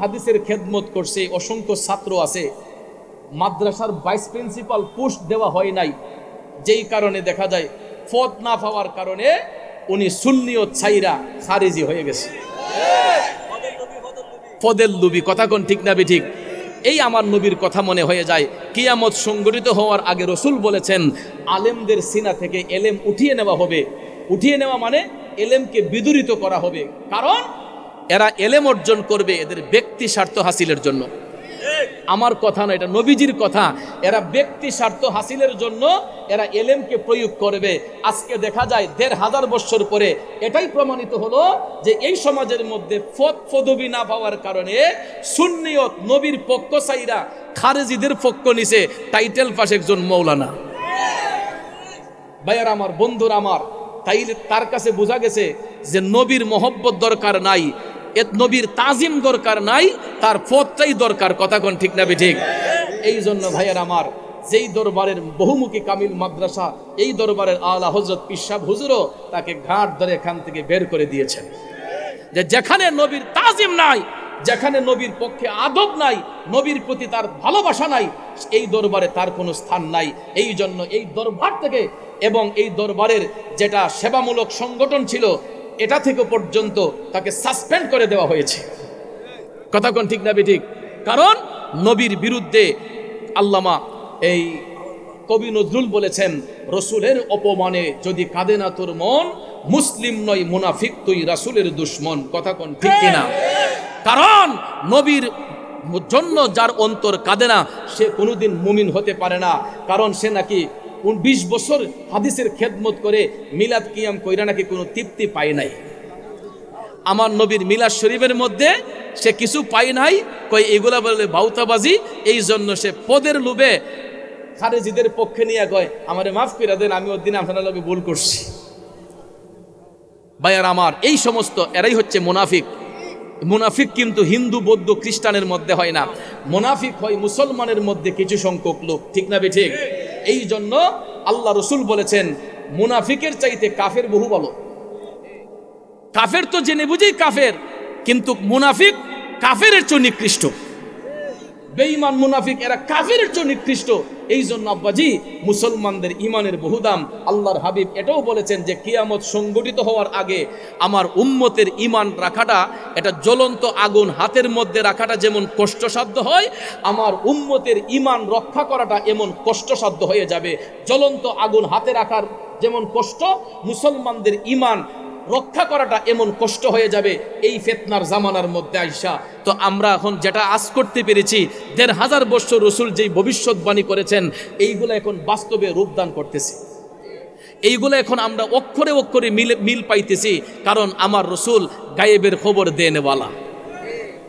হাদিসের খেদমত করছে। অসংখ্য ছাত্র আছে, মাদ্রাসার ভাইস প্রিন্সিপাল পোস্ট দেওয়া হয় নাই, যেই কারণে দেখা যায় পদ না পাওয়ার কারণে উনি সুন্নিয়ত ছাইরা খারিজি হয়ে গেছে। পদের লুবি, কথা কোন ঠিক না ঠিক? এই আমার নবীর কথা মনে হয়ে যায়। কিয়ামত সংগঠিত হওয়ার আগে রসুল বলেছেন আলেমদের সিনা থেকে এলেম উঠিয়ে নেওয়া হবে। উঠিয়ে নেওয়া মানে এলেমকে বিদূরিত করা হবে, কারণ এরা এলেম অর্জন করবে এদের ব্যক্তি স্বার্থ হাসিলের জন্য। আমার কথা না, এটা নবীজির কথা। এরা ব্যক্তি স্বার্থ হাসিলের জন্য এরা এলেমকে প্রয়োগ করবে। আজকে দেখা যায় 1500 বছর পরে এটাই প্রমাণিত হলো যে এই সমাজের মধ্যে পদবি না পাওয়ার কারণে সুন্নিয়ত নবীর পক্ষ চাইরা খারেজিদের পক্ষ নিছে, টাইটেল পাশ একজন মৌলানা। ভাইয়ার আমার, বন্ধুর আমার, তাইলে তার কাছে বোঝা গেছে যে নবীর মহব্বত দরকার নাই, নবীর তাজিম দরকার নাই, তার পথটাই দরকার, কথা কোন ঠিক না ঠিক? এই জন্য ভাইয়ার আমার, যেই দরবারের বহুমুখী কামিল মাদ্রাসা, এই দরবারের আলা হযরত পীর সাহেব হুজুরও তাকে ঘাট ধরে এখান থেকে বের করে দিয়েছেন। যে যেখানে নবীর তাজিম নাই, যেখানে নবীর পক্ষে আদব নাই, নবীর প্রতি তার ভালোবাসা নাই, এই দরবারে তার কোনো স্থান নাই। এই জন্য এই দরবার থেকে এবং এই দরবারের যেটা সেবামূলক সংগঠন ছিল এটা থেকে পর্যন্ত তাকে সাসপেন্ড করে দেওয়া হয়েছে, কথা কোন ঠিক না ঠিক? কারণ নবীর বিরুদ্ধে আল্লামা এই কবি নজরুল বলেছেন, রসুলের অপমানে যদি কাঁদে না তোর মন, মুসলিম নয় মুনাফিক তুই রাসূলের দুশমন, কথা কোন ঠিক কিনা? কারণ নবীর জন্য যার অন্তর কাঁদে না সে কোনোদিন মুমিন হতে পারে না। কারণ সে নাকি 20 বছর হাদিসের খেদমত করে মিলাদ কিয়াম কইরা নাকি কোনো তৃপ্তি পায় নাই। আমার নবীর মিলাদ শরীফের মধ্যে সে কিছু পায় নাই, কই এগুলা বলে বাউতাবাজি। এই জন্য সে পদের লোভে খারেজিদের পক্ষে নিয়ে কয় আমারে মাফ করে দেন, আমি ওর দিন আপনার লগে ভুল করছি। ভাইয়ার আমার, এই সমস্ত এরাই হচ্ছে মুনাফিক। মুনাফিক কিন্তু হিন্দু, বৌদ্ধ, খ্রিস্টানের মধ্যে হয় না, মুনাফিক হয় মুসলমানের মধ্যে কিছু সংখ্যক লোক, ঠিক না ঠিক? এই জন্য আল্লাহ রসুল বলেছেন মুনাফিকের চাইতে কাফের বহু ভালো। কাফের তো জেনে বুঝেই কাফের, কিন্তু মুনাফিক কাফেরের চেয়ে নিকৃষ্ট। বেঈমান মুনাফিক এরা কাফেরের চেয়ে নিকৃষ্ট। এই জন্য আব্বাজি মুসলমানদের ইমানের বহু দাম। আল্লাহর হাবিব এটাও বলেছেন যে কিয়ামত সংগঠিত হওয়ার আগে আমার উম্মতের ইমান রাখাটা, এটা জ্বলন্ত আগুন হাতের মধ্যে রাখাটা যেমন কষ্টসাধ্য হয়, আমার উম্মতের ইমান রক্ষা করাটা এমন কষ্টসাধ্য হয়ে যাবে। জ্বলন্ত আগুন হাতে রাখার যেমন কষ্ট, মুসলমানদের ইমান রক্ষা করাটা এমন কষ্ট হয়ে যাবে এই ফিতনার জামানার মধ্যে আইসা। তো আমরা এখন যেটা আজ করতে পেরেছি, 1500 বছর রসুল যেই ভবিষ্যৎবাণী করেছেন এইগুলো এখন বাস্তবে রূপদান করতেছি। এইগুলো এখন আমরা অক্ষরে অক্ষরে মিল পাইতেছি, কারণ আমার রসুল গায়েবের খবর দেনেওয়ালা।